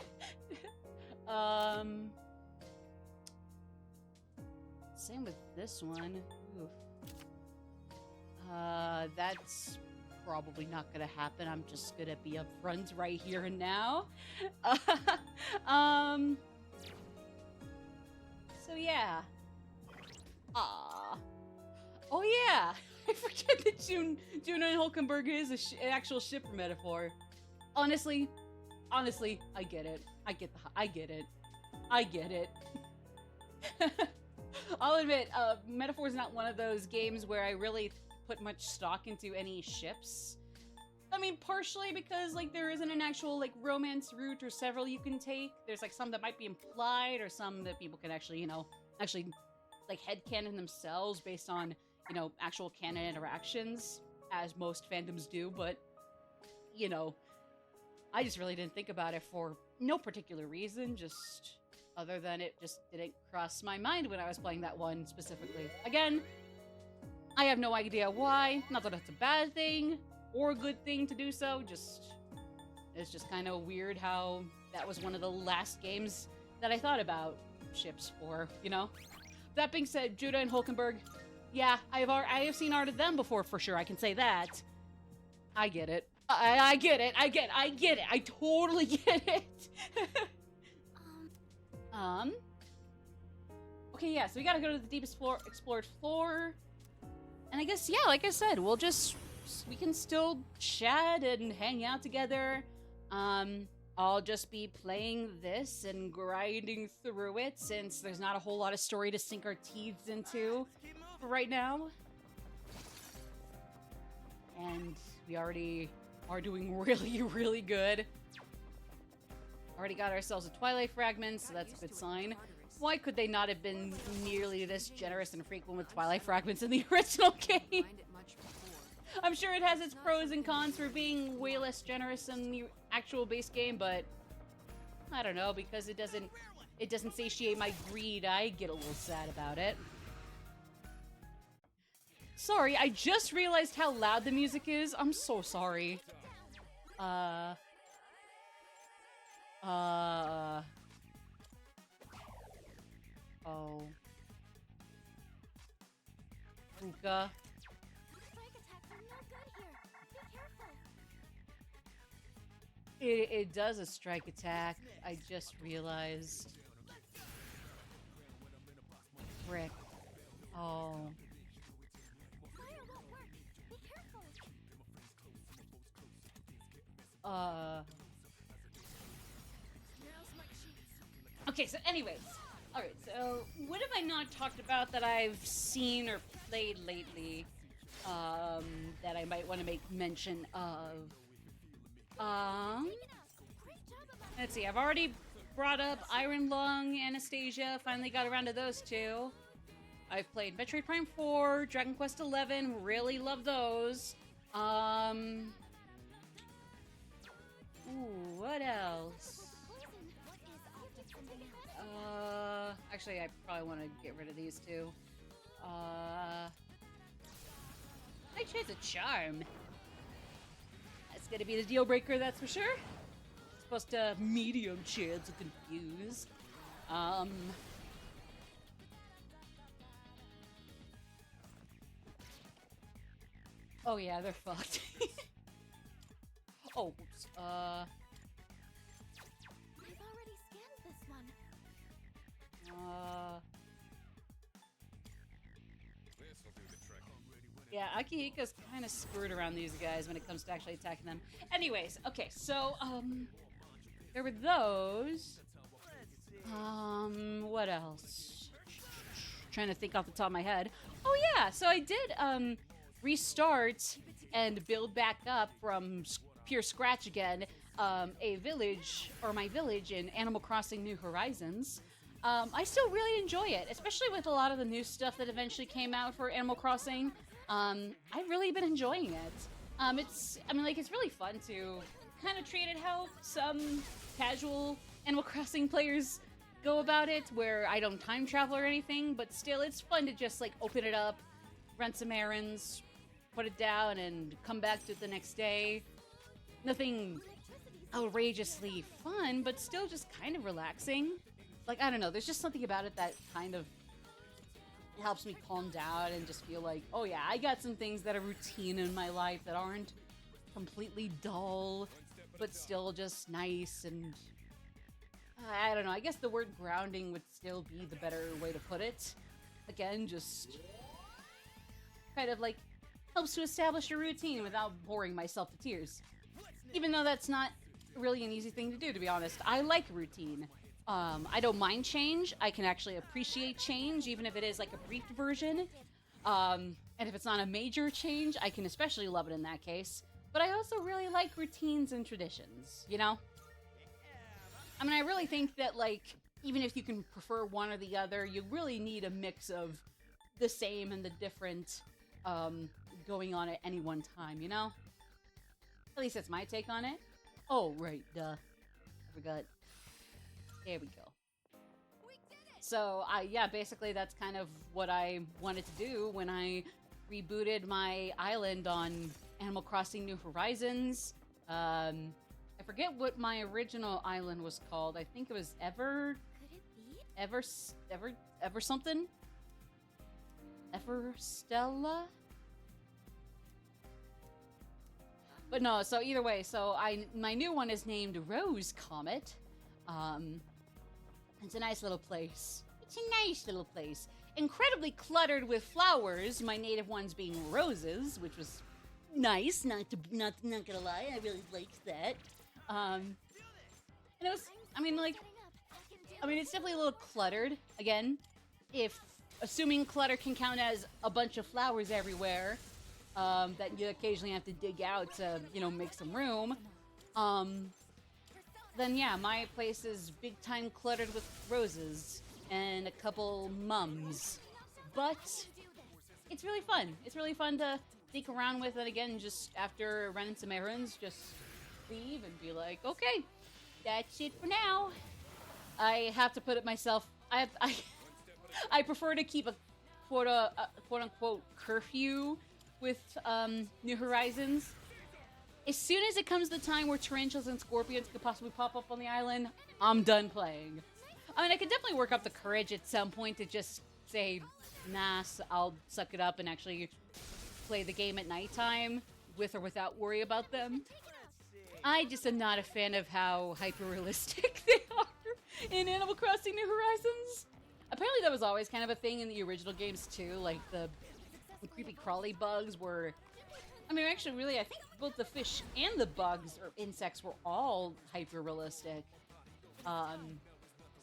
Same with this one. Oof. That's probably not gonna happen. I'm just gonna be upfront right here and now. So yeah. Oh yeah. I forget that Juna and Hulkenberg is an actual ship metaphor. Honestly, I get it. I get it. I'll admit, Metaphor is not one of those games where I really put much stock into any ships. I mean, partially because, like, there isn't an actual, like, romance route or several you can take. There's, like, some that might be implied or some that people can actually, like, headcanon themselves based on, actual canon interactions, as most fandoms do, but, I just really didn't think about it for no particular reason, just other than it just didn't cross my mind when I was playing that one specifically. Again, I have no idea why. Not that it's a bad thing or a good thing to do so, it's just kind of weird how that was one of the last games that I thought about ships for, That being said, Judah and Hulkenberg, yeah, I have seen art of them before for sure, I can say that. I get it. I get it. I totally get it. Okay, yeah, so we gotta go to the deepest explored floor. And I guess, yeah, like I said, we can still chat and hang out together. I'll just be playing this and grinding through it since there's not a whole lot of story to sink our teeth into for right now. And we already are doing really, really good. Already got ourselves a Twilight Fragment, so that's a good sign. Why could they not have been nearly this generous and frequent with Twilight Fragments in the original game? I'm sure it has its pros and cons for being way less generous in the actual base game, but I don't know, because it doesn't satiate my greed, I get a little sad about it. Sorry, I just realized how loud the music is. I'm so sorry. Oh. Puka. It does a strike attack. I just realized. Frick. Oh. Okay, so anyways. Alright, so what have I not talked about that I've seen or played lately that I might want to make mention of? Let's see, I've already brought up Iron Lung, Anastasia, finally got around to those two. I've played Metroid Prime 4, Dragon Quest 11, really love those. Ooh, what else? Actually, I probably want to get rid of these two. I chose a charm. That's gonna be the deal breaker, that's for sure. Supposed to medium chance of confuse. Oh yeah, they're fucked. Oh, oops. I've already scanned this one. Yeah, Akihiko's kind of screwed around these guys when it comes to actually attacking them. Anyways, okay, so, there were those. What else? Trying to think off the top of my head. Oh yeah, so I did, restart and build back up from pure scratch again, a village, or my village in Animal Crossing New Horizons. I still really enjoy it, especially with a lot of the new stuff that eventually came out for Animal Crossing. I've really been enjoying it. It's really fun to kind of treat it how some casual Animal Crossing players go about it, where I don't time travel or anything, but still it's fun to just like open it up, run some errands, put it down, and come back to it the next day. Nothing outrageously fun, but still just kind of relaxing. Like, I don't know, there's just something about it that kind of helps me calm down and just feel like, oh yeah, I got some things that are routine in my life that aren't completely dull, but still just nice, and I don't know, I guess the word grounding would still be the better way to put it. Again, just kind of like helps to establish a routine without boring myself to tears. Even though that's not really an easy thing to do, to be honest. I like routine. I don't mind change. I can actually appreciate change, even if it is like a brief version. And if it's not a major change, I can especially love it in that case. But I also really like routines and traditions, you know? I mean, I really think that, like, even if you can prefer one or the other, you really need a mix of the same and the different going on at any one time, you know? At least that's my take on it. Oh, right, duh. I forgot. There we go. So, yeah, basically that's kind of what I wanted to do when I rebooted my island on Animal Crossing New Horizons. I forget what my original island was called. I think it was Ever something? Everstella? But no, so either way, so my new one is named Rose Comet. It's a nice little place. It's a nice little place. Incredibly cluttered with flowers, my native ones being roses, which was nice, not gonna lie, I really liked that. And it was, it's definitely a little cluttered. Again, assuming clutter can count as a bunch of flowers everywhere, that you occasionally have to dig out to, make some room, then yeah, my place is big time cluttered with roses and a couple mums. But it's really fun. It's really fun to dig around with it again, just after running some errands, just leave and be like, okay, that's it for now. I have to put it myself. I prefer to keep a quote unquote curfew with New Horizons. As soon as it comes to the time where tarantulas and scorpions could possibly pop up on the island, I'm done playing. I mean, I could definitely work up the courage at some point to just say, nah, I'll suck it up and actually play the game at nighttime, with or without worry about them. I just am not a fan of how hyper-realistic they are in Animal Crossing New Horizons. Apparently that was always kind of a thing in the original games too, like the creepy crawly bugs were... actually, really, I think both the fish and the bugs or insects were all hyper-realistic.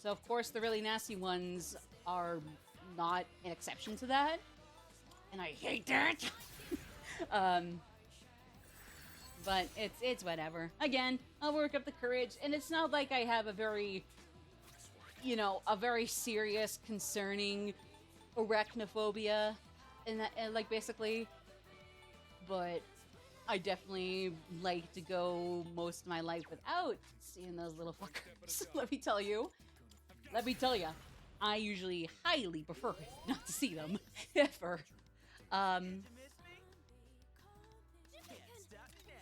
So of course the really nasty ones are not an exception to that. And I hate that. But it's whatever. Again, I'll work up the courage, and it's not like I have a very, you know, a very serious, concerning arachnophobia, and that, and like basically. But I definitely like to go most of my life without seeing those little fuckers. Let me tell you. Let me tell ya. I usually highly prefer not to see them ever.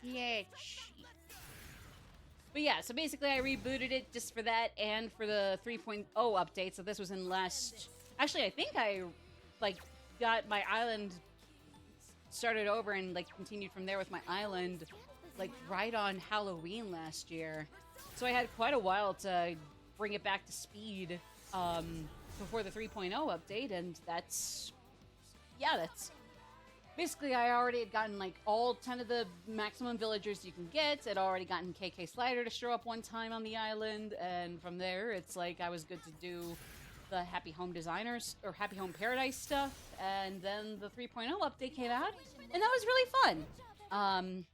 Yeah. But yeah, so basically I rebooted it just for that and for the 3.0 update. So this was in last... Actually, I think I, like, got my island started over and, like, continued from there with my island, like, right on Halloween last year. So I had quite a while to bring it back to speed before the 3.0 update, and that's... Yeah, that's... Basically, I already had gotten, like, all 10 of the maximum villagers you can get. I'd already gotten KK Slider to show up one time on the island, and from there, it's like I was good to do the Happy Home Designers, or Happy Home Paradise stuff, and then the 3.0 update came out, and that was really fun.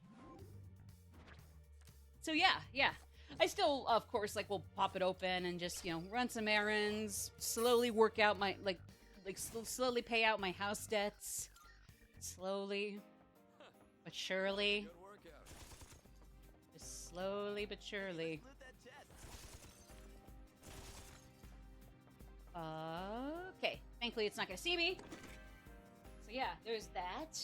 So yeah. I still, of course, like, will pop it open and just, you know, run some errands, slowly work out my, slowly pay out my house debts. Slowly, but surely. Just slowly, but surely. Okay. Thankfully, it's not gonna see me. So yeah, there's that.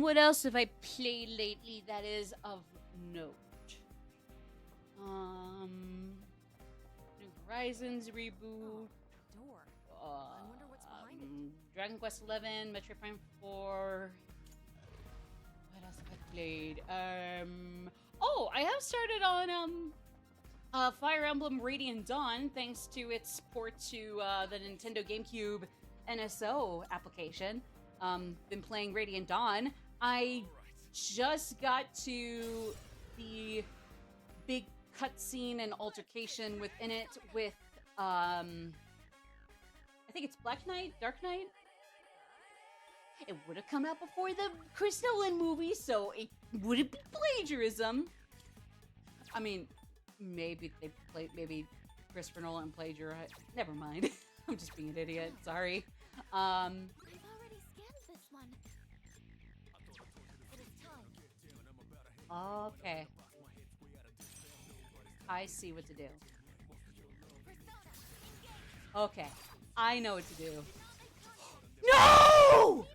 What else have I played lately that is of note? New Horizons reboot. Dragon Quest XI, Metroid Prime 4. What else have I played? Oh, I have started on Fire Emblem Radiant Dawn, thanks to its port to the Nintendo GameCube NSO application. Been playing Radiant Dawn. I just got to the big cutscene and altercation within it with I think it's Black Knight, Dark Knight. It would have come out before the Chris Nolan movie, so it wouldn't be plagiarism. I mean, maybe maybe Christopher Nolan plagiarized. Never mind. I'm just being an idiot. Sorry. I've already scanned this one. It is time. Okay. I see what to do. Okay. I know what to do. No!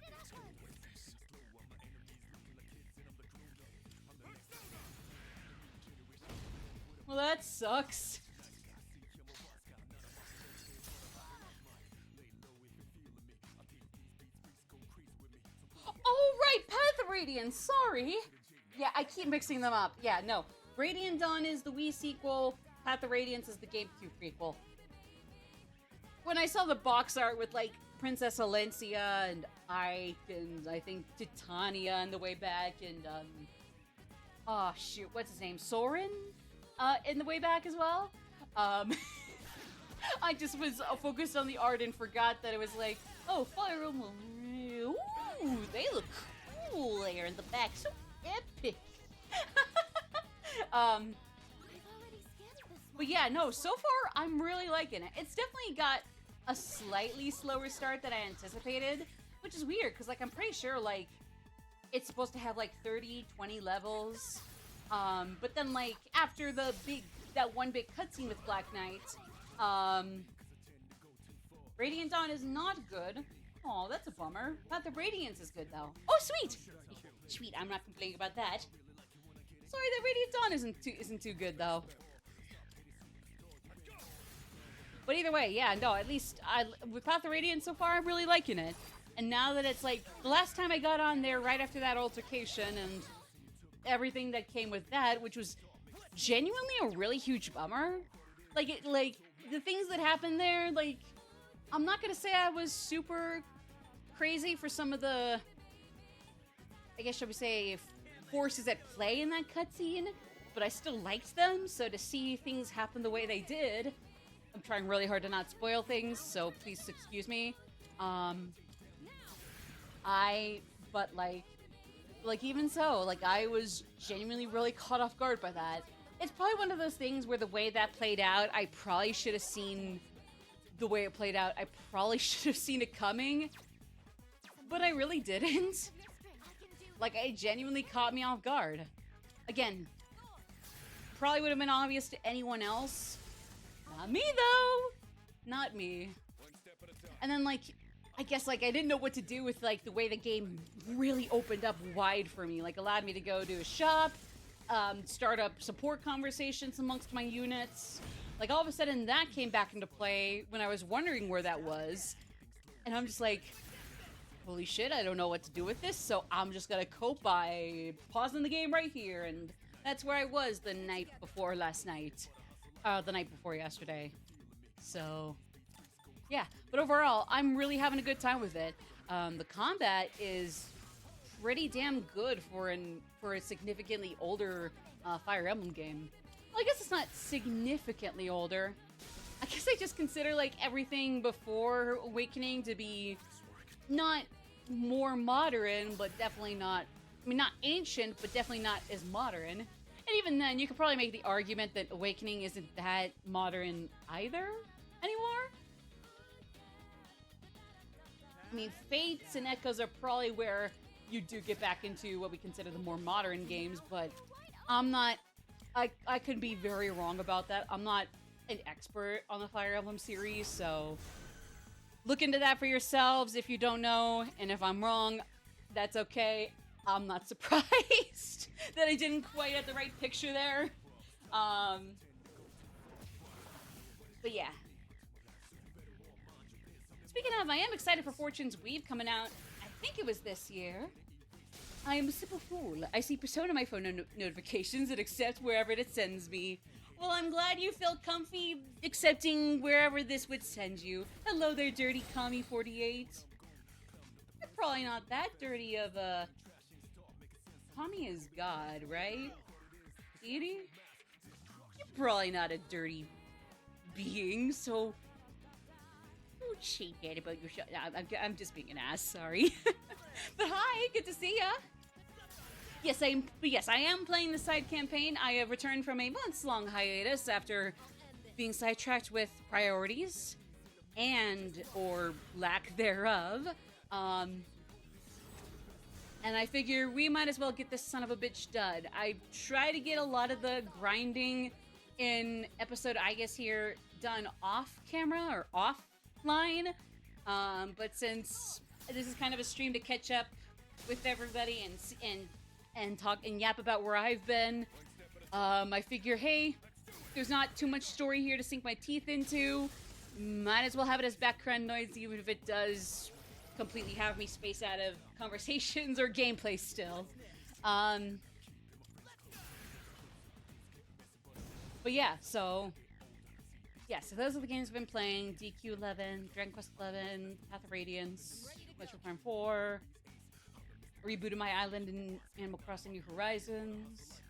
Well, that sucks. Oh, right! Path of Radiance, sorry! Yeah, I keep mixing them up. Yeah, no. Radiant Dawn is the Wii sequel. Path of Radiance is the GameCube prequel. When I saw the box art with, like, Princess Alencia and Ike and I think Titania on the way back and, oh, shoot, what's his name? Soren? In the way back as well. I just was focused on the art and forgot that it was like, oh, Fire Emblem. Ooh, they look cool there in the back. So epic. But yeah, no, so far I'm really liking it. It's definitely got a slightly slower start than I anticipated, which is weird because, like, I'm pretty sure, like, it's supposed to have like 30, 20 levels. But then, like, after that one big cutscene with Black Knight, Radiant Dawn is not good. Oh, that's a bummer. Path of Radiance is good though. Oh, sweet! Sweet, I'm not complaining about that. Sorry that Radiant Dawn isn't too good though. But either way, yeah, no, at least with Path of Radiance so far, I'm really liking it. And now that it's like, the last time I got on there right after that altercation and everything that came with that, which was genuinely a really huge bummer. Like, the things that happened there, like, I'm not gonna say I was super crazy for some of the, I guess, shall we say, forces at play in that cutscene, but I still liked them, so to see things happen the way they did, I'm trying really hard to not spoil things, so please excuse me. But like even so, like I was genuinely really caught off guard by that. It's probably one of those things where the way that played out, I probably should have seen the way it played out. I probably should have seen it coming, but I really didn't. Like, it genuinely caught me off guard. Again, probably would have been obvious to anyone else. Not me, though. Not me. And then, like, I guess, like, I didn't know what to do with, like, the way the game really opened up wide for me. Like, allowed me to go to a shop, start up support conversations amongst my units. Like, all of a sudden, that came back into play when I was wondering where that was. And I'm just like, holy shit, I don't know what to do with this, so I'm just gonna cope by pausing the game right here. And that's where I was the night before last night. The night before yesterday. So, yeah. But overall, I'm really having a good time with it. The combat is pretty damn good for a significantly older Fire Emblem game. Well, I guess it's not significantly older. I guess I just consider like everything before Awakening to be not more modern, but definitely not, I mean, not ancient, but definitely not as modern. And even then, you could probably make the argument that Awakening isn't that modern either anymore. I mean, Fates and Echoes are probably where you do get back into what we consider the more modern games, but I'm not, I could be very wrong about that. I'm not an expert on the Fire Emblem series, so look into that for yourselves if you don't know, and if I'm wrong, that's okay. I'm not surprised that I didn't quite get the right picture there. But yeah. Speaking of, I am excited for Fortune's Weave coming out. I think it was this year. I am a simple fool. I see Persona on my phone notifications and accept wherever it sends me. Well, I'm glad you felt comfy accepting wherever this would send you. Hello there, dirty commie 48. You're probably not that dirty of a... Commie is God, right? Edie? You're probably not a dirty being, so... Don't shake that about your... I'm just being an ass, sorry. But hi, good to see ya! Yes, I am playing the side campaign. I have returned from a months-long hiatus after being sidetracked with priorities and or lack thereof. And I figure we might as well get this son of a bitch done. I try to get a lot of the grinding in episode Aigis here done off camera or offline. But since this is kind of a stream to catch up with everybody and talk and yap about where I've been, I figure, hey, there's not too much story here to sink my teeth into. Might as well have it as background noise, even if it does completely have me space out of conversations or gameplay still. But yeah, so those are the games I've been playing. DQ11, Dragon Quest 11, Path of Radiance, Metroid Prime 4, rebooted my island in Animal Crossing New Horizons.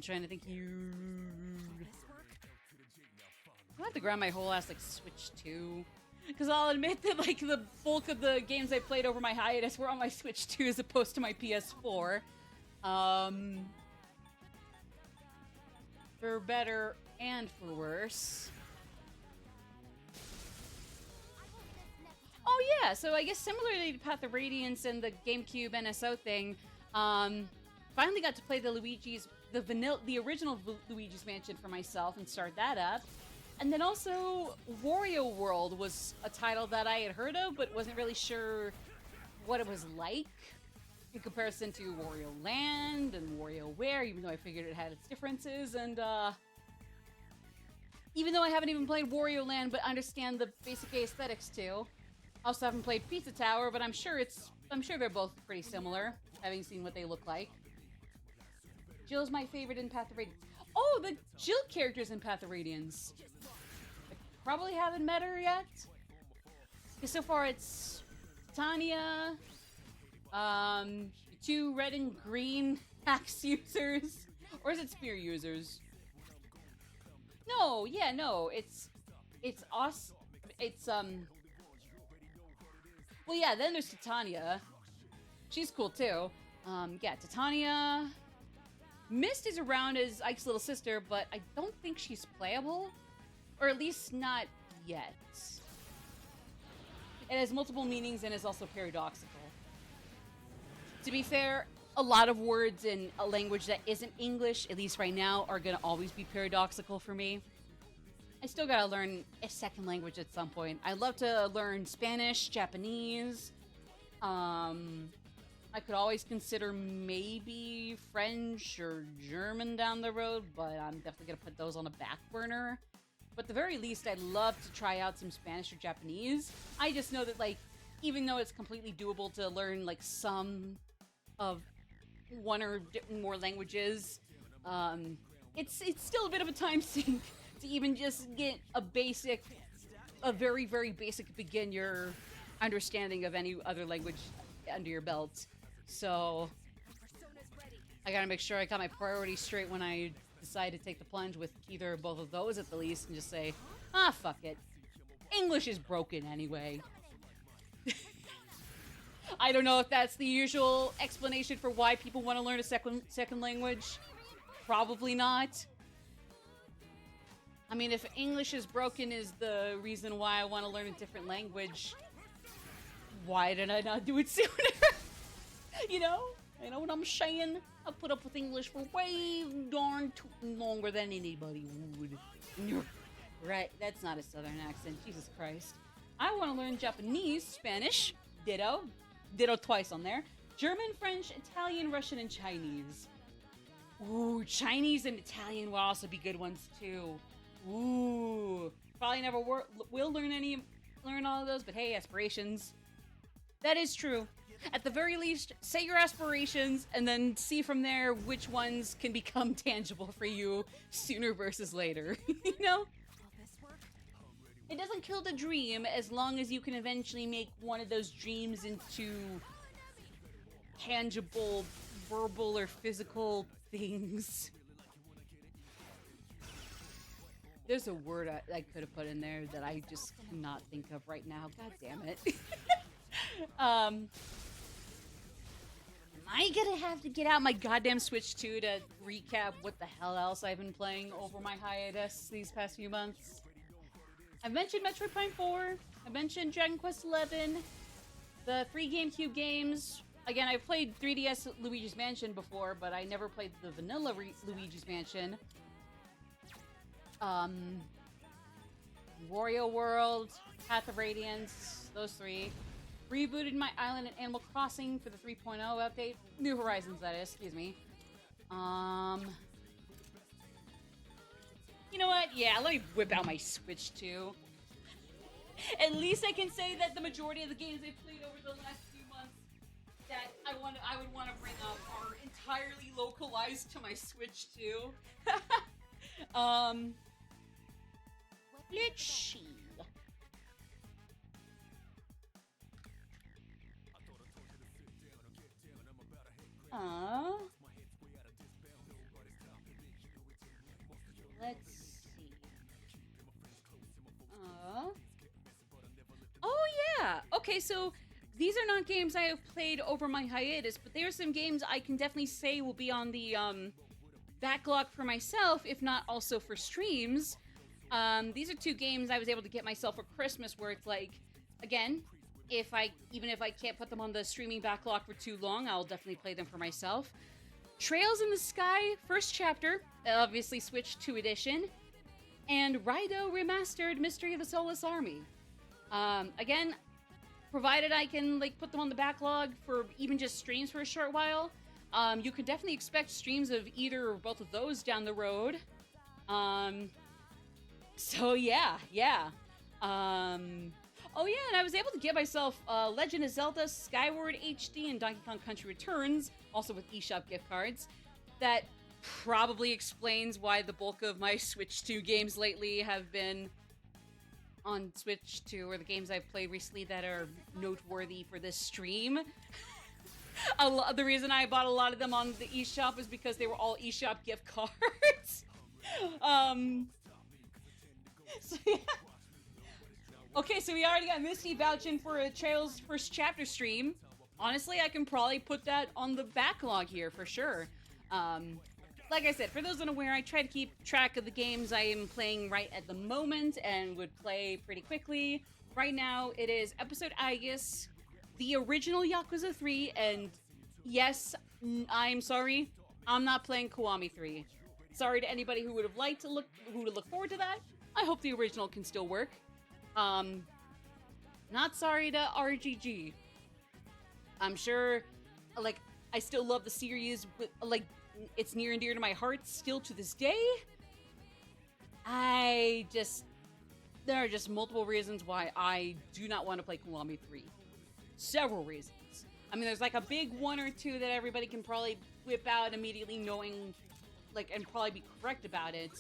Trying to think here. I'll have to grab my whole ass like Switch 2. Because I'll admit that like the bulk of the games I played over my hiatus were on my Switch 2 as opposed to my PS4. For better and for worse. Oh yeah, so I guess similarly to Path of Radiance and the GameCube NSO thing, finally got to play the original Luigi's Mansion for myself and start that up. And then also, Wario World was a title that I had heard of, but wasn't really sure what it was like in comparison to Wario Land and WarioWare, even though I figured it had its differences. And even though I haven't even played Wario Land, but understand the basic aesthetics too. Also haven't played Pizza Tower, but I'm sure they're both pretty similar, having seen what they look like. Jill's my favorite in Path of Radiance. Oh, the Jill characters in Path of Radiance. I probably haven't met her yet. Because so far it's Tanya, two red and green axe users. Or is it spear users? No, yeah, no, it's awesome. It's well, yeah. Then there's Titania. She's cool too. Yeah, Titania. Mist is around as Ike's little sister, but I don't think she's playable, or at least not yet. It has multiple meanings and is also paradoxical. To be fair, a lot of words in a language that isn't English, at least right now, are gonna always be paradoxical for me. I still gotta learn a second language at some point. I'd love to learn Spanish, Japanese. I could always consider maybe French or German down the road, but I'm definitely gonna put those on a back burner. But at the very least, I'd love to try out some Spanish or Japanese. I just know that, like, even though it's completely doable to learn, like, some of one or more languages, it's still a bit of a time sink to even just get a very, very basic beginner understanding of any other language under your belt. So I gotta make sure I got my priorities straight when I decide to take the plunge with either or both of those at the least, and just say, ah, fuck it. English is broken anyway. I don't know if that's the usual explanation for why people want to learn a second language. Probably not. I mean, if English is broken is the reason why I want to learn a different language, why did I not do it sooner? You know what I'm saying? I put up with English for way darn too longer than anybody would. Right, that's not a southern accent, Jesus Christ. I want to learn Japanese, Spanish, ditto twice on there, German, French, Italian, Russian, and Chinese. Ooh, Chinese and Italian will also be good ones too. Ooh, probably never will learn all of those, but hey, aspirations. That is true. At the very least, say your aspirations and then see from there which ones can become tangible for you sooner versus later. You know? It doesn't kill the dream as long as you can eventually make one of those dreams into tangible, verbal, or physical things. There's a word I could have put in there that I just cannot think of right now. God damn it. Am I gonna have to get out my goddamn Switch 2 to recap what the hell else I've been playing over my hiatus these past few months? I mentioned Metroid Prime 4. I mentioned Dragon Quest 11. The free GameCube games. Again, I've played 3DS Luigi's Mansion before, but I never played the vanilla Luigi's Mansion. Wario World, Path of Radiance, those three. Rebooted my island in Animal Crossing for the 3.0 update. New Horizons, that is, excuse me. You know what? Yeah, let me whip out my Switch 2. At least I can say that the majority of the games I've played over the last few months that I would want to bring up are entirely localized to my Switch 2. Let's see. Let's see. Oh yeah. Okay, so these are not games I have played over my hiatus, but there are some games I can definitely say will be on the backlog for myself, if not also for streams. These are two games I was able to get myself for Christmas, where it's like, again, even if I can't put them on the streaming backlog for too long, I'll definitely play them for myself. Trails in the Sky, first chapter, obviously Switch 2 edition, and Raido Remastered Mystery of the Soulless Army. Again, provided I can put them on the backlog for even just streams for a short while, you could definitely expect streams of either or both of those down the road. So yeah. Oh yeah, and I was able to get myself Legend of Zelda Skyward HD and Donkey Kong Country Returns, also with eShop gift cards. That probably explains why the bulk of my Switch 2 games lately have been on Switch 2, or the games I've played recently that are noteworthy for this stream. The reason I bought a lot of them on the eShop is because they were all eShop gift cards. So yeah. Okay, so we already got Misty vouching for a Trails first chapter stream. Honestly, I can probably put that on the backlog here for sure. Like I said, for those unaware, I try to keep track of the games I am playing right at the moment and would play pretty quickly. Right now, it is episode Aigis, the original Yakuza 3, and yes, I'm sorry, I'm not playing Kiwami 3. Sorry to anybody who would have liked to look forward to that. I hope the original can still work. Not sorry to RGG. I'm sure, like, I still love the series, but, like, it's near and dear to my heart still to this day. There are just multiple reasons why I do not want to play Kiwami 3. Several reasons. I mean, there's like a big one or two that everybody can probably whip out immediately knowing, like, and probably be correct about it.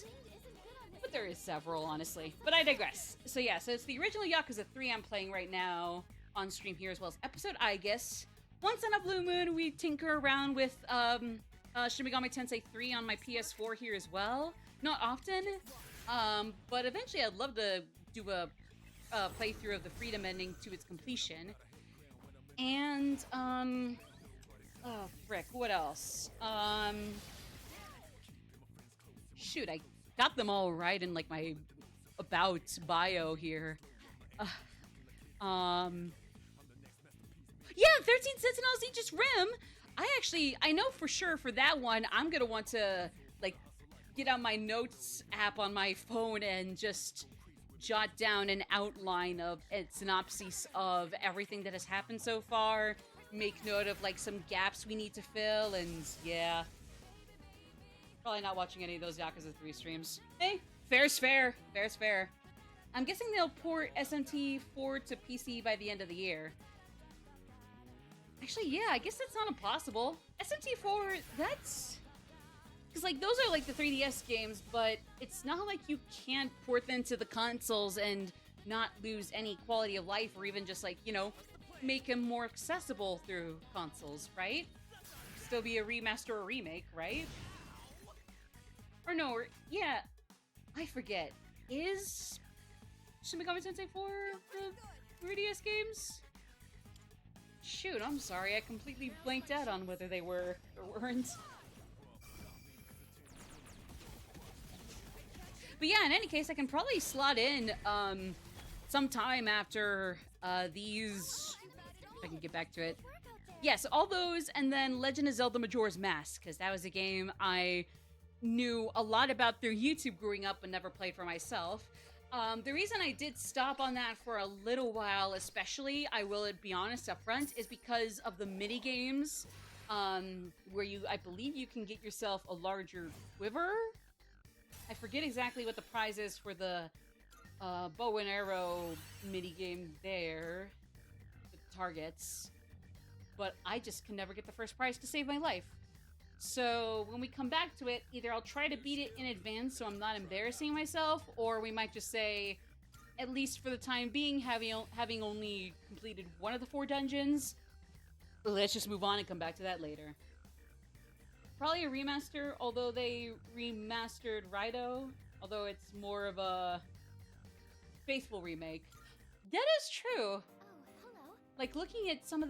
But there is several, honestly. But I digress. So yeah, so it's the original Yakuza 3 I'm playing right now on stream here, as well as episode Aigis. Once on a blue moon, we tinker around with Shin Megami Tensei 3 on my PS4 here as well. Not often, but eventually I'd love to do a playthrough of the Freedom ending to its completion. And, oh frick, what else? Shoot, I got them all right in, like, my about bio here. Yeah, 13 Sentinels Aegis Rim! I know for sure for that one, I'm gonna want to, like, get out my notes app on my phone and just jot down an outline of a synopsis of everything that has happened so far, make note of, like, some gaps we need to fill, and yeah. Probably not watching any of those Yakuza 3 streams. Hey, fair's fair. Fair's fair. I'm guessing they'll port SMT4 to PC by the end of the year. Actually, yeah, I guess that's not impossible. SMT4, that's... Because, like, those are, like, the 3DS games, but it's not like you can't port them to the consoles and not lose any quality of life, or even just, like, you know, make them more accessible through consoles, right? Still be a remaster or remake, right? Or no, or, yeah, I forget. Is Shin Megami Tensei 4 the 3DS games? Shoot, I'm sorry, I completely blanked out on whether they were or weren't. But yeah, in any case, I can probably slot in sometime after these, if I can get back to it. Yes, all those, and then Legend of Zelda Majora's Mask, because that was a game I knew a lot about through YouTube growing up but never played for myself. The reason I did stop on that for a little while, especially, I will be honest up front, is because of the mini games, where I believe you can get yourself a larger quiver. I forget exactly what the prize is for the bow and arrow mini game there, with targets, but I just can never get the first prize to save my life. So when we come back to it, either I'll try to beat it in advance so I'm not embarrassing myself, or we might just say, at least for the time being, having only completed one of the 4 dungeons, let's just move on and come back to that later. Probably a remaster, although they remastered Raito, although it's more of a faithful remake. That is true. Oh, hello. Like looking at some of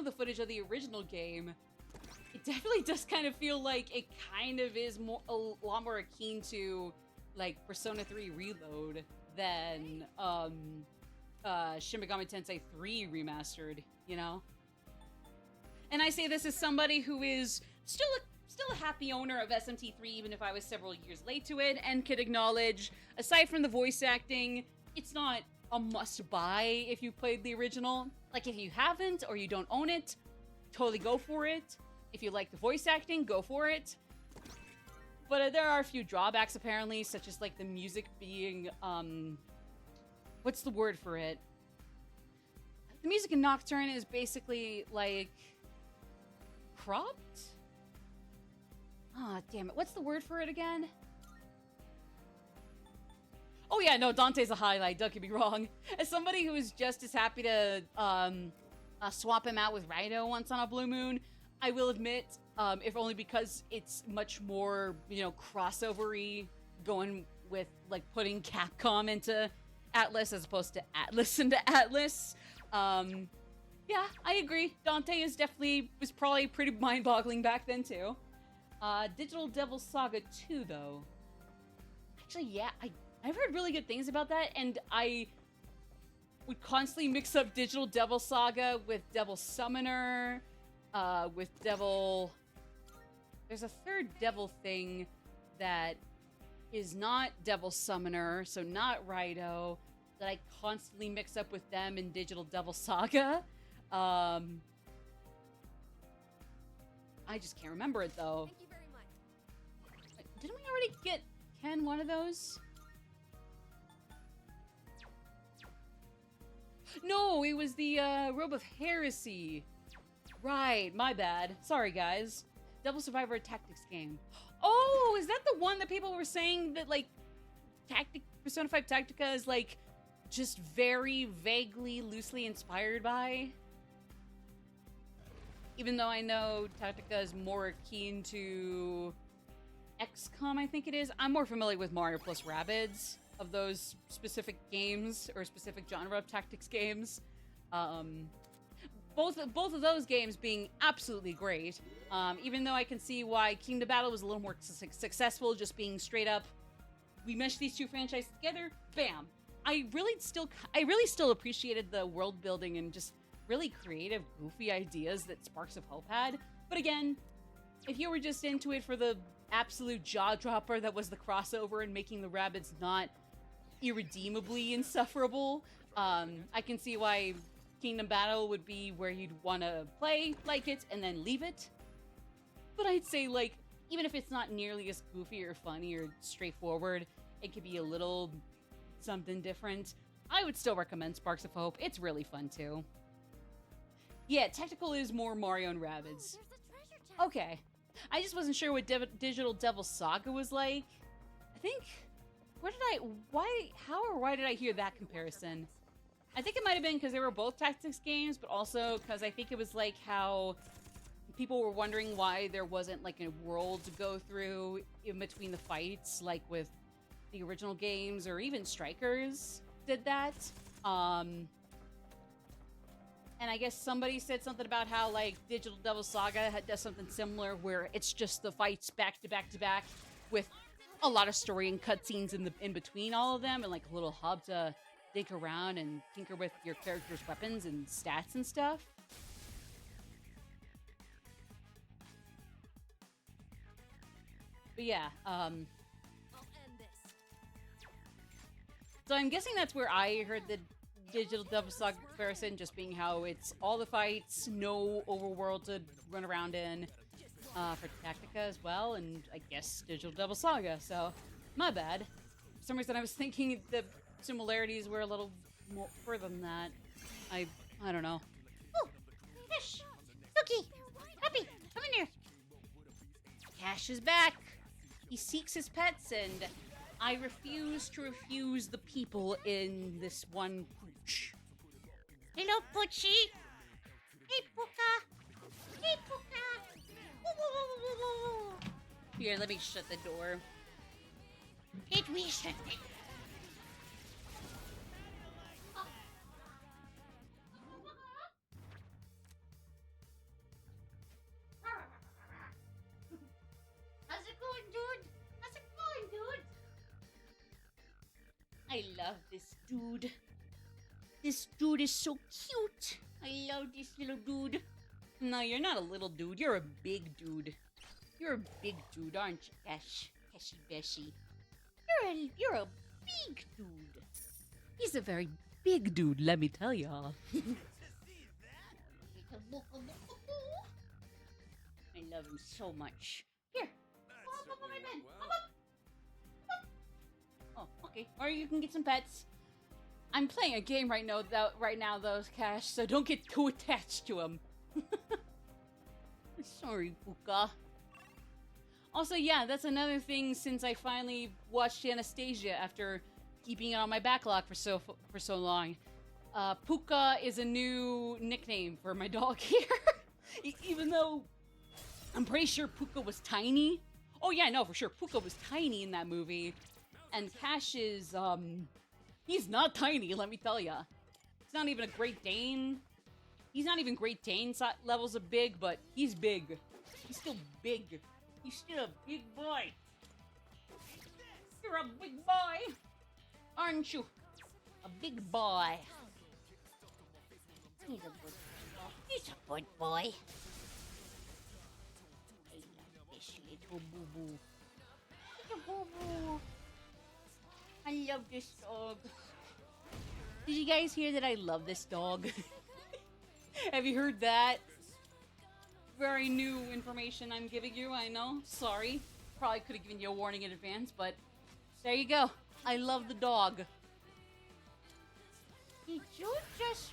the footage of the original game, it definitely does kind of feel like it kind of is a lot more akin to, like, Persona 3 Reload than Shin Megami Tensei 3 Remastered, you know? And I say this as somebody who is still a happy owner of SMT3, even if I was several years late to it, and could acknowledge, aside from the voice acting, it's not a must-buy if you played the original. Like, if you haven't or you don't own it, totally go for it. If you like the voice acting, go for it. But there are a few drawbacks, apparently, such as, like, the music being, what's the word for it? The music in Nocturne is basically, like, cropped? Ah, damn it. What's the word for it again? Oh yeah, no, Dante's a highlight, don't get me wrong. As somebody who is just as happy to swap him out with Raito once on a blue moon, I will admit, if only because it's much more, you know, crossover-y, going with like putting Capcom into Atlas as opposed to Atlas into Atlas. Yeah, I agree. Dante was probably pretty mind-boggling back then too. Digital Devil Saga 2 though. Actually, yeah, I've heard really good things about that, and I would constantly mix up Digital Devil Saga with Devil Summoner, with Devil... There's a third devil thing that is not Devil Summoner, so not Raido, that I constantly mix up with them in Digital Devil Saga. I just can't remember it though. Thank you very much. Didn't we already get Ken one of those? No, it was the Robe of Heresy. Right, my bad. Sorry, guys. Devil Survivor Tactics game. Oh, is that the one that people were saying that, like, Persona 5 Tactica is, like, just very vaguely, loosely inspired by? Even though I know Tactica is more keen to XCOM, I think it is. I'm more familiar with Mario plus Rabbids of those specific games, or specific genre of tactics games. Both of those games being absolutely great. Even though I can see why Kingdom Battle was a little more successful, just being straight up, we meshed these two franchises together, bam. I really still appreciated the world building and just really creative, goofy ideas that Sparks of Hope had. But again, if you were just into it for the absolute jaw dropper that was the crossover and making the Rabbids not irredeemably insufferable, I can see why Kingdom Battle would be where you'd want to play, like it, and then leave it. But I'd say, like, even if it's not nearly as goofy or funny or straightforward, it could be a little something different. I would still recommend Sparks of Hope. It's really fun, too. Yeah, Tactical is more Mario and Rabbids. There's a treasure chest. Okay. I just wasn't sure what Digital Devil Saga was like. I think... why did I hear that comparison? I think it might have been because they were both tactics games, but also because I think it was like how people were wondering why there wasn't like a world to go through in between the fights, like with the original games, or even Strikers did that. And I guess somebody said something about how like Digital Devil Saga does something similar, where it's just the fights back to back to back with a lot of story and cutscenes in between all of them, and like a little hub to dig around and tinker with your character's weapons and stats and stuff. But yeah, I'll end this. so I'm guessing that's where I heard the Digital Devil Saga comparison, just being how it's all the fights, no overworld to run around in, for Tactica as well, and I guess Digital Devil Saga, so my bad. For some reason I was thinking the similarities were a little more further than that. I don't know. Oh, Fish! Cookie! Happy! Come in here! Cash is back! He seeks his pets, and I refuse to refuse the people in this one pooch. Hello, Poochie! Hey, Puka! Hey, Puka! Here, let me shut the door. Let me shut the door. How's it going, dude? How's it going, dude? I love this dude. This dude is so cute. I love this little dude. No, you're not a little dude. You're a big dude. You're a big dude, aren't you, Ash? Ashy Beshy. You're a big dude. He's a very big dude, let me tell y'all. I love him so much. Here. Come up on my bed. Come up. Oh, okay. Or you can get some pets. I'm playing a game right now, though, Cash, so don't get too attached to him. Sorry, Puka. Also, yeah, that's another thing since I finally watched Anastasia after keeping it on my backlog for so long. Puka is a new nickname for my dog here. Even though I'm pretty sure Puka was tiny. Oh yeah, no, for sure. Puka was tiny in that movie. And Cash is, he's not tiny, let me tell ya. He's not even a Great Dane. He's not even Great Dane levels of big, but he's big. He's still big. He's still a big boy. You're a big boy, aren't you? A big boy. He's a good boy. He's a good boy. I love this little boo-boo. Little boo-boo. I love this dog. Did you guys hear that I love this dog? Have you heard that? Very new information I'm giving you, I know. Sorry. Probably could have given you a warning in advance, but there you go. I love the dog. Did you just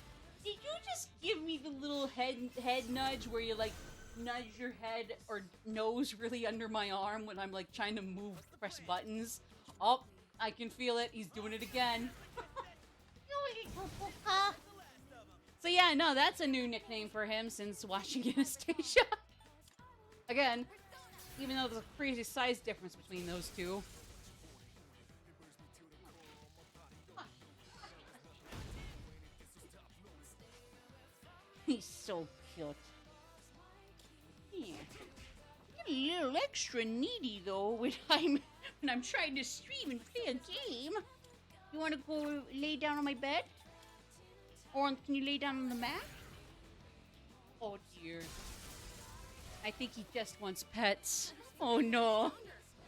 give me the little head nudge where you like nudge your head or nose really under my arm when I'm like trying to press buttons? Oh, I can feel it. He's doing it again. So yeah, no, that's a new nickname for him since watching Anastasia. Again, even though there's a crazy size difference between those two. He's so cute. Yeah. You're a little extra needy though when I'm trying to stream and play a game. You want to go lay down on my bed? Or can you lay down on the mat? Oh dear. I think he just wants pets. Oh no.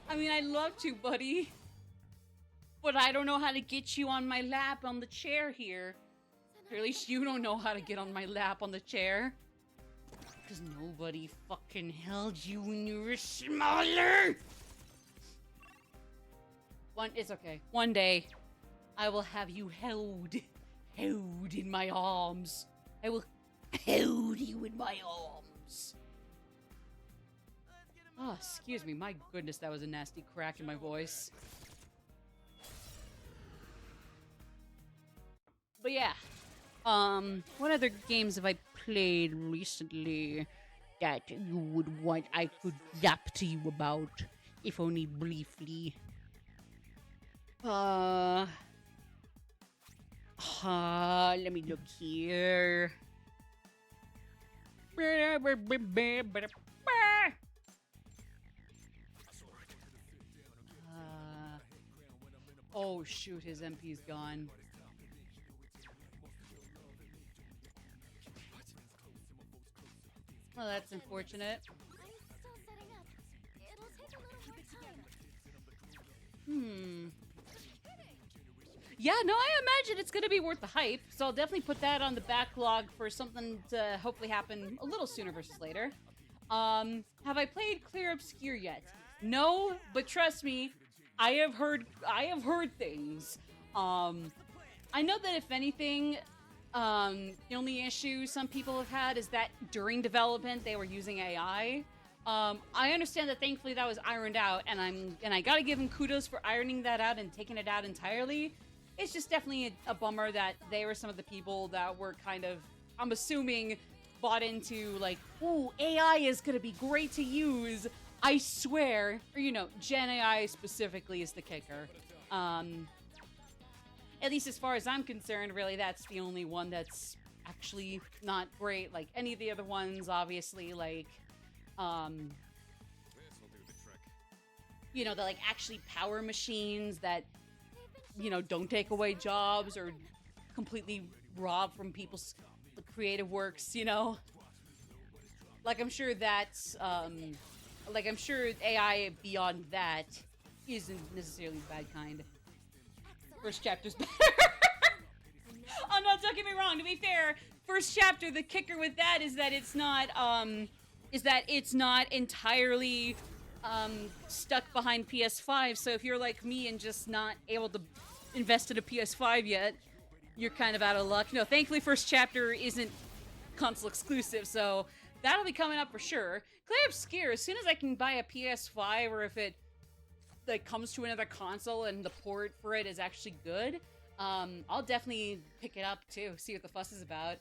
I mean, I'd love to, buddy. But I don't know how to get you on my lap on the chair here. Or at least you don't know how to get on my lap on the chair. Because nobody fucking held you when you were smaller. It's okay. One day, I will have you held in my arms. I will hold you in my arms. Oh, excuse me. My goodness, that was a nasty crack in my voice. But yeah. What other games have I played recently that you would want I could yap to you about, if only briefly? Let me look here. Oh shoot, his MP's gone. Well, that's unfortunate. Yeah, no, I imagine it's gonna be worth the hype, so I'll definitely put that on the backlog for something to hopefully happen a little sooner versus later. Have I played Clear Obscure yet? No, but trust me, I have heard things. I know that if anything, the only issue some people have had is that during development they were using AI. I understand that thankfully that was ironed out, and I gotta give him kudos for ironing that out and taking it out entirely. It's just definitely a bummer that they were some of the people that were kind of, I'm assuming, bought into like, ooh, AI is gonna be great to use, I swear. Or, you know, Gen AI specifically is the kicker. At least as far as I'm concerned, really, that's the only one that's actually not great. Like, any of the other ones, obviously, like, you know, the, like, actually power machines that, you know, don't take away jobs or completely rob from people's creative works, you know? Like, I'm sure that's, like, I'm sure AI beyond that isn't necessarily the bad kind. First chapter's better. Oh no, don't get me wrong, to be fair, first chapter, the kicker with that is that it's not entirely stuck behind PS5. So if you're like me and just not able to invest in a PS5 yet, you're kind of out of luck. No, thankfully first chapter isn't console exclusive, so that'll be coming up for sure. Clear Obscure, as soon as I can buy a PS5, or if it like comes to another console and the port for it is actually good, I'll definitely pick it up too, see what the fuss is about.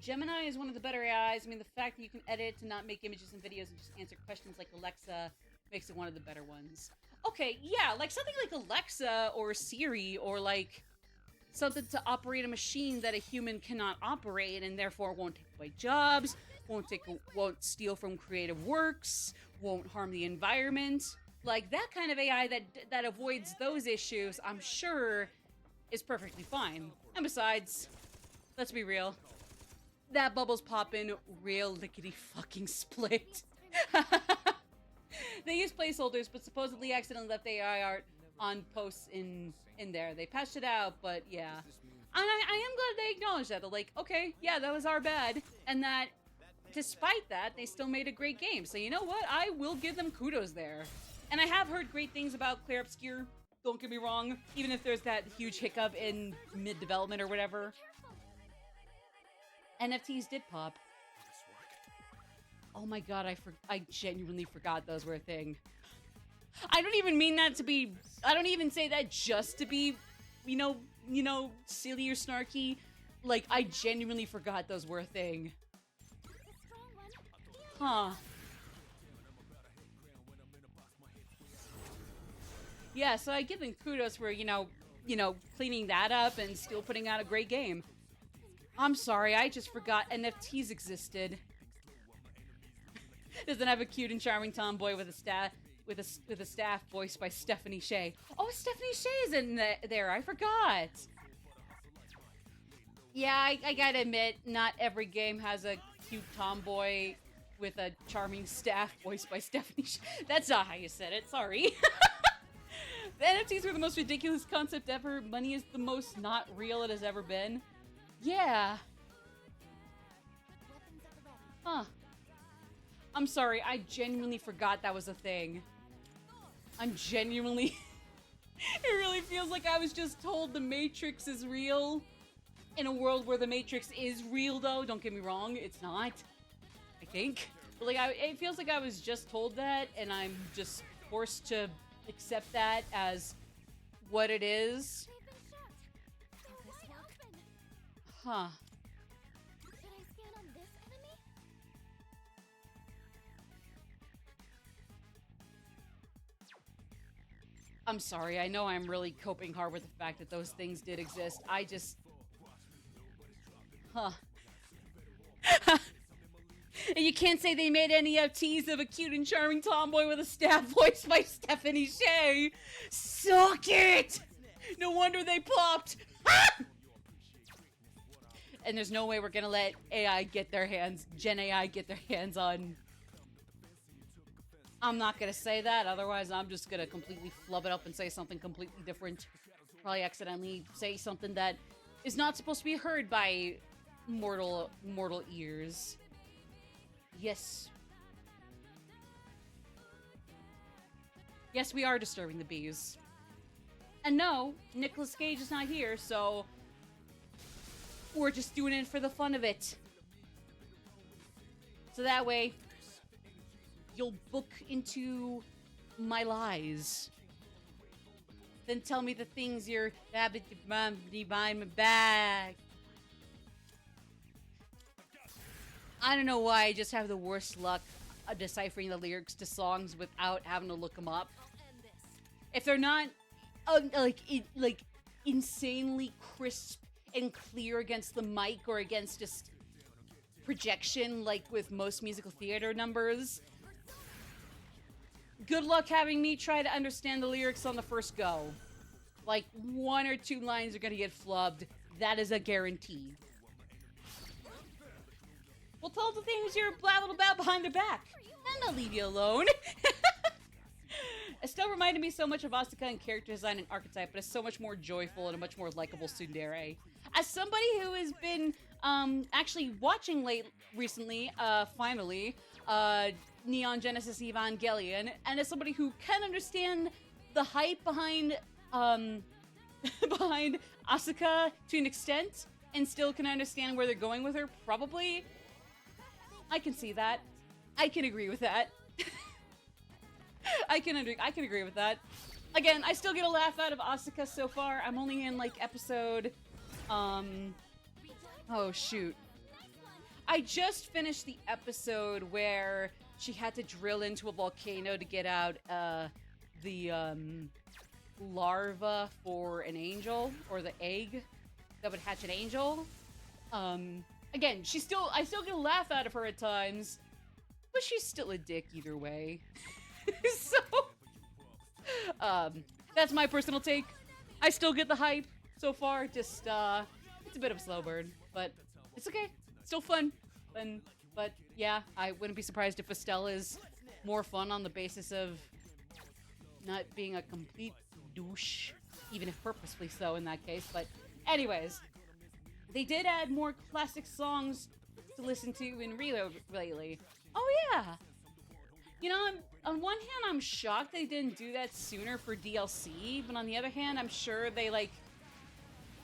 Gemini is one of the better AIs. I mean, the fact that you can edit to not make images and videos and just answer questions like Alexa makes it one of the better ones. okay, yeah, like something like Alexa or Siri or like something to operate a machine that a human cannot operate and therefore won't take away jobs, won't steal from creative works, won't harm the environment. Like that kind of AI that avoids those issues, I'm sure is perfectly fine. And besides, let's be real, that bubble's poppin' real lickety fucking split. They use placeholders, but supposedly accidentally left AI art on posts in there. They patched it out, but yeah. And I am glad they acknowledged that. They're like, okay, yeah, that was our bad. And that, despite that, they still made a great game. So you know what? I will give them kudos there. And I have heard great things about Clear Obscure. Don't get me wrong. Even if there's that huge hiccup in mid-development or whatever. NFTs did pop. Oh my god, I genuinely forgot those were a thing. I don't even mean that to be... I don't even say that just to be, you know, silly or snarky. Like, I genuinely forgot those were a thing. Huh. Yeah, so I give them kudos for, you know, cleaning that up and still putting out a great game. I'm sorry, I just forgot NFTs existed. Doesn't have a cute and charming tomboy with a staff voiced by Stephanie Shea. Oh, Stephanie Shea is in there. I forgot. Yeah, I gotta admit, not every game has a cute tomboy with a charming staff voiced by Stephanie Shea. That's not how you said it. Sorry. The NFTs were the most ridiculous concept ever. Money is the most not real it has ever been. Yeah. Huh. I'm sorry, I genuinely forgot that was a thing. I'm genuinely... It really feels like I was just told the Matrix is real. In a world where the Matrix is real, though. Don't get me wrong, it's not. I think. But like, it feels like I was just told that, and I'm just forced to accept that as what it is. Huh. I'm sorry, I know I'm really coping hard with the fact that those things did exist. I just... Huh. And you can't say they made any NFTs of a cute and charming tomboy with a staff voiced by Stephanie Shea. Suck it! No wonder they popped! And there's no way we're gonna let AI get their hands... Gen AI get their hands on... I'm not gonna say that, otherwise I'm just gonna completely flub it up and say something completely different. Probably accidentally say something that is not supposed to be heard by mortal ears. Yes. Yes, we are disturbing the bees. And no, Nicolas Cage is not here, so we're just doing it for the fun of it. So that way, you'll book into my lies. Then tell me the things you're behind my back. I don't know why I just have the worst luck deciphering the lyrics to songs without having to look them up. If they're not like insanely crisp and clear against the mic or against just projection, like with most musical theater numbers, good luck having me try to understand the lyrics on the first go. Like, 1 or 2 lines are gonna get flubbed. That is a guarantee. Well, tell the things you're blabbing about behind their back, and I'll leave you alone. Estelle reminded me so much of Asuka in character design and archetype, but it's so much more joyful and a much more likable tsundere. As somebody who has been actually watching recently, finally, Neon Genesis Evangelion, and as somebody who can understand the hype behind behind Asuka to an extent, and still can understand where they're going with her, probably, I can see that. I can agree with that. I can agree with that. Again, I still get a laugh out of Asuka so far. I'm only in, like, episode... oh, shoot. I just finished the episode where she had to drill into a volcano to get out, the larva for an angel, or the egg that would hatch an angel. Again, I still get a laugh out of her at times, but she's still a dick either way. So, that's my personal take. I still get the hype so far, just, it's a bit of a slow burn, but it's okay. Still fun. But yeah, I wouldn't be surprised if Estelle is more fun on the basis of not being a complete douche, even if purposefully so in that case. But anyways, they did add more classic songs to listen to in Reload lately. Oh yeah! You know, on one hand, I'm shocked they didn't do that sooner for DLC, but on the other hand, I'm sure they, like,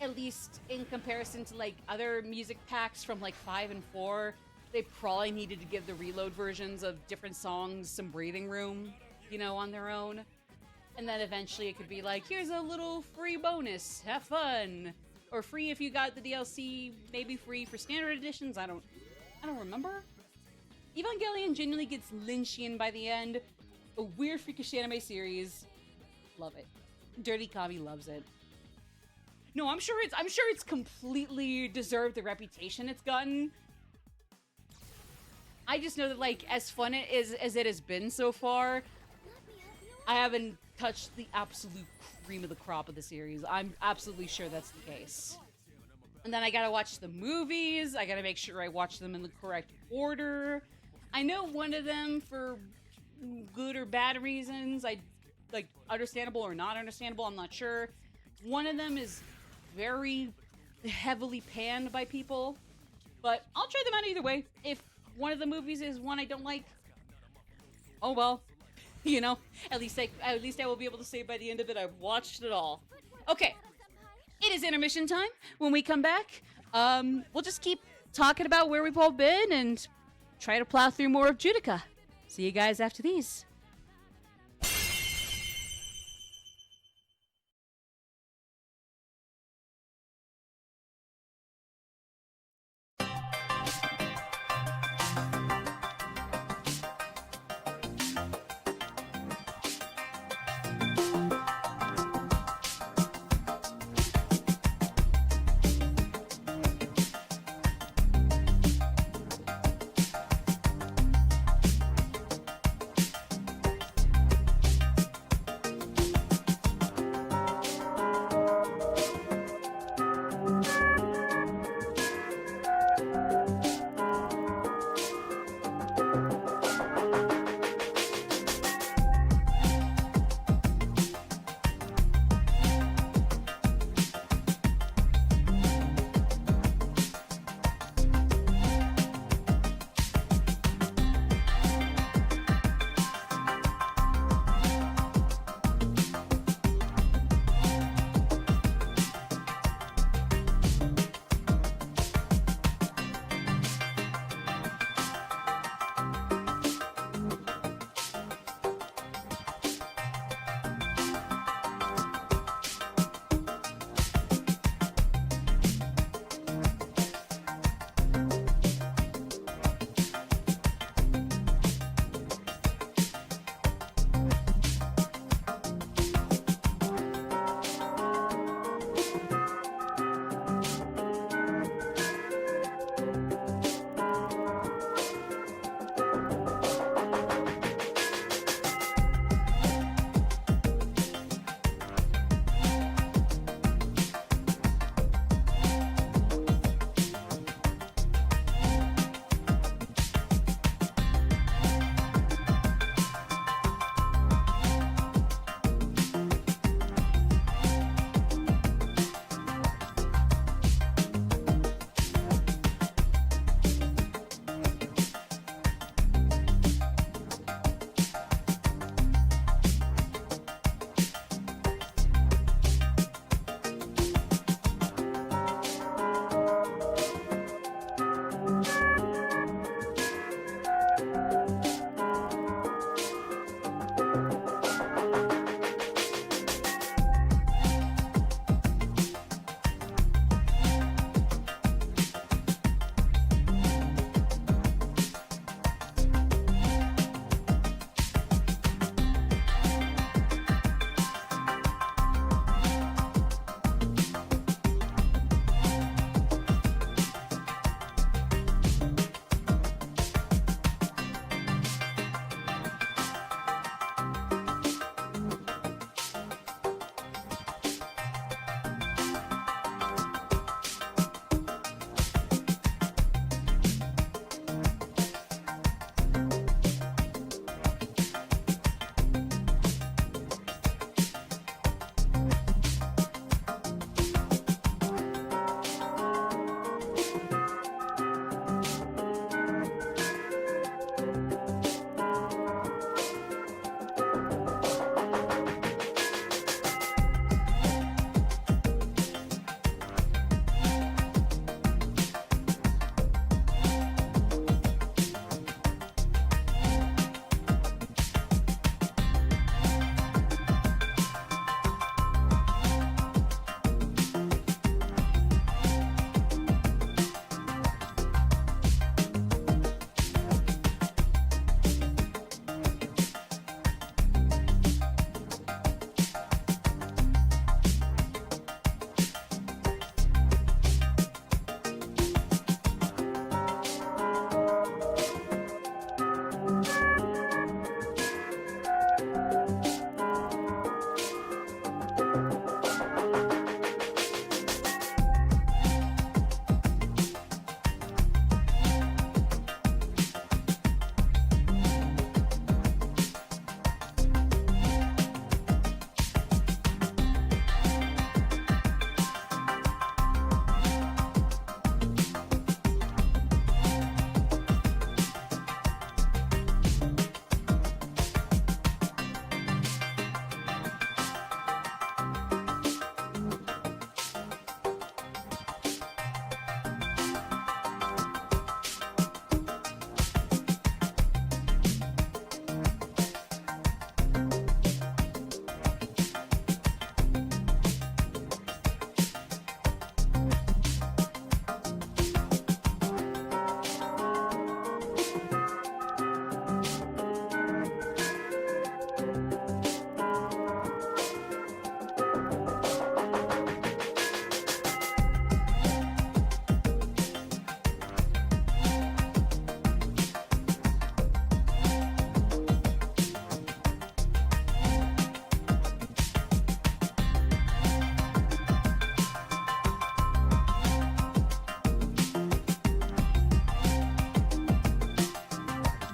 at least in comparison to, like, other music packs from, like, 5 and 4, they probably needed to give the Reload versions of different songs some breathing room, you know, on their own. And then eventually it could be like, here's a little free bonus, have fun! Or free if you got the DLC, maybe free for standard editions, I don't remember. Evangelion genuinely gets Lynchian by the end. A weird freakish anime series. Love it. Dirty Kami loves it. No, I'm sure it's completely deserved the reputation it's gotten. I just know that, like, as fun as it has been so far, I haven't touched the absolute cream of the crop of the series. I'm absolutely sure that's the case. And then I gotta watch the movies. I gotta make sure I watch them in the correct order. I know one of them, for good or bad reasons, like, understandable or not understandable, I'm not sure. One of them is very heavily panned by people, but I'll try them out either way. If one of the movies is one I don't like, oh well, you know, at least I will be able to say by the end of it I've watched it all. Okay, it is intermission time. When we come back, we'll just keep talking about where we've all been and try to plow through more of Judica. See you guys after these.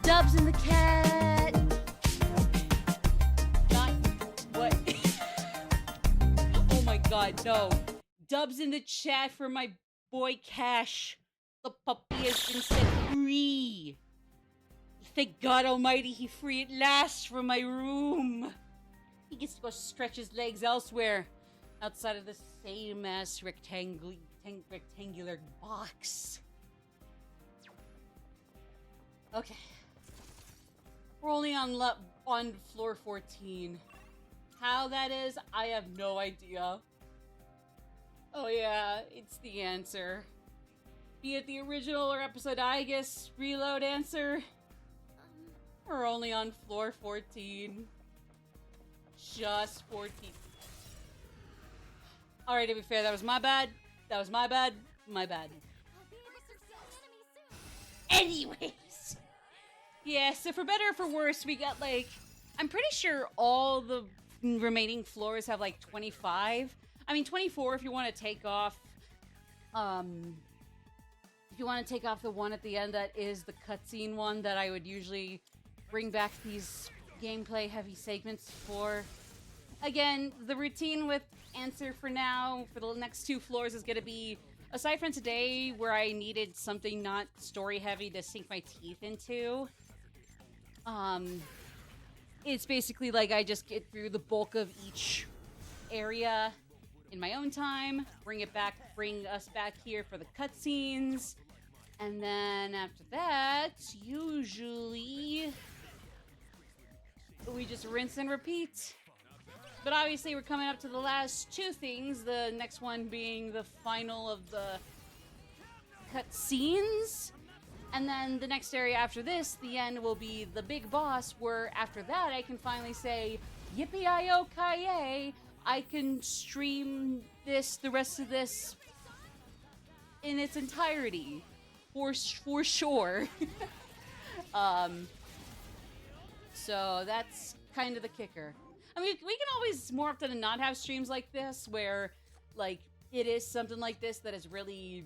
Dubs in the cat. Not what? Oh my god, no. Dubs in the chat for my boy Cash. The puppy has been set free. Thank God Almighty, he free at last from my room. He gets to go stretch his legs elsewhere, outside of the same ass rectangular box. Okay, we're only on floor 14. How that is, I have no idea. Oh yeah, it's the answer. Be it the original or episode Aigis reload answer. We're only on floor 14. Just 14. Alright, to be fair, that was my bad. That was my bad. My bad. Anyways. Yeah, so for better or for worse, we got like... I'm pretty sure all the remaining floors have like 25. I mean, 24 if you want to take off... If you want to take off the one at the end that is the cutscene one that I would usually bring back these gameplay heavy segments for. Again, the routine with answer for now, for the next 2 floors is going to be, aside from today where I needed something not story heavy to sink my teeth into, it's basically like I just get through the bulk of each area in my own time, bring us back here for the cutscenes, and then after that, usually we just rinse and repeat. But obviously we're coming up to the last 2 things, the next one being the final of the cutscenes, and then the next area after this, the end, will be the big boss, where after that I can finally say, yippee-i-o-ki-yay, I can stream the rest of this in its entirety, for sure. So that's kind of the kicker. I mean, we can always more often than not have streams like this where, like, it is something like this that is really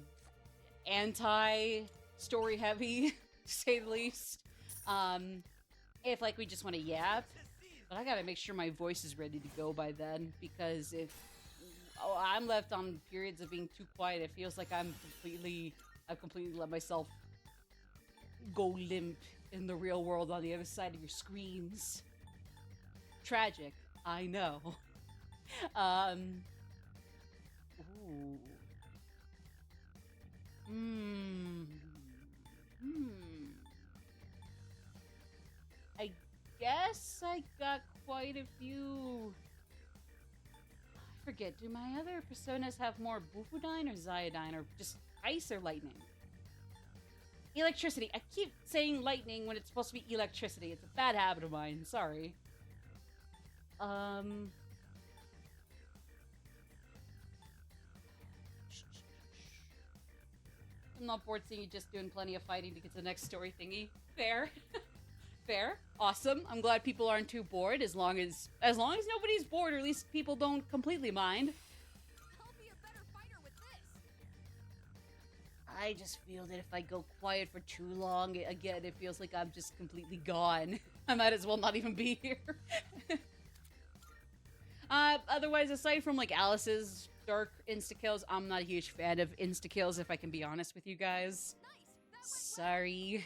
anti-story heavy, to say the least. If, like, we just want to yap. But I gotta make sure my voice is ready to go by then, because if I'm left on periods of being too quiet, it feels like I've completely let myself go limp in the real world on the other side of your screens. Tragic, I know. I guess I got quite a few... I forget, do my other personas have more Bufudine or Ziodine, or just ice or lightning? Electricity. I keep saying lightning when it's supposed to be electricity. It's a bad habit of mine, sorry. I'm not bored seeing you just doing plenty of fighting to get to the next story thingy. Fair. Fair. Awesome. I'm glad people aren't too bored, as long as nobody's bored, or at least people don't completely mind. I'll be a better fighter with this. I just feel that if I go quiet for too long, again, it feels like I'm just completely gone. I might as well not even be here. Otherwise, aside from, like, Alice's dark insta-kills, I'm not a huge fan of insta-kills, if I can be honest with you guys. Sorry.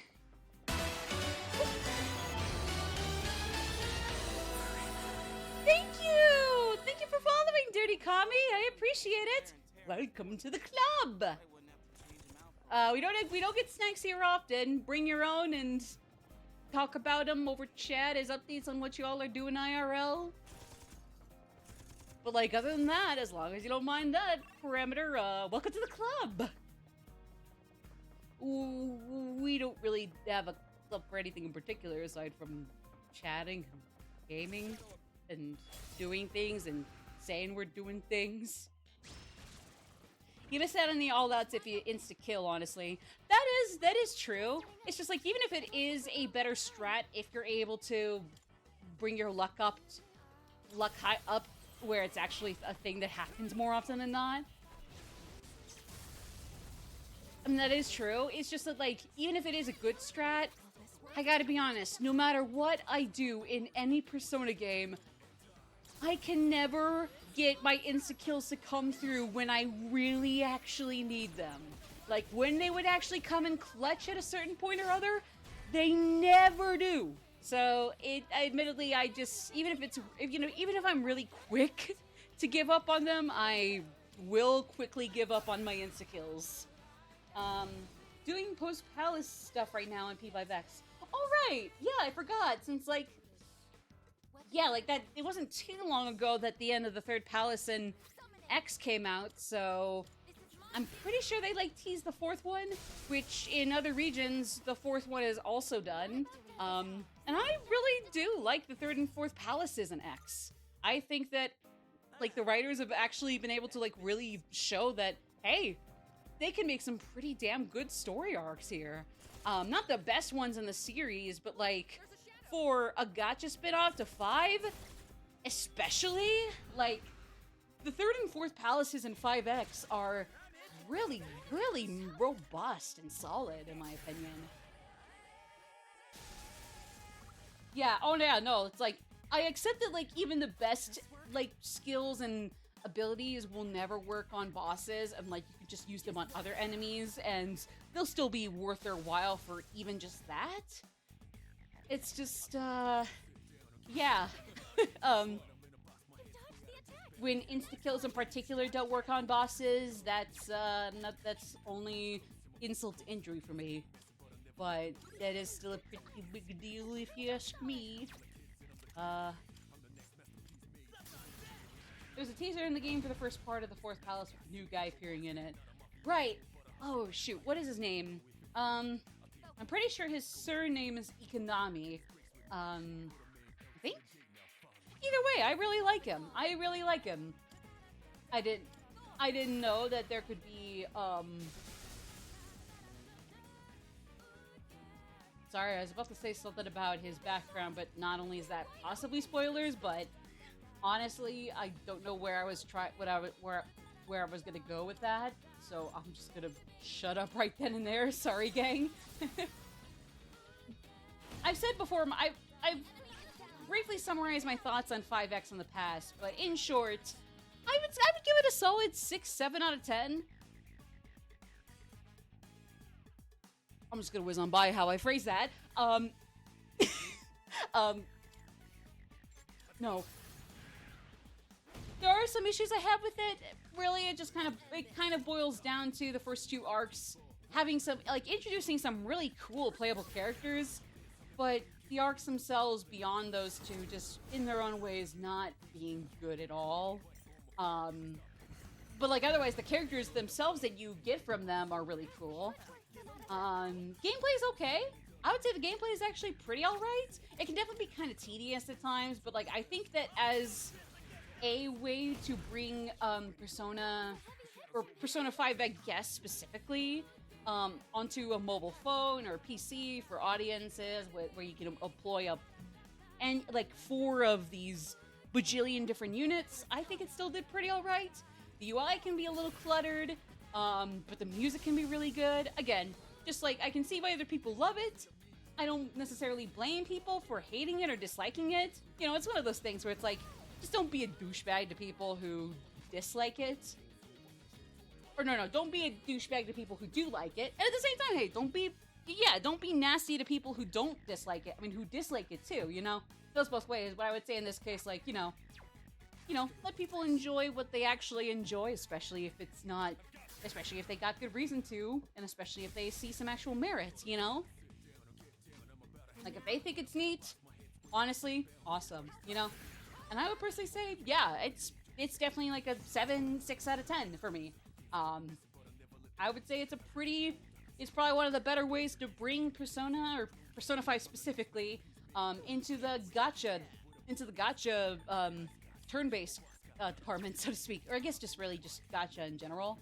Thank you! Thank you for following, Dirty Kami! I appreciate it! Welcome to the club! We don't get snacks here often. Bring your own and talk about them over chat as updates on what y'all are doing IRL. But, like, other than that, as long as you don't mind that parameter, welcome to the club! We don't really have a club for anything in particular aside from chatting, gaming, and doing things, and saying we're doing things. You miss out on the all-outs if you insta-kill, honestly. That is true. It's just, like, even if it is a better strat, if you're able to bring your luck high up, where it's actually a thing that happens more often than not. I mean, that is true. It's just that, like, even if it is a good strat, I gotta be honest, no matter what I do in any Persona game, I can never get my insta-kills to come through when I really actually need them. Like, when they would actually come and clutch at a certain point or other, they never do. So, admittedly, I just, even if I'm really quick to give up on them, I will quickly give up on my insta-kills. Doing post-palace stuff right now in P5X. Alright, yeah, I forgot, since, like, yeah, like that, it wasn't too long ago that the end of the third palace in X came out, so I'm pretty sure they, like, teased the fourth one, which in other regions, the fourth one is also done. And I really do like the third and fourth palaces in X. I think that, like, the writers have actually been able to, like, really show that, hey, they can make some pretty damn good story arcs here. Not the best ones in the series, but, like, for a gacha spin-off to 5, especially, like, the third and fourth palaces in 5X are really, really robust and solid, in my opinion. Yeah, oh yeah, no, it's like, I accept that, like, even the best, like, skills and abilities will never work on bosses, and, like, you could just use them on other enemies, and they'll still be worth their while for even just that. It's just, yeah. When insta-kills in particular don't work on bosses, that's only insult to injury for me. But that is still a pretty big deal if you ask me. There's a teaser in the game for the first part of the fourth palace with a new guy appearing in it. Right. Oh, shoot. What is his name? I'm pretty sure his surname is Ikonami. I think? Either way, I really like him. I really like him. I didn't know that there could be, Sorry, I was about to say something about his background, but not only is that possibly spoilers, but honestly, I don't know where I was where I was gonna go with that, so I'm just gonna shut up right then and there. Sorry, gang. I've said before, I've briefly summarized my thoughts on 5X in the past, but in short, I would give it a solid 6-7 out of 10. I'm just gonna whiz on by how I phrase that. No. There are some issues I have with it. Really, it kind of boils down to the first two arcs having some, like, introducing some really cool playable characters, but the arcs themselves beyond those two, just in their own ways, not being good at all. But, like, otherwise, the characters themselves that you get from them are really cool. Gameplay's okay. I would say the gameplay is actually pretty alright. It can definitely be kind of tedious at times, but, like, I think that as a way to bring Persona 5, I guess, specifically, onto a mobile phone or PC for audiences where you can employ and like 4 of these bajillion different units, I think it still did pretty alright. The UI can be a little cluttered, but the music can be really good. Again, just like, I can see why other people love it. I don't necessarily blame people for hating it or disliking it. You know, it's one of those things where it's like, just don't be a douchebag to people who dislike it. Or no, don't be a douchebag to people who do like it. And at the same time, hey, don't be nasty to people who don't dislike it. I mean, who dislike it too, you know? It goes both ways, but I would say in this case, like, you know, let people enjoy what they actually enjoy, especially if they got good reason to, and especially if they see some actual merit, you know? Like, if they think it's neat, honestly, awesome, you know? And I would personally say, yeah, it's definitely like a 6 out of 10 for me. I would say it's probably one of the better ways to bring Persona, or Persona 5 specifically, into the gacha turn-based department, so to speak. Or I guess just really just gacha in general.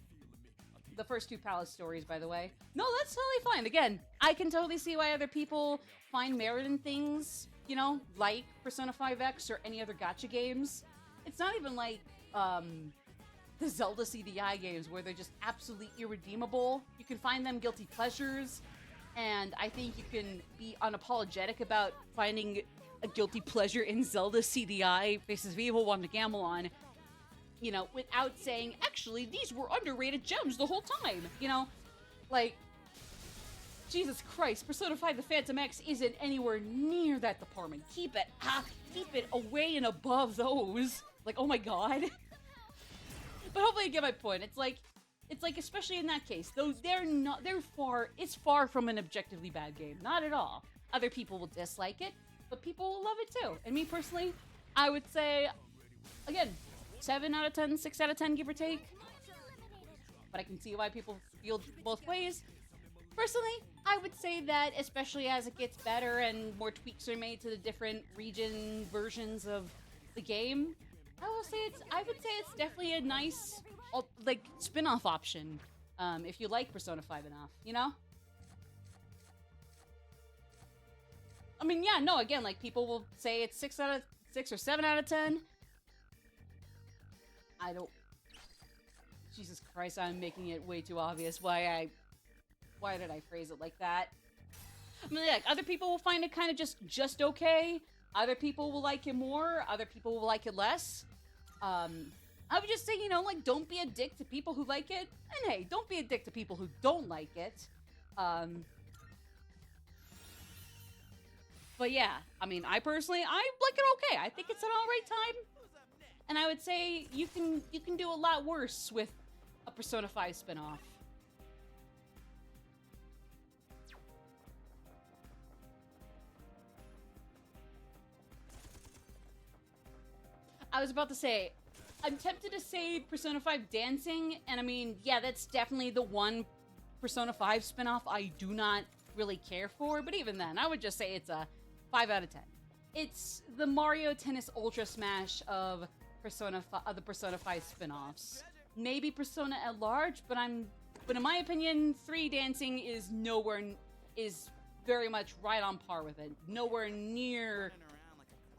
The first 2 palace stories, by the way. No, that's totally fine. Again, I can totally see why other people find merit in things, you know, like Persona 5X or any other gacha games. It's not even like, the Zelda CDI games where they're just absolutely irredeemable. You can find them guilty pleasures. And I think you can be unapologetic about finding a guilty pleasure in Zelda CDI faces Vivo One to Gamble on, you know, without saying, actually, these were underrated gems the whole time, you know? Like, Jesus Christ, Persona 5 The Phantom X isn't anywhere near that department. Keep it away and above those. Like, oh my god. But hopefully you get my point. It's like, especially in that case, those, it's far from an objectively bad game. Not at all. Other people will dislike it, but people will love it too. And me personally, I would say, again, 7 out of 10, 6 out of 10, give or take. But I can see why people feel both ways. Personally, I would say that, especially as it gets better and more tweaks are made to the different region versions of the game, I would say it's definitely a nice, like, spin-off option, if you like Persona 5 enough, you know? I mean, yeah, no, again, like, people will say it's 6 or 7 out of 10. I don't... Jesus Christ, I'm making it way too obvious why did I phrase it like that? I mean, like, other people will find it kind of just okay. Other people will like it more. Other people will like it less. I would just say, you know, like, don't be a dick to people who like it. And hey, don't be a dick to people who don't like it. But yeah, I mean, I personally like it okay. I think it's an alright time. And I would say you can do a lot worse with a Persona 5 spin-off. I was about to say, I'm tempted to say Persona 5 Dancing, and I mean, yeah, that's definitely the one Persona 5 spinoff I do not really care for, but even then, I would just say it's a 5 out of 10. It's the Mario Tennis Ultra Smash of the Persona 5 spinoffs. Maybe Persona at large, but in my opinion, 3 Dancing is very much right on par with it. Nowhere near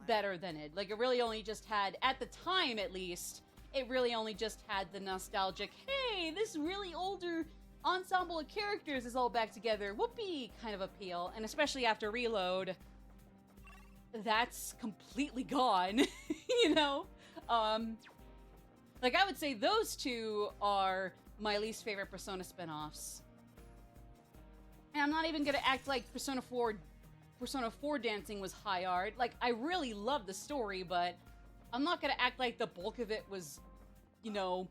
better than it. Like, it really only just had, at the time at least, it really only just had the nostalgic, hey, this really older ensemble of characters is all back together, whoopee, kind of appeal. And especially after Reload, that's completely gone, you know? Like, I would say those two are my least favorite Persona spin-offs. And I'm not even gonna act like Persona 4 Dancing was high art. Like, I really love the story, but I'm not gonna act like the bulk of it was, you know,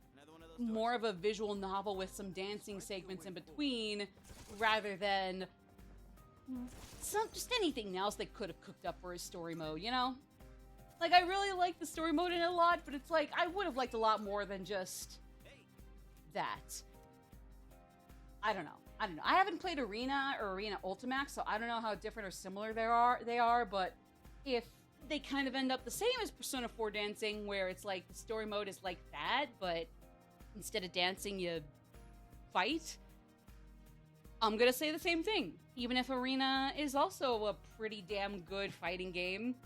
more of a visual novel with some dancing segments in between, rather than just anything else they could have cooked up for a story mode, you know? Like, I really like the story mode in it a lot, but it's like, I would have liked a lot more than just that. I don't know. I haven't played Arena or Arena Ultimax, so I don't know how different or similar they are, but if they kind of end up the same as Persona 4 Dancing, where it's like the story mode is like that, but instead of dancing, you fight, I'm gonna say the same thing. Even if Arena is also a pretty damn good fighting game,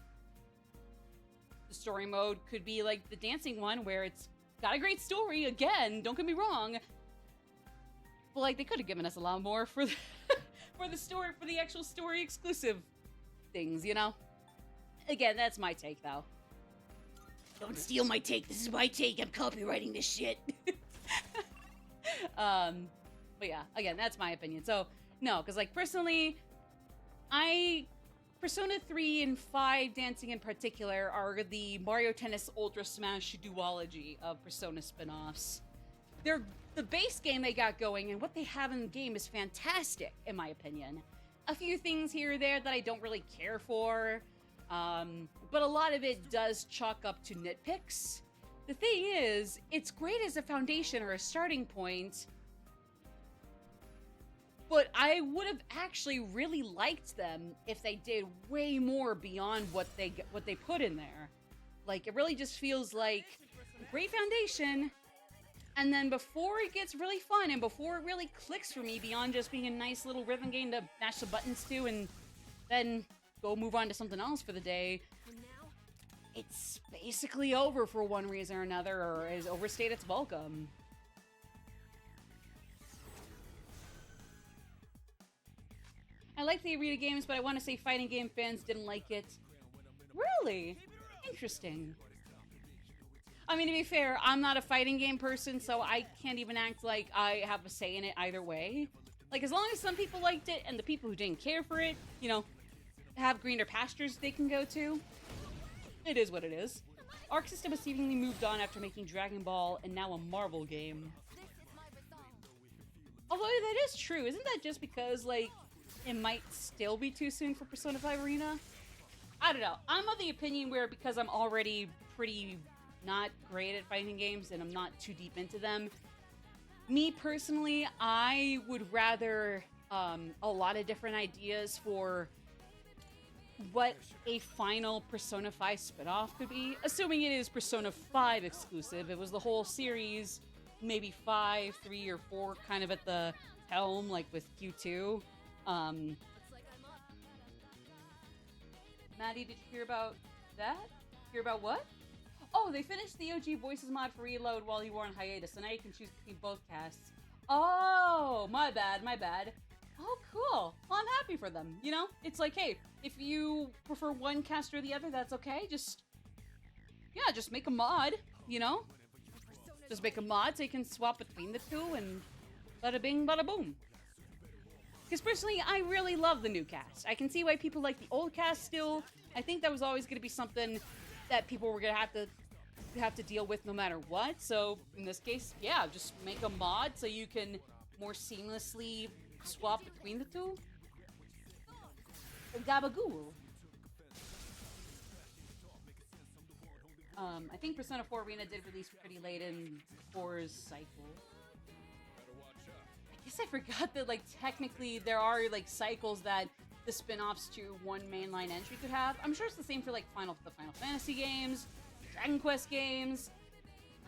the story mode could be like the dancing one, where it's got a great story, again, don't get me wrong, but like, they could have given us a lot more for the actual story exclusive things, you know? Again, that's my take, though. Don't steal my take. This is my take. I'm copywriting this shit. But yeah, again, that's my opinion. So, no, because, like, personally, Persona 3 and 5 Dancing in particular are the Mario Tennis Ultra Smash duology of Persona spin-offs. They're the base game they got going, and what they have in the game is fantastic, in my opinion. A few things here or there that I don't really care for, but a lot of it does chalk up to nitpicks. The thing is, it's great as a foundation or a starting point, but I would have actually really liked them if they did way more beyond what they put in there. Like, it really just feels like a great foundation, and then before it gets really fun and before it really clicks for me beyond just being a nice little rhythm game to mash the buttons to and then go move on to something else for the day, it's basically over for one reason or another, or has overstayed its welcome. like the arena games, but I want to say fighting game fans didn't like it. Really? Interesting. I mean, to be fair, I'm not a fighting game person, so I can't even act like I have a say in it either way. Like, as long as some people liked it, and the people who didn't care for it, you know, have greener pastures they can go to, it is what it is. Arc System has seemingly moved on after making Dragon Ball and now a Marvel game. Although that is true, isn't that just because, like, it might still be too soon for Persona 5 Arena? I don't know. I'm of the opinion where because I'm already pretty not great at fighting games and I'm not too deep into them, me personally, I would rather a lot of different ideas for what a final Persona 5 spinoff could be, assuming it is Persona 5 exclusive. It was the whole series, maybe 5, 3, or 4 kind of at the helm, like with Q2. Maddie, did you hear about that? Hear about what? Oh, they finished the OG Voices mod for Reload while you were on hiatus, so now you can choose between both casts. Oh, my bad, my bad. Oh, cool. Well, I'm happy for them, you know? It's like, hey, if you prefer one cast or the other, that's okay. Just make a mod, you know? Just make a mod so you can swap between the two and bada bing, bada boom. Because personally, I really love the new cast. I can see why people like the old cast still. I think that was always going to be something that people were going to have to deal with no matter what. So in this case, yeah, just make a mod so you can more seamlessly swap between the two. Gabagool. I think Persona 4 Arena did release pretty late in 4's cycle. I guess I forgot that, like, technically there are, like, cycles that the spin-offs to one mainline entry could have. I'm sure it's the same for, like, the Final Fantasy games, Dragon Quest games.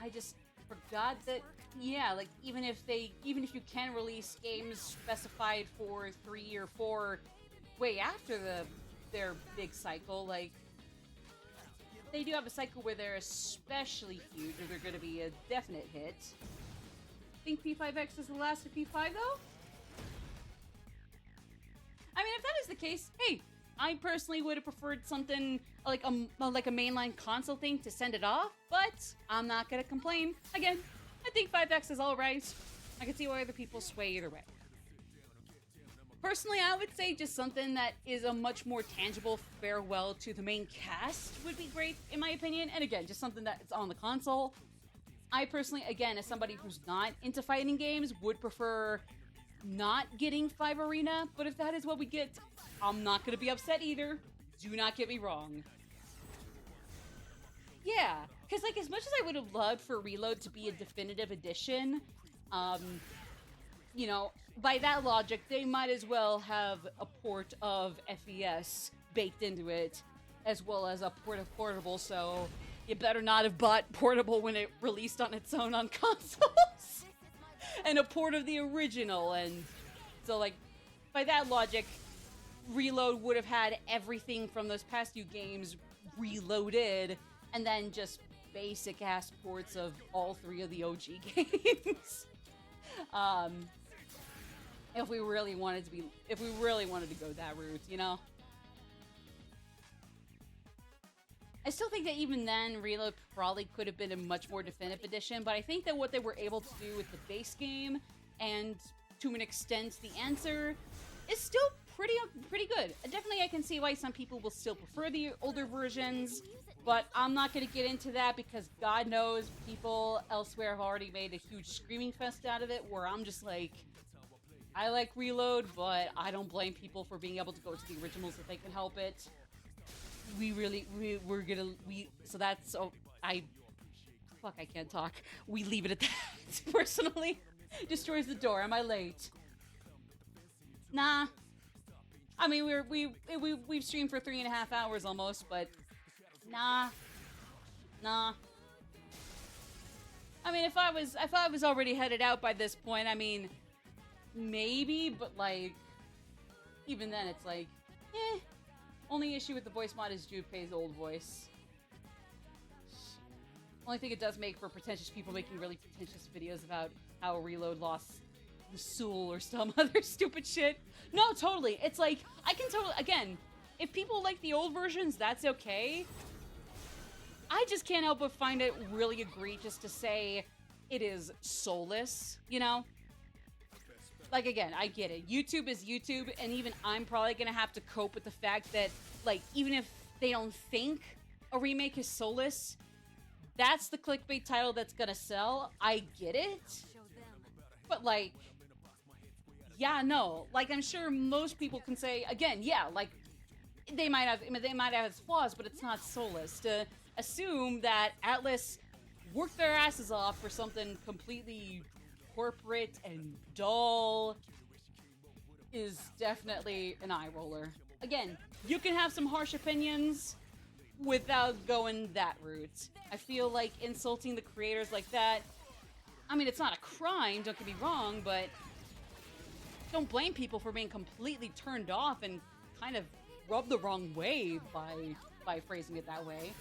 I just forgot that, yeah, like, even if you can release games specified for 3 or 4 way after their big cycle, like, they do have a cycle where they're especially huge, or they're going to be a definite hit. Think P5X is the last of P5, though? I mean, if that is the case, hey, I personally would have preferred something like a mainline console thing to send it off, but I'm not going to complain. Again, I think 5X is alright. I can see why other people sway either way. Personally, I would say just something that is a much more tangible farewell to the main cast would be great, in my opinion. And again, just something that's on the console. I personally, again, as somebody who's not into fighting games, would prefer not getting 5 Arena. But if that is what we get, I'm not going to be upset either. Do not get me wrong. Yeah, because, like, as much as I would have loved for Reload to be a definitive edition, you know, by that logic, they might as well have a port of FES baked into it, as well as a port of Portable, so you better not have bought Portable when it released on its own on consoles. And a port of the original, and so, like, by that logic, Reload would have had everything from those past few games reloaded, and then just basic-ass ports of all 3 of the OG games. If we really wanted to go that route, you know? I still think that even then, Reload probably could have been a much more definitive edition, but I think that what they were able to do with the base game, and to an extent the answer, is still pretty good. Definitely I can see why some people will still prefer the older versions, but I'm not going to get into that because God knows people elsewhere have already made a huge screaming fest out of it, where I'm just like, I like Reload, but I don't blame people for being able to go to the originals if they can help it. I can't talk. We leave it at that. Personally, destroys the door. Am I late? Nah. I mean, we've streamed for 3.5 hours almost, but nah. I mean, if I was already headed out by this point, I mean, maybe, but like, even then, it's like, eh. Only issue with the voice mod is Junpei's old voice. Only thing it does make for pretentious people making really pretentious videos about how Reload lost the soul or some other stupid shit. No, totally. It's like, I can totally, again, if people like the old versions, that's okay. I just can't help but find it really egregious to say it is soulless, you know? Like, again, I get it. YouTube is YouTube, and even I'm probably gonna have to cope with the fact that, like, even if they don't think a remake is soulless, that's the clickbait title that's gonna sell. I get it. But, like, yeah, no. Like, I'm sure most people can say, again, yeah, like, they might have its flaws, but it's not soulless. To assume that Atlas worked their asses off for something completely corporate and dull is definitely an eye roller. Again, you can have some harsh opinions without going that route. I feel like insulting the creators like that, I mean, it's not a crime, don't get me wrong, but don't blame people for being completely turned off and kind of rubbed the wrong way by phrasing it that way.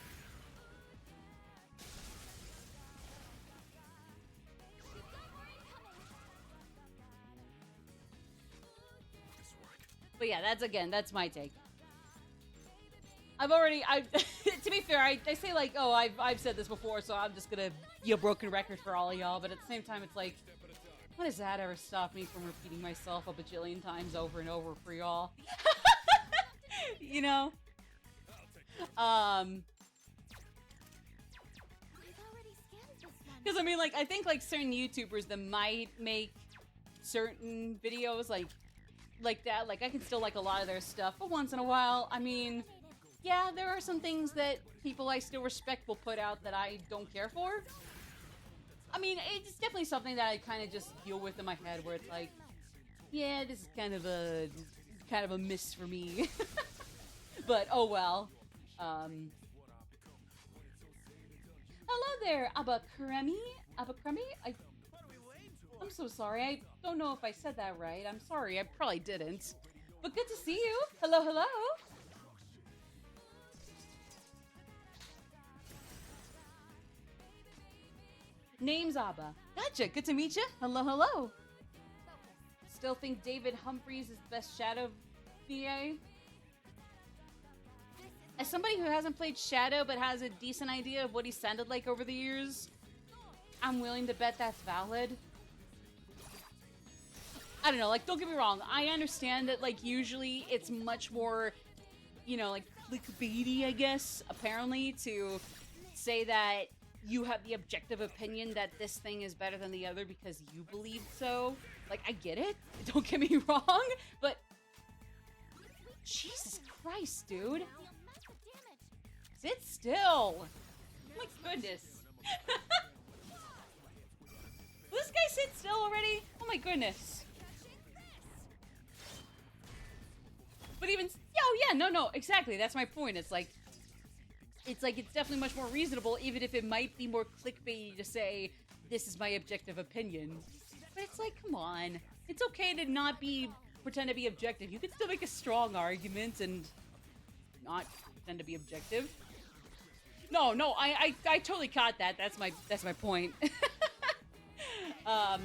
But yeah, that's my take. To be fair, I say like, oh, I've said this before, so I'm just gonna be a broken record for all of y'all, but at the same time, it's like, when does that ever stop me from repeating myself a bajillion times over and over for y'all? You know? Because I mean, like, I think like certain YouTubers that might make certain videos like that, like I can still like a lot of their stuff, but once in a while, I mean, yeah, there are some things that people I still respect will put out that I don't care for. I mean, it's definitely something that I kind of just deal with in my head, where it's like, yeah, this is kind of a miss for me. But oh well. Hello there, Abakremi. I'm so sorry. I don't know if I said that right. I'm sorry. I probably didn't. But good to see you. Hello, hello. Name's Abba. Gotcha. Good to meet you. Hello, hello. Still think David Humphries is the best Shadow VA? As somebody who hasn't played Shadow but has a decent idea of what he sounded like over the years, I'm willing to bet that's valid. I don't know, like, don't get me wrong, I understand that, like, usually it's much more, you know, like, clickbaity, I guess, apparently, to say that you have the objective opinion that this thing is better than the other because you believe so. Like, I get it, don't get me wrong, but Jesus Christ, dude. Sit still. My goodness. Will this guy sit still already? Oh my goodness. But even, no, exactly. That's my point. It's definitely much more reasonable, even if it might be more clickbaity to say, this is my objective opinion. But it's like, come on. It's okay to not pretend to be objective. You can still make a strong argument and not pretend to be objective. No, I totally caught that. That's my point. But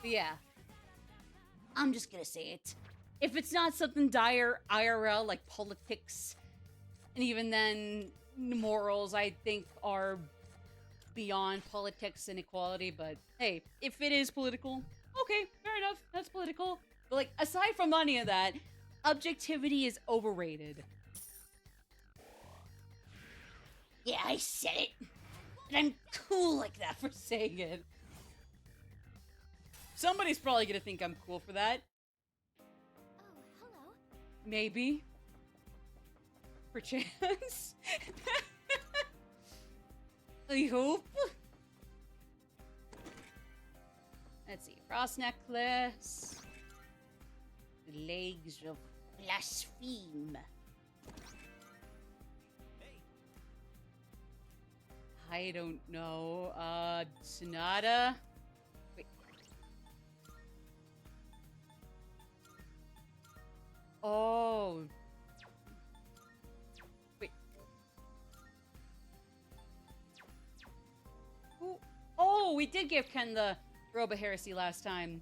yeah. I'm just gonna say it. If it's not something dire IRL like politics, and even then morals, I think are beyond politics and equality, but hey, if it is political, okay, fair enough, that's political. But like, aside from any of that, objectivity is overrated. Yeah, I said it. And I'm cool like that for saying it. Somebody's probably gonna think I'm cool for that. Oh, hello. Maybe. Perchance. I hope. Let's see. Frost necklace. The legs of blaspheme. I don't know. Sonata. Wait. Oh. Wait. Oh, did give Ken the Roba Heresy last time.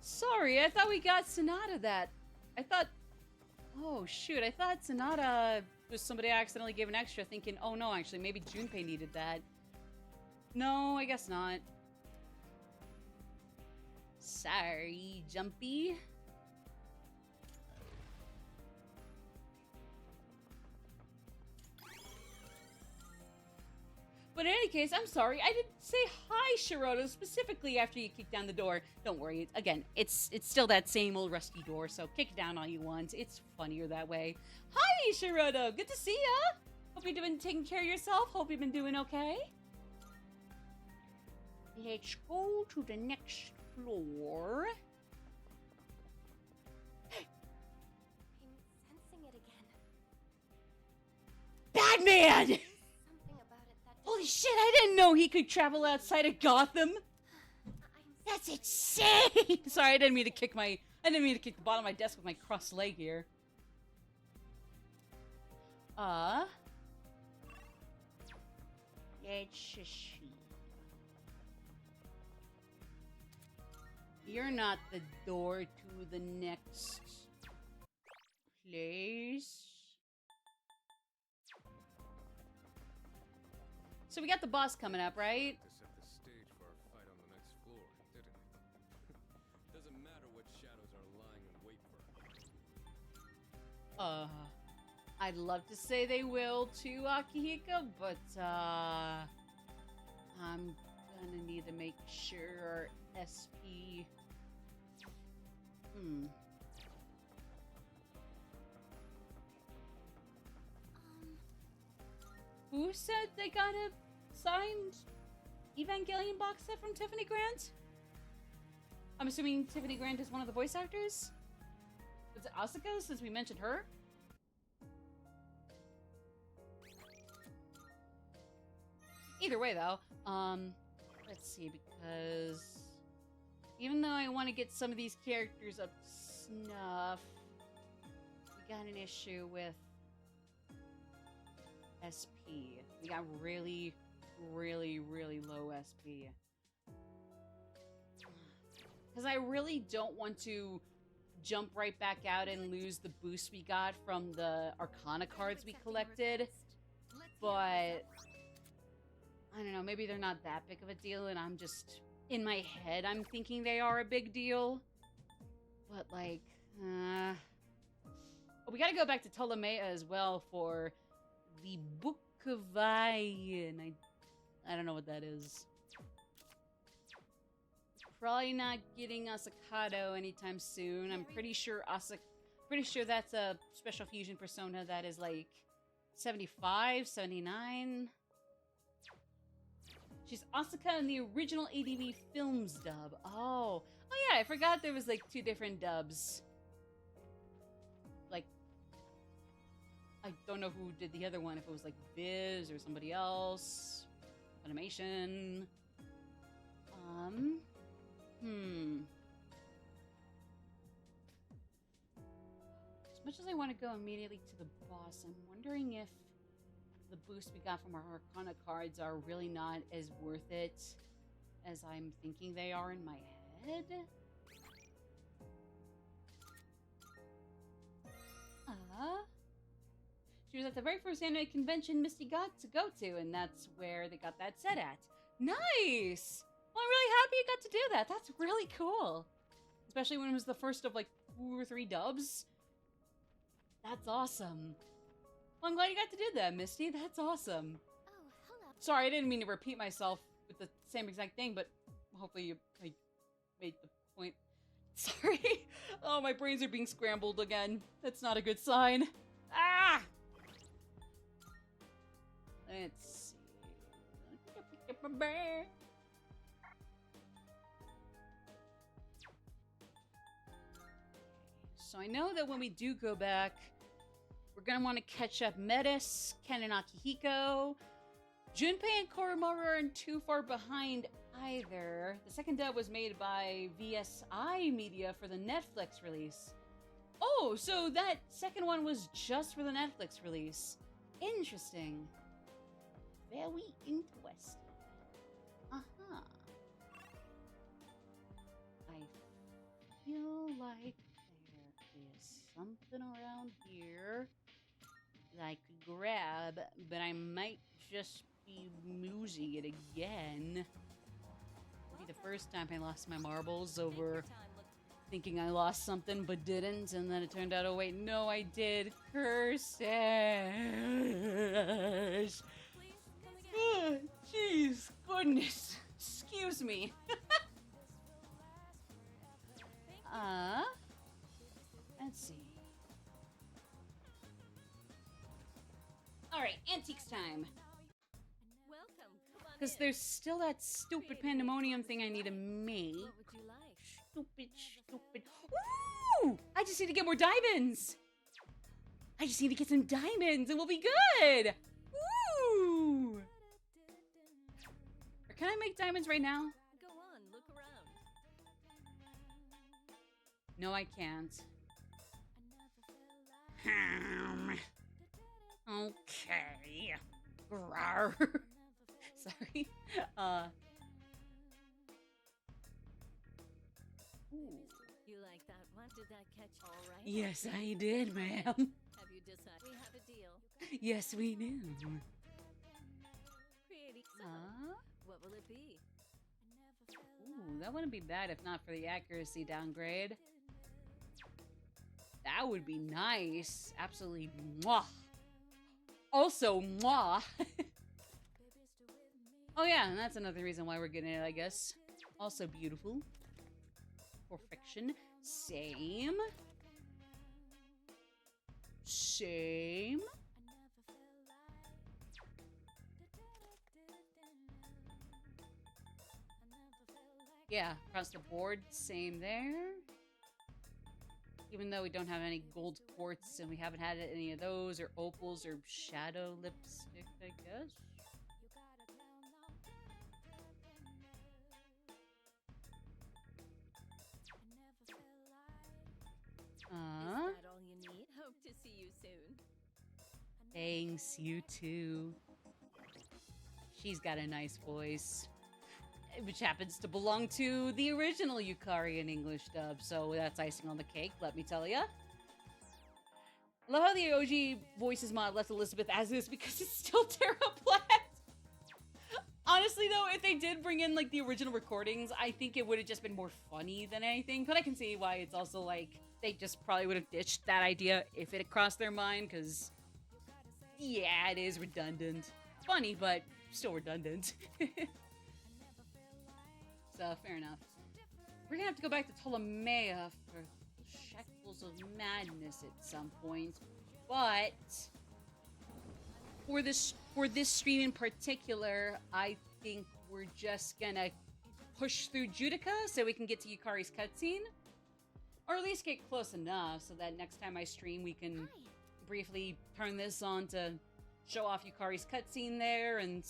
Sorry, I thought we got Sonata that. I thought... Oh, shoot, I thought Sonata was somebody I accidentally gave an extra, thinking, oh no, actually, maybe Junpei needed that. No, I guess not. Sorry, Jumpy. But in any case, I'm sorry, I didn't say hi, Shiroto, specifically after you kicked down the door. Don't worry, again, it's still that same old rusty door, so kick it down all you want. It's funnier that way. Hi, Shiroto, good to see ya! Hope you're taking care of yourself, hope you've been doing okay. Let's go to the next floor. I'm sensing it again. Batman! Something about it that Holy shit, I didn't know he could travel outside of Gotham. That's insane! Sorry, I didn't mean to kick the bottom of my desk with my crossed leg here. Let's just see. You're not the door to the next place. So we got the boss coming up, right? To set the stage for our fight on the next floor, didn't it? Doesn't matter what shadows are lying in wait for. I'd love to say they will too, Akihiko, but I'm gonna need to make sure our SP. Who said they got a signed Evangelion box set from Tiffany Grant? I'm assuming Tiffany Grant is one of the voice actors? Was it Asuka, since we mentioned her? Either way, though, let's see, because even though I want to get some of these characters up to snuff, we got an issue with SP. We got really, really, really low SP. Because I really don't want to jump right back out and lose the boost we got from the Arcana cards we collected. But I don't know, maybe they're not that big of a deal and I'm just, in my head, I'm thinking they are a big deal. But like, we gotta go back to Ptolemea as well for the Book of Iron. I don't know what that is. Probably not getting Asakato anytime soon. I'm pretty sure that's a special fusion persona that is like 75, 79. She's Asuka in the original ADV Films dub. Oh yeah, I forgot there was like 2 different dubs. Like, I don't know who did the other one, if it was like Viz or somebody else. Animation. As much as I want to go immediately to the boss, I'm wondering if the boost we got from our Arcana cards are really not as worth it as I'm thinking they are in my head. She was at the very first anime convention Misty got to go to, and that's where they got that set at. Nice! Well, I'm really happy you got to do that. That's really cool. Especially when it was the first of like 2 or 3 dubs. That's awesome. Well, I'm glad you got to do that, Misty. That's awesome. Oh, hello. Sorry, I didn't mean to repeat myself with the same exact thing, but hopefully I made the point. Sorry. Oh, my brains are being scrambled again. That's not a good sign. Ah! Let's see. So I know that when we do go back, we're going to want to catch up Metis, Ken and Akihiko. Junpei and Koromaru aren't too far behind either. The second dub was made by VSI Media for the Netflix release. Oh, so that second one was just for the Netflix release. Interesting. Very interesting. Uh-huh. feel like there is something around here that I could grab, but I might just be losing it again. It'll be the first time I lost my marbles over thinking I lost something but didn't, and then it turned out, oh wait, no, I did. Curses! Oh, jeez, goodness. Excuse me. Let's see. Alright, antiques time. Because there's still that stupid pandemonium thing I need to make. Stupid. Ooh! I just need to get more diamonds! I just need to get some diamonds and we'll be good! Ooh! Or can I make diamonds right now? Go on, look around. No, I can't. Okay. Rawr. Sorry. Ooh. You like that one? Did that catch all right? Yes, I did, ma'am. Have you decided? We have a deal. Yes, we do. Pretty. So, what will it be? Ooh, that wouldn't be bad if not for the accuracy downgrade. That would be nice. Absolutely mwah. Also mwah. Oh yeah, and that's another reason why we're getting it, I guess. Also beautiful. Perfection. Same. Yeah, across the board, same there. Even though we don't have any gold quartz and we haven't had any of those, or opals, or shadow lipstick, I guess. Is that all you need? Hope to see you soon. Thanks, you too. She's got a nice voice, which happens to belong to the original Yukari in English dub, so that's icing on the cake, let me tell ya. Love how the OG voices mod left Elizabeth as is because it's still Terraplat. Honestly though, if they did bring in like the original recordings, I think it would have just been more funny than anything, but I can see why it's also like, they just probably would have ditched that idea if it had crossed their mind, because yeah, it is redundant. Funny, but still redundant. So, fair enough. We're gonna have to go back to Ptolemea for Shackles of Madness at some point. But for this stream in particular, I think we're just gonna push through Judica so we can get to Yukari's cutscene. Or at least get close enough so that next time I stream we can briefly turn this on to show off Yukari's cutscene there, and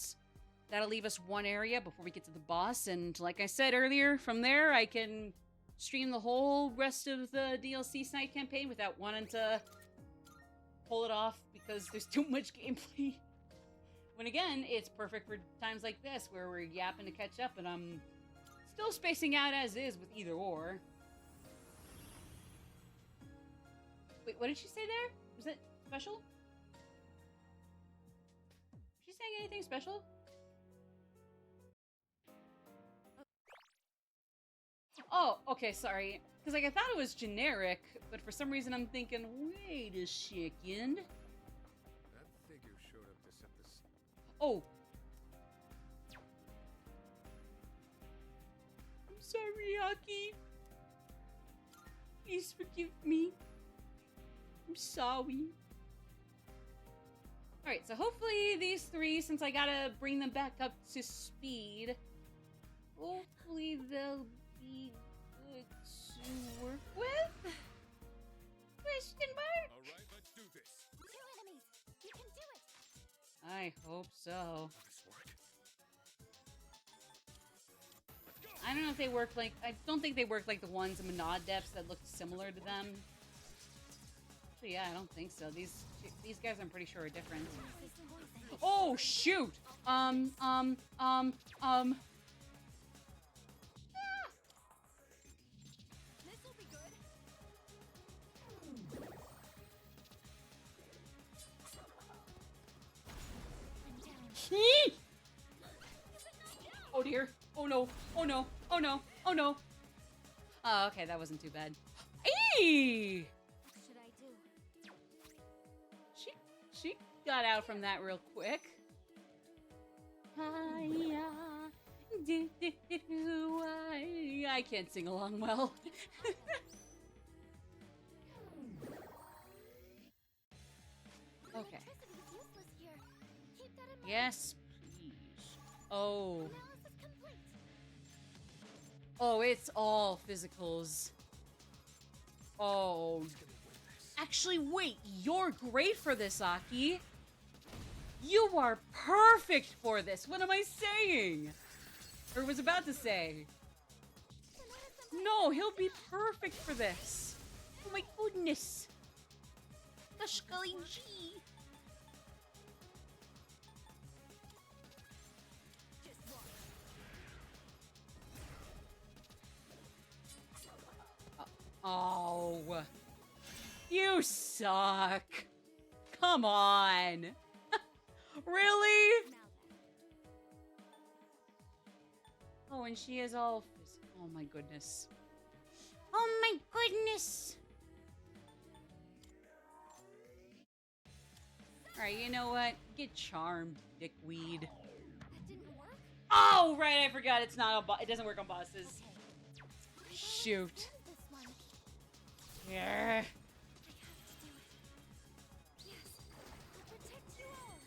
that'll leave us one area before we get to the boss, and like I said earlier, from there I can stream the whole rest of the DLC side campaign without wanting to pull it off because there's too much gameplay. When again, it's perfect for times like this where we're yapping to catch up and I'm still spacing out as is with either or. Wait, what did she say there? Was it special? Was she saying anything special? Oh, okay, sorry. Because, like, I thought it was generic, but for some reason I'm thinking, wait a second. That figure showed up to set the... Oh. I'm sorry, Aki. Please forgive me. I'm sorry. Alright, so hopefully these three, since I gotta bring them back up to speed, hopefully they'll be good to work with? Question mark? Alright, let's do this. 2 enemies. You can do it. I hope so. This work. I don't know if they work like... I don't think they work like the ones in Manad Depths that look similar to them. Actually, yeah, I don't think so. These guys I'm pretty sure are different. Oh, shoot! Oh no, oh no, oh no, oh no. Oh, okay, that wasn't too bad. Eee! What should I do? She got out from that real quick. I can't sing along well. Okay. Electricity is useless here. Keep that in mind. Yes, please. Oh. Analysis complete. Oh, it's all physicals. Oh. Actually, wait. You're great for this, Aki. You are perfect for this. What am I saying? Or was about to say. No, he'll be perfect for this. Oh my goodness. The Scully G. Oh. You suck. Come on. Really? Oh, and she is all... Oh my goodness. Oh my goodness. Alright, you know what? Get charmed, dickweed. That didn't work? Oh, right, I forgot it's not a it doesn't work on bosses. Shoot. This one. Yeah. I have to do it. Yes. I'll protect you all.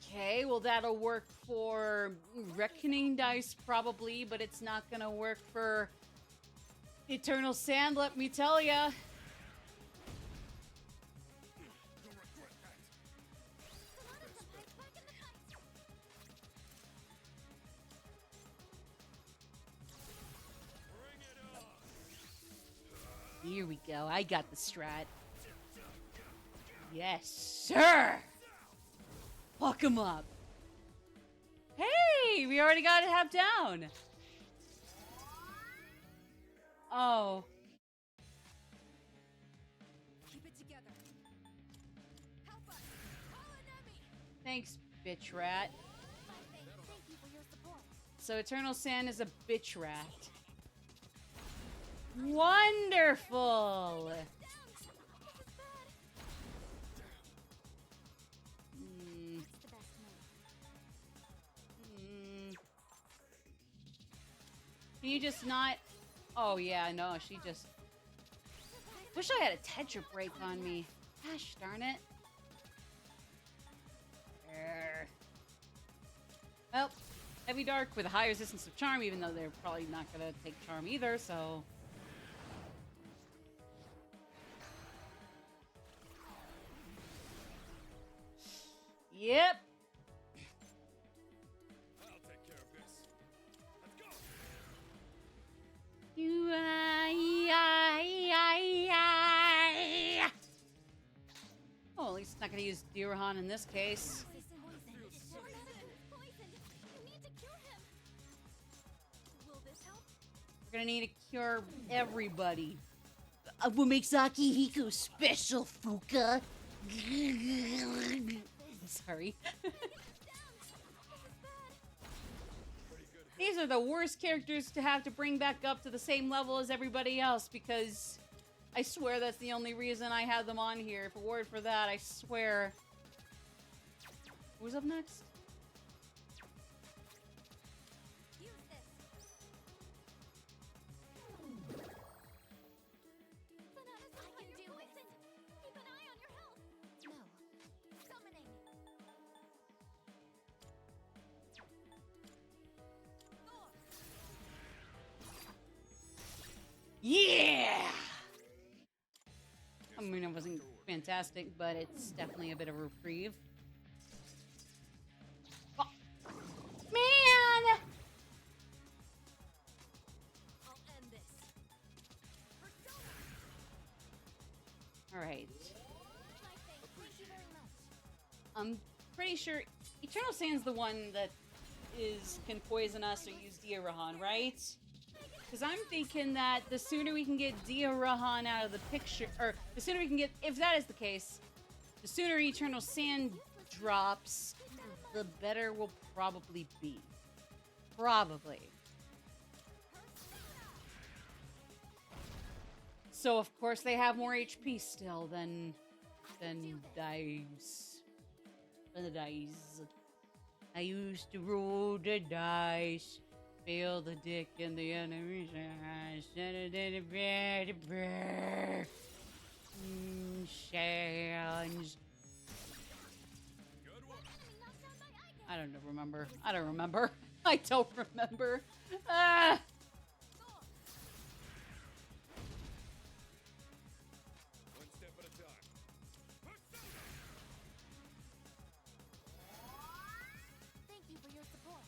Okay, well that'll work for Reckoning Dice probably, but it's not gonna work for Eternal Sand, let me tell ya. Here we go. I got the strat. Yes, sir! Fuck him up. Hey, we already got it half down. Oh. Keep it together. Help us. Call an enemy. Thanks, bitch rat. Thank you for your support. So Eternal Sand is a bitch rat. Wonderful! Hmm. That's the best move. Can you just not... Oh, yeah, no, she just... Wish I had a Tetra break on me. Gosh darn it. Err. Well, Heavy Dark with a high resistance of charm, even though they're probably not gonna take charm either, so... Yep. I'll take care of this. Let's go. Oh, at least it's not gonna use Dirahan in this case. You need to cure him. Will this help? We're gonna need to cure everybody. What makes Akihiko special, Fuka? Sorry. These are the worst characters to have to bring back up to the same level as everybody else, because I swear that's the only reason I have them on here. If it weren't for that, I swear. Who's up next? Use this. I can do it. Keep an eye on your health. No. Summoning. Yeah! I mean, it wasn't fantastic, but it's definitely a bit of a reprieve. Oh. Man! I'll end this. Persona. Alright. My thing. Thank you very much. I'm pretty sure Eternal Sand's the one that can poison us or use Dirahan, right? Because I'm thinking that the sooner we can get Dirahan out of the picture, or the sooner we can get, if that is the case, the sooner Eternal Sand drops, the better we'll probably be. Probably. So of course they have more HP still than dice. Than the dice. I used to roll the dice, feel the dick in the enemy's eyes. Sounds. I don't remember. I don't remember. I don't remember. Ah! One step at a time. Thank you for your support.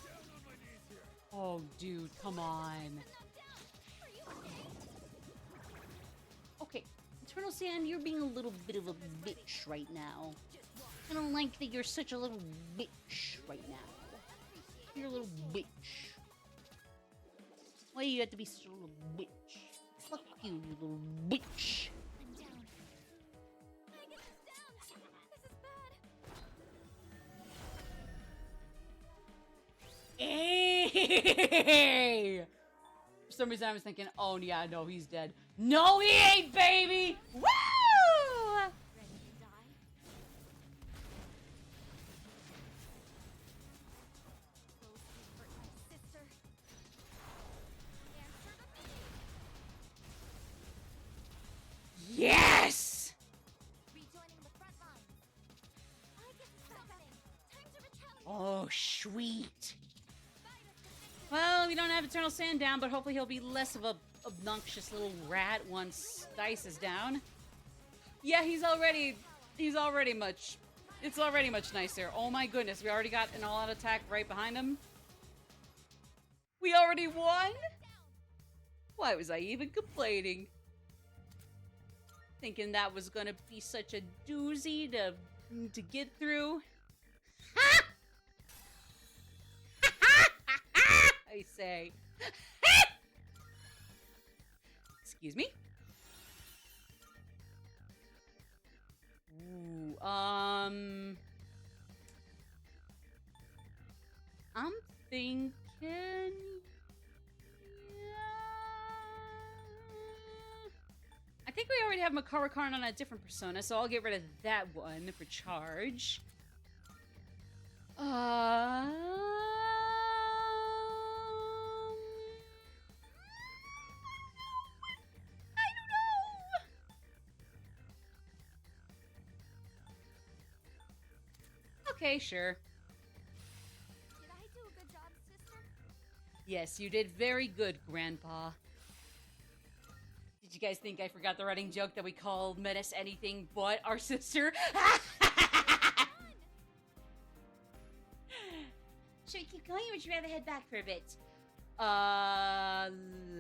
Down on my knees here. Oh, dude, come on. Okay, Eternal Sand, you're being a little bit of a bitch right now. I don't like that you're such a little bitch right now. You're a little bitch. Why do you have to be such a little bitch? Fuck you, you little bitch. I'm down. Aigis is down. This is bad. Hey! For some reason I was thinking, oh yeah, no, he's dead. No, he ain't, baby! Woo! Ready to die? Those who hurt my sister. Answer to me. Yes! Rejoining the front line. Aigis is coming. Time to retaliate. Oh, sweet. Well, we don't have Eternal Sand down, but hopefully he'll be less of a obnoxious little rat once Dice is down. Yeah, it's already much nicer. Oh my goodness, we already got an all-out attack right behind him. We already won? Why was I even complaining? Thinking that was gonna be such a doozy to get through. I say. Excuse me? Ooh, I'm thinking... I think we already have Makara Karn on a different persona, so I'll get rid of that one for charge. Okay, sure. Did I do a good job, sister? Yes, you did very good, Grandpa. Did you guys think I forgot the running joke that we called Menace anything but our sister? Should we keep going or would you rather head back for a bit?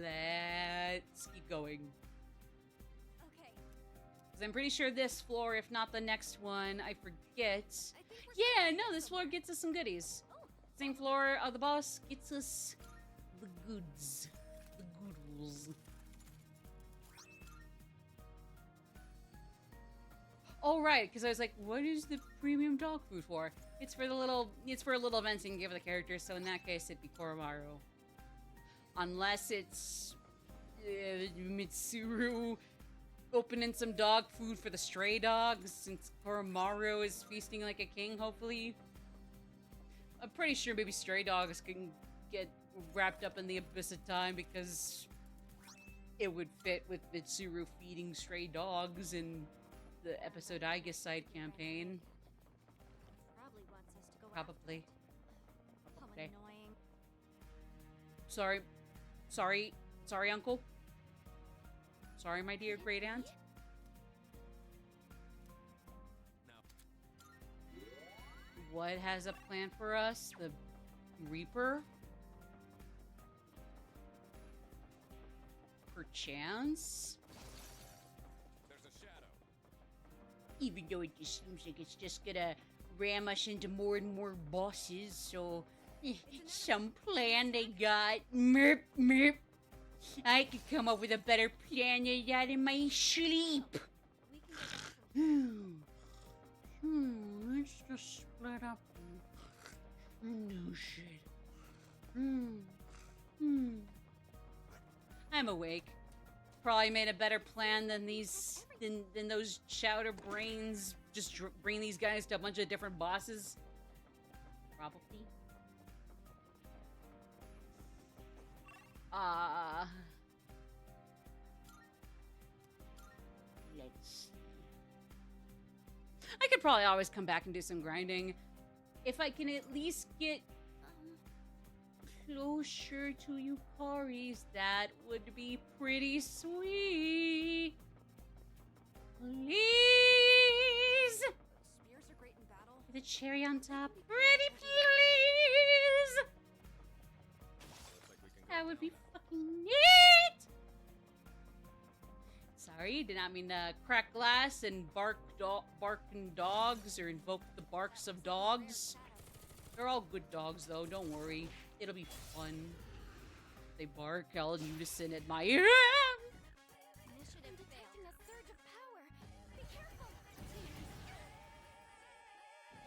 Let's keep going. Okay. Because I'm pretty sure this floor, if not the next one, I forget. I think we're Yeah, no, this floor gets us some goodies. Same floor, the boss gets us the goods. The goodles. Oh, right, because I was like, what is the premium dog food for? It's for a little events you can give the characters, so in that case, it'd be Koromaru. Unless it's Mitsuru opening some dog food for the stray dogs, since Koromaru is feasting like a king, hopefully. I'm pretty sure maybe stray dogs can get wrapped up in the Abyss of Time, because it would fit with Mitsuru feeding stray dogs in the episode Aigis side campaign. probably wants us to go out. Probably. How Okay. annoying. Sorry, Uncle. Sorry, my dear great aunt. What has a plan for us? The Reaper? Perchance? There's a shadow. Even though it just seems like it's just gonna ram us into more and more bosses, so some plan they got. Merp, merp. I could come up with a better plan than that in my sleep. Let's just split up and do shit. I'm awake. Probably made a better plan than than those chowder brains. Just bring these guys to a bunch of different bosses. Probably. Let's see. I could probably always come back and do some grinding. If I can at least get closer to Yukari's, that would be pretty sweet. Please! Spears are great in battle. The cherry on top. Pretty please! That would be fucking neat! Sorry, did not mean to crack glass and barking dogs or invoke the barks of dogs. They're all good dogs, though. Don't worry. It'll be fun. They bark all in unison at my ear. Initiative detecting a surge of power. Be careful.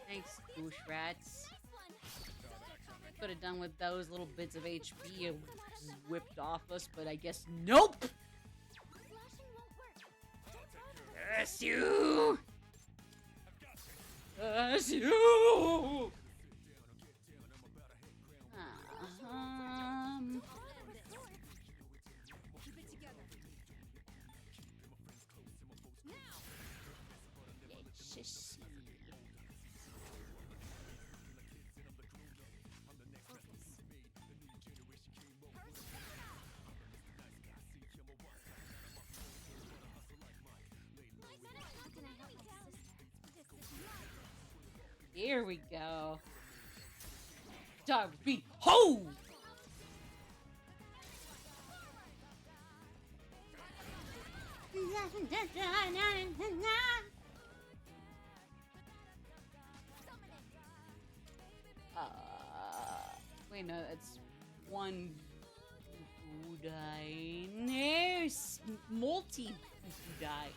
Thanks, douche rats. Nice one. Could have done with those little bits of HP whipped off us, but I guess nope. Flashing won't work. Curse you! Curse you! Keep it together. Let's just see. How can I help my sister? This is Here we go. Time to be ho! Wait, no, it's one Budai. No, multi Budai.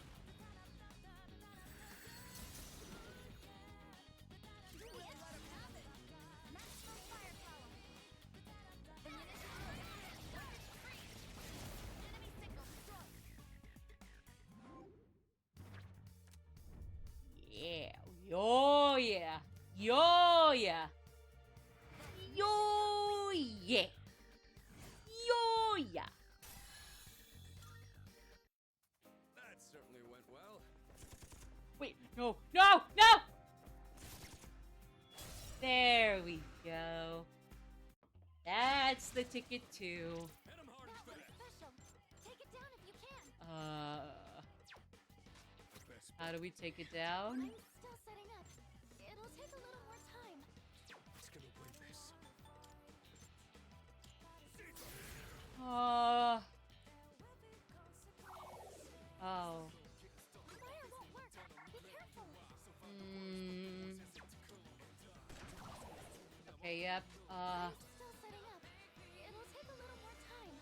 Yeah. Yo, yeah. Yo, yeah. Yo, yeah. Yo, yeah. That certainly went well. Wait, no, no, no! There we go. That's the ticket too. Hit him hard and fast. special. Take it down if you can. How do we take it down? I'm still setting up. It'll take a little more time. It's gonna win this. Oh. Fire won't work. Be careful. Okay, yep. I'm still setting up. It'll take a little more time.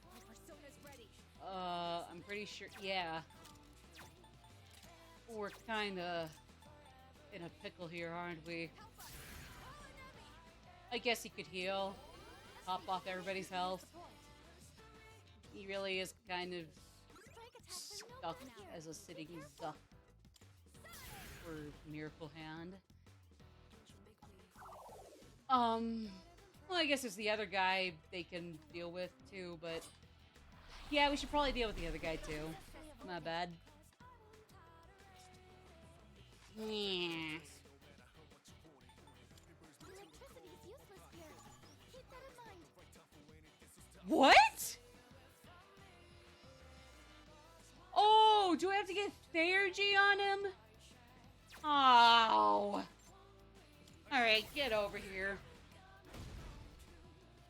My persona's ready. I'm pretty sure, yeah. We're kinda in a pickle here, aren't we? I guess he could heal. Top off everybody's health. He really is kind of stuck as a sitting duck for Miracle Hand. Well, I guess it's the other guy they can deal with too, but yeah, we should probably deal with the other guy too. My bad. Yeah. Electricity's useless here. Keep that in mind. What? Oh, do I have to get Theurgy on him? Oh. Alright, get over here.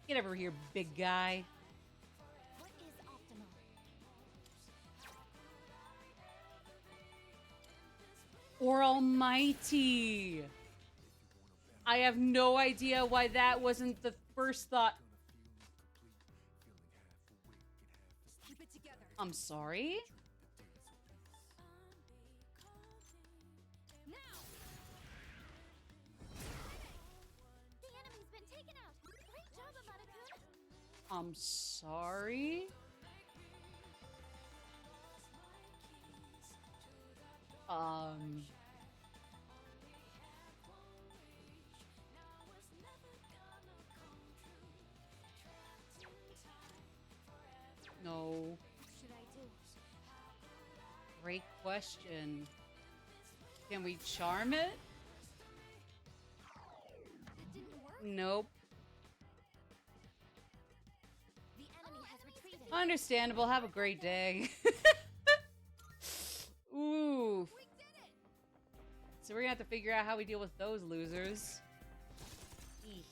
Get over here, big guy. What is optimal? Or Almighty. I have no idea why that wasn't the first thought. I'm sorry? The enemy's been taken out. Great job, Amada-kun. I'm sorry? No. What should I do? Great question. Can we charm it? That didn't work. Nope. The enemy has retreated. Understandable. Have a great day. Ooh. We did it. So we're gonna have to figure out how we deal with those losers. Eesh.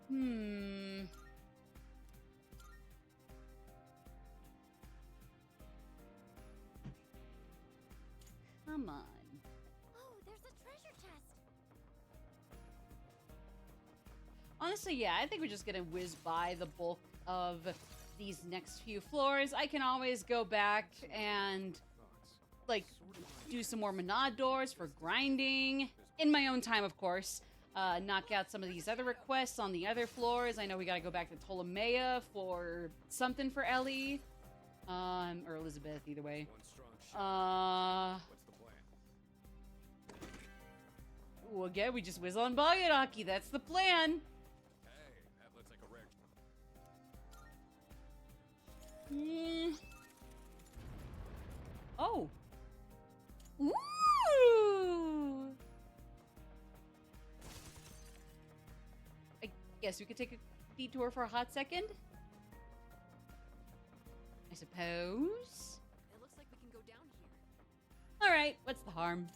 Hmm. Come on. Oh, there's a treasure chest. Honestly, yeah, I think we're just gonna whiz by the bulk of these next few floors. I can always go back and, like, do some more Manad doors for grinding. In my own time, of course. Knock out some of these other requests on the other floors. I know we gotta go back to Ptolemaea for something for Ellie. Or Elizabeth, either way. One strong shot. What's the plan? Well, again, we just whiz on by it, Aki. That's the plan. Hey, that looks like a rare. Oh. Ooh. I guess we could take a detour for a hot second. I suppose. It looks like we can go down here. All right, what's the harm?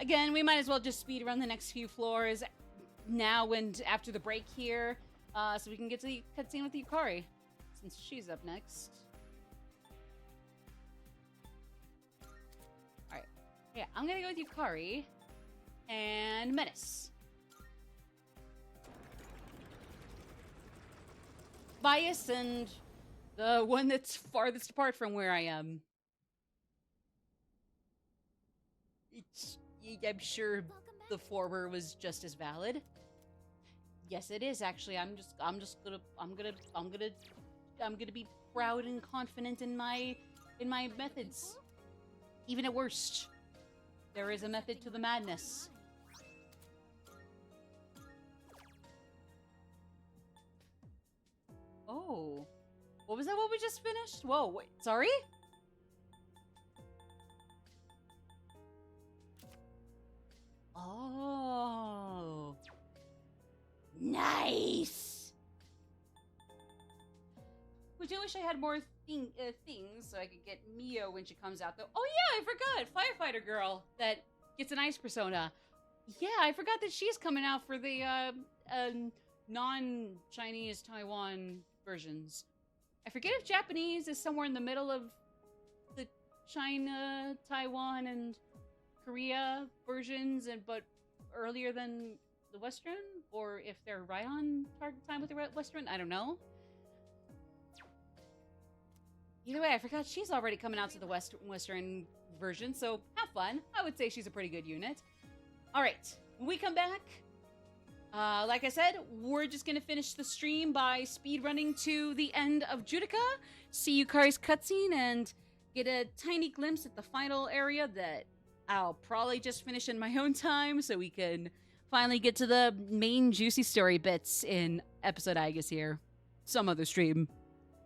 Again, we might as well just speed run the next few floors now and after the break here, so we can get to the cutscene with Yukari, since she's up next. All right, yeah, I'm gonna go with Yukari and Menace. Bias and the one that's farthest apart from where I am. I'm sure the former was just as valid. Yes, it is actually. I'm gonna be proud and confident in my methods. Even at worst, there is a method to the madness. Oh, what was that? What we just finished? Whoa, wait, sorry. Oh, nice. I do wish I had more things so I could get Mio when she comes out, though. Oh yeah, I forgot. Firefighter girl that gets an ice persona. Yeah, I forgot that she's coming out for the non-Chinese Taiwan versions. I forget if Japanese is somewhere in the middle of the China, Taiwan, and Korea versions, but earlier than the Western, or if they're right on target time with the Western. I don't know. Either way, I forgot she's already coming out to the Western version, so have fun. I would say she's a pretty good unit. All right, when we come back, like I said, we're just gonna finish the stream by speedrunning to the end of Judica, see Yukari's cutscene, and get a tiny glimpse at the final area that I'll probably just finish in my own time so we can finally get to the main juicy story bits in episode Aigis here. Some other stream.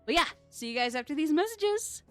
But yeah, see you guys after these messages.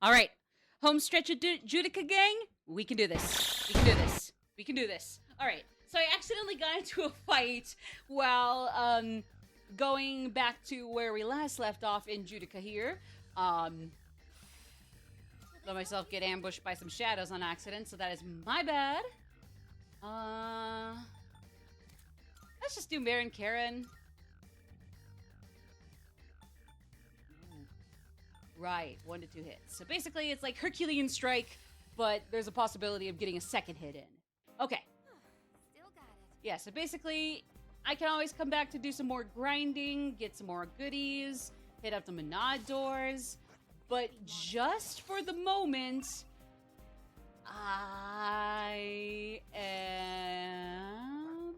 All right, home stretch of Judica gang. We can do this. We can do this. We can do this. All right. So I accidentally got into a fight while going back to where we last left off in Judica here. Let myself get ambushed by some shadows on accident, so that is my bad. Let's just do Baron Karen. Right, 1 to 2 hits. So basically, it's like Herculean strike, but there's a possibility of getting a second hit in. Okay. Still got it. Yeah, so basically, I can always come back to do some more grinding, get some more goodies, hit up the Menad doors, but just for the moment, I am...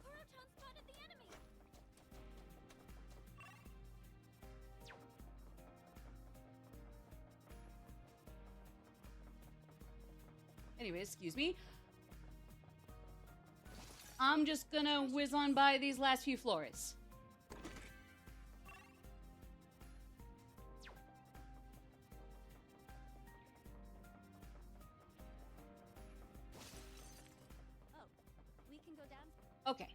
Proton spotted the enemy. Anyways, excuse me. I'm just gonna whiz on by these last few floors. Oh, we can go down. Okay.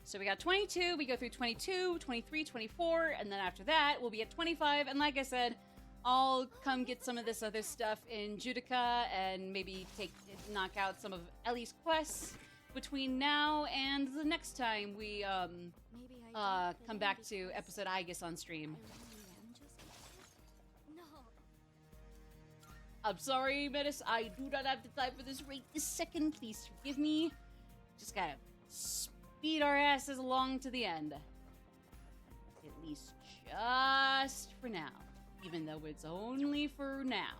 So we got 22, we go through 22, 23, 24, and then after that, we'll be at 25, and like I said, I'll come get some of this other stuff in Judica and maybe knock out some of Ellie's quests between now and the next time we come back to episode Aigis on stream. No. I'm sorry, Metis, I do not have the time for this right this second. Please forgive me. Just gotta speed our asses along to the end. At least just for now. Even though it's only for now.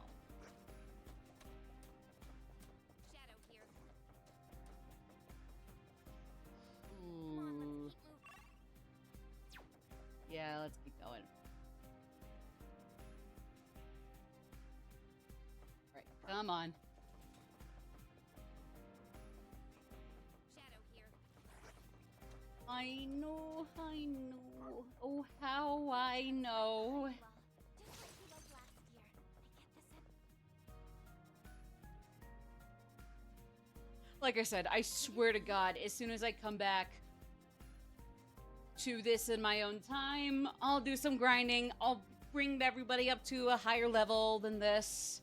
Shadow here. Ooh. Yeah, let's keep going. Alright, come on. Shadow here. I know, I know. Oh, how I know. Just like he was last year. I get this in. Like I said, I swear to God, as soon as I come back to this in my own time, I'll do some grinding. I'll bring everybody up to a higher level than this.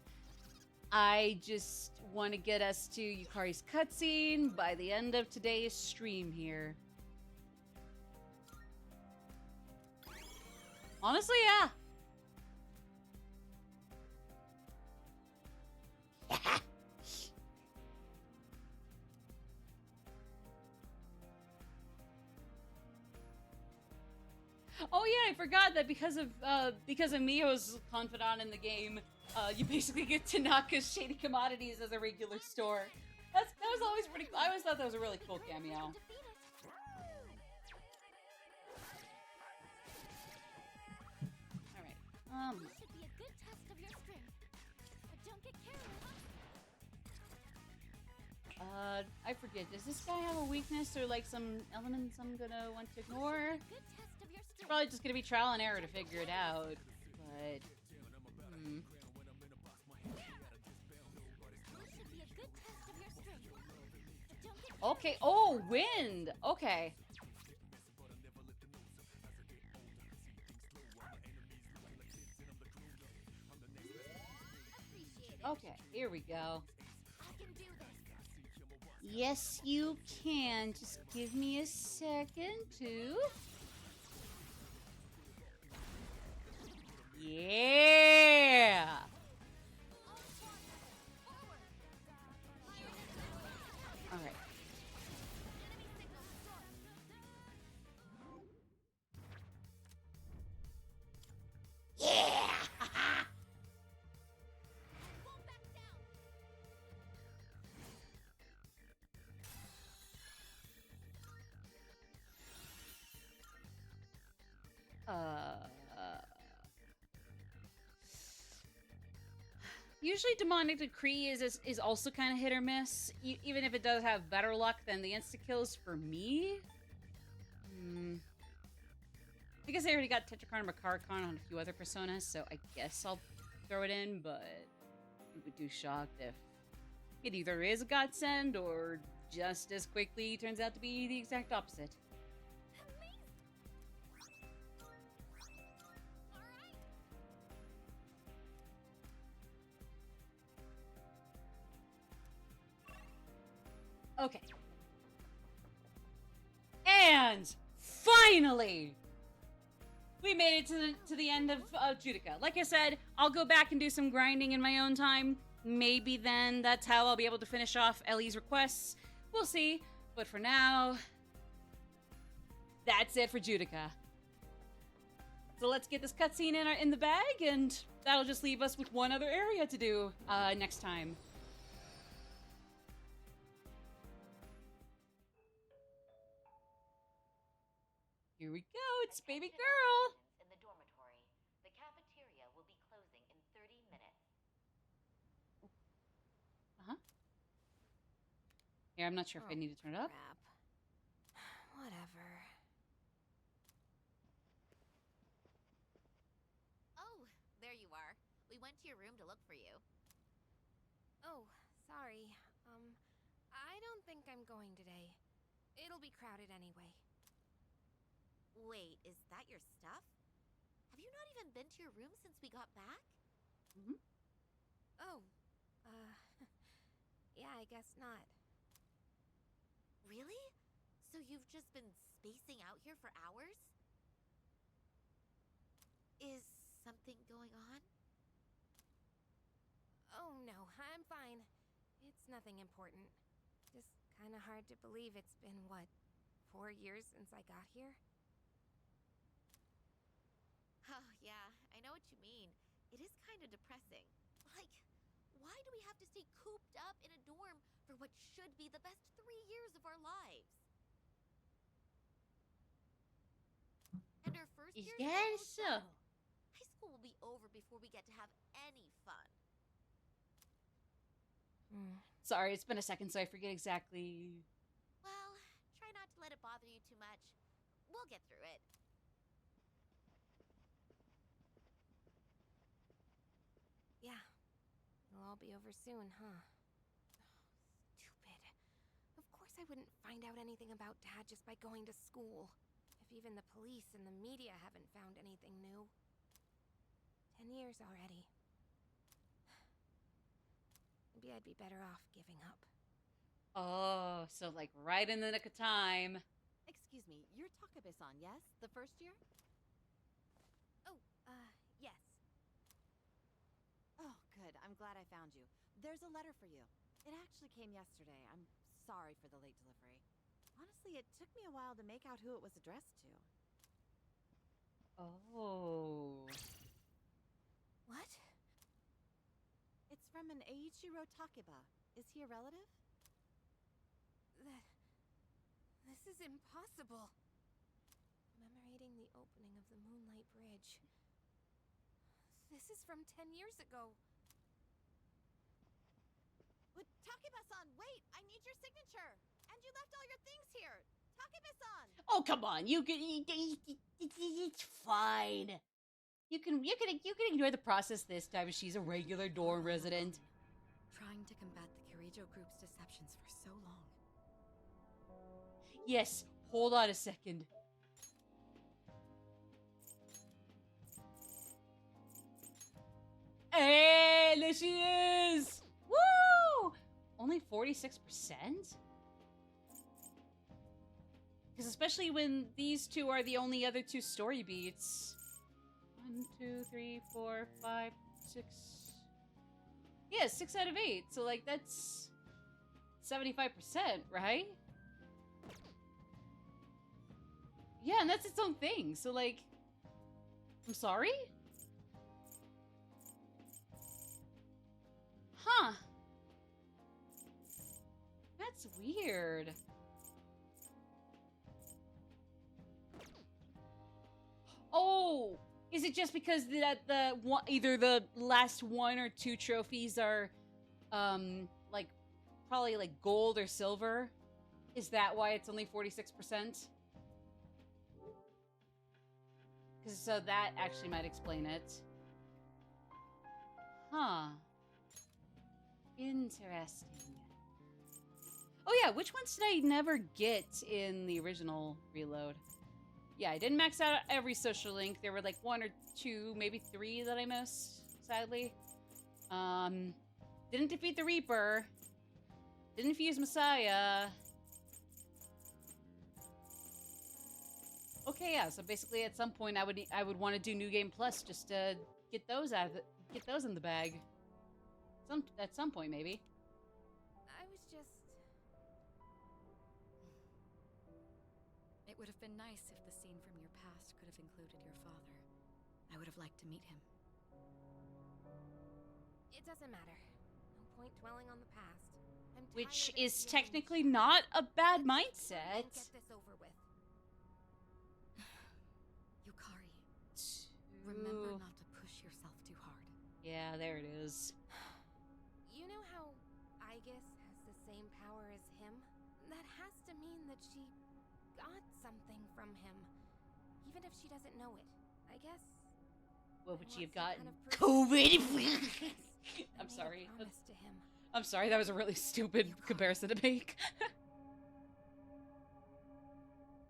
I just want to get us to Yukari's cutscene by the end of today's stream here. Honestly, yeah. Oh yeah, I forgot that because of Mio's confidant in the game, you basically get Tanaka's Shady Commodities as a regular store. That was always pretty. I always thought that was a really cool cameo. All right. This should be a good test of your strength. But don't get careless. I forget. Does this guy have a weakness or like some elements I'm gonna want to ignore? Good test of your strength. probably just gonna be trial and error to figure it out. But okay. Oh, wind. Okay. Okay, here we go. Yes, you can. Just give me a second to... Yeah! Alright. Yeah! Usually Demonic Decree is also kind of hit or miss, even if it does have better luck than the insta-kills for me. I guess I already got Tetracon and Macarcon on a few other personas, so I guess I'll throw it in, but I would be shocked if it either is a godsend or just as quickly turns out to be the exact opposite. Okay. And finally, we made it to the end of Judica. Like I said, I'll go back and do some grinding in my own time. Maybe then that's how I'll be able to finish off Ellie's requests. We'll see. But for now, that's it for Judica. So let's get this cutscene in the bag, and that'll just leave us with one other area to do next time. Here we go, it's baby girl. In the dormitory. The cafeteria will be closing in 30 minutes. Here, I'm not sure if I need to turn it up. Crap. Whatever. Oh, there you are. We went to your room to look for you. Oh, sorry. I don't think I'm going today. It'll be crowded anyway. Wait, is that your stuff? Have you not even been to your room since we got back? Oh, yeah, I guess not. Really? So you've just been spacing out here for hours? Is something going on? Oh no, I'm fine. It's nothing important. Just kinda hard to believe it's been, what, 4 years since I got here? Oh, yeah, I know what you mean. It is kind of depressing. Like, why do we have to stay cooped up in a dorm for what should be the best 3 years of our lives? And our first year? Yes, so. High school will be over before we get to have any fun. Sorry, it's been a second, so I forget exactly. Well, try not to let it bother you too much. We'll get through it. Yeah. It'll all be over soon, huh? Stupid. Of course I wouldn't find out anything about Dad just by going to school. If even the police and the media haven't found anything new. 10 years already. Maybe I'd be better off giving up. Oh, so like right in the nick of time. Excuse me, you're Takabe-san, yes? The first year? Oh, yes. Oh, good. I'm glad I found you. There's a letter for you. It actually came yesterday. I'm sorry for the late delivery. Honestly, it took me a while to make out who it was addressed to. Oh. What? It's from an Eiichiro Takeba. Is he a relative? This is impossible. Commemorating the opening of the Moonlight Bridge. This is from 10 years ago. But Takeba-san, wait! I need your signature! And you left all your things here! Oh, come on. You can. It's fine. You can ignore the process this time. She's a regular dorm resident. Trying to combat the Kirijo group's deceptions for so long. Yes. Hold on a second. Hey, there she is! Woo! Only 46%? Because especially when these two are the only other two story beats. 1, 2, 3, 4, 5, 6. Yeah, 6 out of 8. So, like, that's 75%, right? Yeah, and that's its own thing. So, like, I'm sorry? Huh. That's weird. Oh, is it just because either the last 1 or 2 trophies are, like, probably like gold or silver? Is that why it's only 46%? Because so that actually might explain it. Huh. Interesting. Oh yeah, which ones did I never get in the original reload? Yeah, I didn't max out every social link. There were like 1 or 2, maybe 3 that I missed, sadly. Didn't defeat the Reaper. Didn't fuse Messiah. Okay, yeah, so basically at some point I would want to do New Game Plus just to get those in the bag. At some point, maybe. I was just... It would have been nice if the scene from your past could have included your father. I would have liked to meet him. It doesn't matter. No point dwelling on the past. Which is technically not a bad mindset. Get this over with. Yukari, remember not to push yourself too hard. Yeah, there it is. You know how Aigis has the same power as him? That has to mean that she got something from him. Even if she doesn't know it. I guess... What would she have gotten? COVID! I'm sorry. I'm sorry, that was a really stupid comparison to make.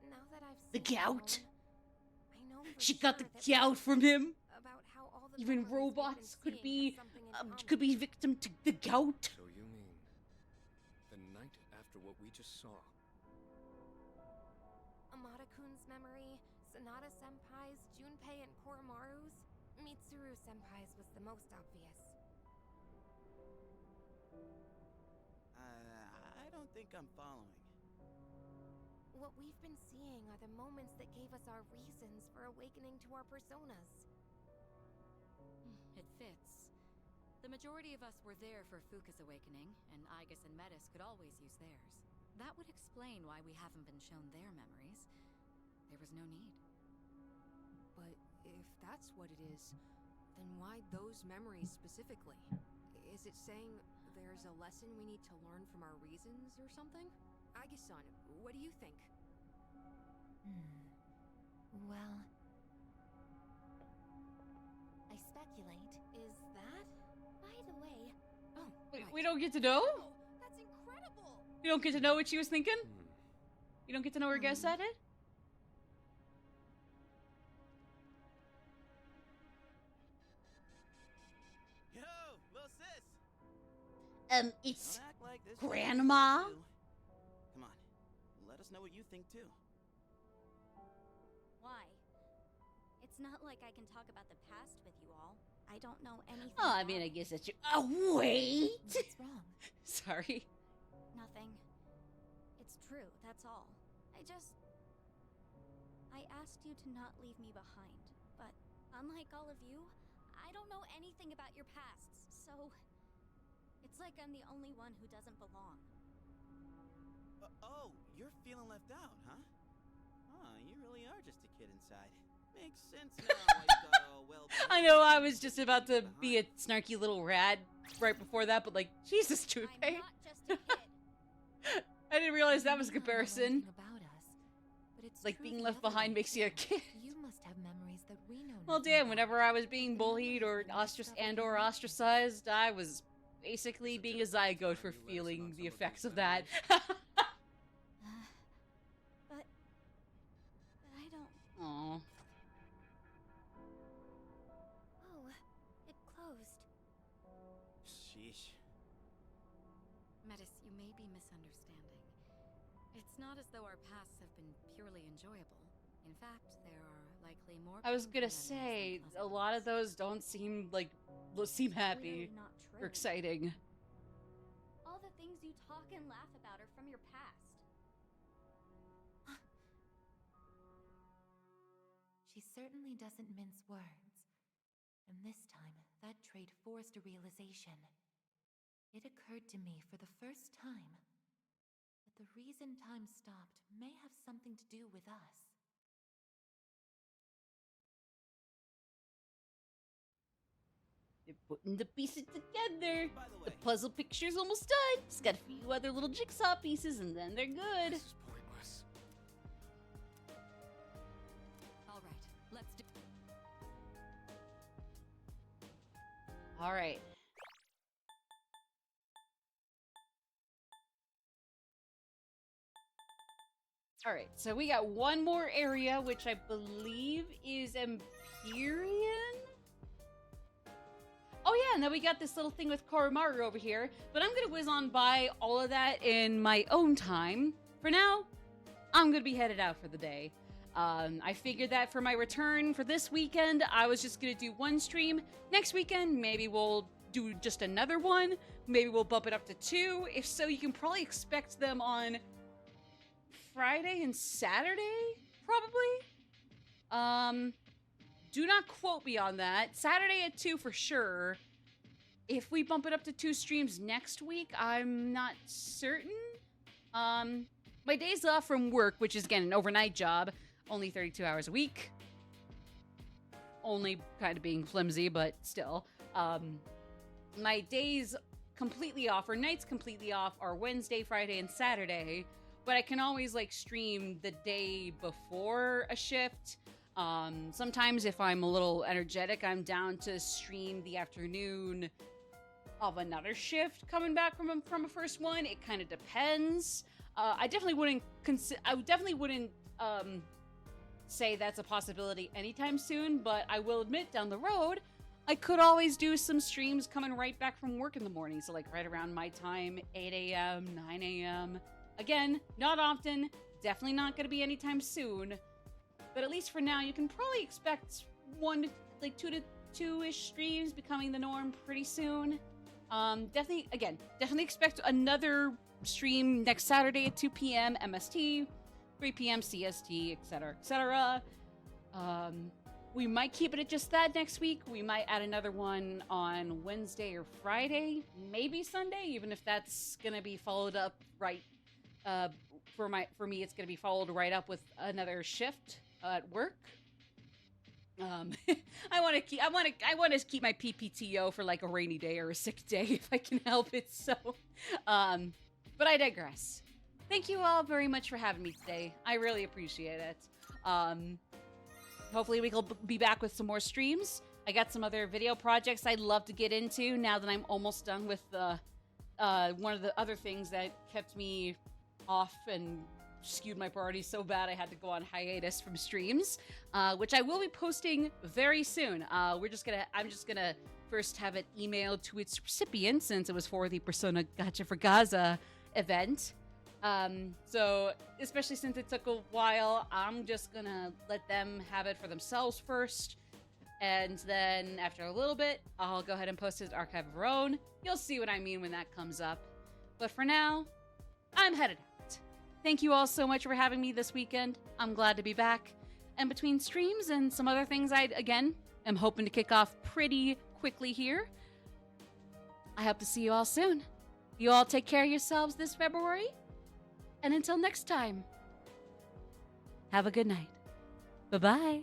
Now that I've the gout! I know she got the gout from him! Even robots could be victim to the gout. So you mean the night after what we just saw? Amada-kun's memory, Sanada-senpai's, Junpei and Koromaru's, Mitsuru-senpai's was the most obvious. I don't think I'm following. What we've been seeing are the moments that gave us our reasons for awakening to our personas. It fits. The majority of us were there for Fuka's awakening, and Aigis and Metis could always use theirs. That would explain why we haven't been shown their memories. There was no need. But if that's what it is, then why those memories specifically? Is it saying there's a lesson we need to learn from our reasons or something? Aigis-san, what do you think? Well... I speculate, is that? By the way... Oh, wait, we don't get to know? Oh, that's incredible! You don't get to know what she was thinking? You don't get to know her guess at it? Yo, little sis! It's Don't act like this Grandma? Come on, let us know what you think too. Why? It's not like I can talk about the past with you all. I don't know anything. Oh, I mean, I guess that's your... Oh, wait! What's wrong? Sorry. Nothing. It's true, that's all. I asked you to not leave me behind, but unlike all of you, I don't know anything about your pasts, so it's like I'm the only one who doesn't belong. Oh, you're feeling left out, huh? You really are just a kid inside. Makes sense now why you got all well. I know I was just about to be a snarky little rat right before that, but like, Jesus, Junpei. I'm not just a kid. I didn't realize that was a comparison. About us. it's like true being the left other behind way. makes you a kid. You must have memories that we know Well, nothing damn, about. whenever I was being bullied or ostracized, I was basically being a zygote for feeling the effects of that. But I don't. Aww. Oh, it closed. Sheesh. Metis, you may be misunderstanding. It's not as though our pasts have been purely enjoyable. In fact, there are likely more. I was gonna painful memories say, than a pleasant lot ones. of those don't seem like, seem happy Clearly not or true. exciting. All the things you talk and laugh about are from your past. She certainly doesn't mince words. And this time, that trait forced a realization. It occurred to me for the first time that the reason time stopped may have something to do with us. They're putting the pieces together. The puzzle picture's almost done. Just got a few other little jigsaw pieces and then they're good. This is pointless. All right, let's do. Alright. Alright, so we got one more area, which I believe is Empyrean? Oh yeah, and then we got this little thing with Koromaru over here, but I'm gonna whiz on by all of that in my own time. For now, I'm gonna be headed out for the day. I figured that for my return for this weekend, I was just gonna do one stream. Next weekend, maybe we'll do just another one. Maybe we'll bump it up to 2. If so, you can probably expect them on Friday and Saturday, probably. Do not quote me on that. Saturday at 2 for sure. If we bump it up to 2 streams next week, I'm not certain. My days off from work, which is again an overnight job, only 32 hours a week. Only kind of being flimsy, but still. My days completely off, or nights completely off, are Wednesday, Friday, and Saturday. But I can always like stream the day before a shift. Sometimes if I'm a little energetic, I'm down to stream the afternoon of another shift coming back from a first one. It kind of depends. I definitely wouldn't say that's a possibility anytime soon, but I will admit down the road, I could always do some streams coming right back from work in the morning. So like right around my time, 8 a.m., 9 a.m. Again, not often, definitely not going to be anytime soon. But at least for now, you can probably expect 2 to 2-ish streams becoming the norm pretty soon. Definitely expect another stream next Saturday at 2 p.m. MST, 3 p.m. CST, etc., etc. We might keep it at just that next week. We might add another one on Wednesday or Friday, maybe Sunday, even if that's gonna be followed up right. For me, it's gonna be followed right up with another shift at work. I want to keep my PPTO for like a rainy day or a sick day if I can help it. So, but I digress. Thank you all very much for having me today. I really appreciate it. Hopefully we will be back with some more streams. I got some other video projects I'd love to get into now that I'm almost done with one of the other things that kept me off and skewed my priorities so bad I had to go on hiatus from streams, which I will be posting very soon. I'm just gonna first have it emailed to its recipient since it was for the Persona Gacha for Gaza event. So especially since it took a while, I'm just gonna let them have it for themselves first. And then after a little bit, I'll go ahead and post it as archive of our own. You'll see what I mean when that comes up. But for now, I'm headed out. Thank you all so much for having me this weekend. I'm glad to be back. And between streams and some other things I, again, am hoping to kick off pretty quickly here, I hope to see you all soon. You all take care of yourselves this February. And until next time, have a good night. Bye-bye.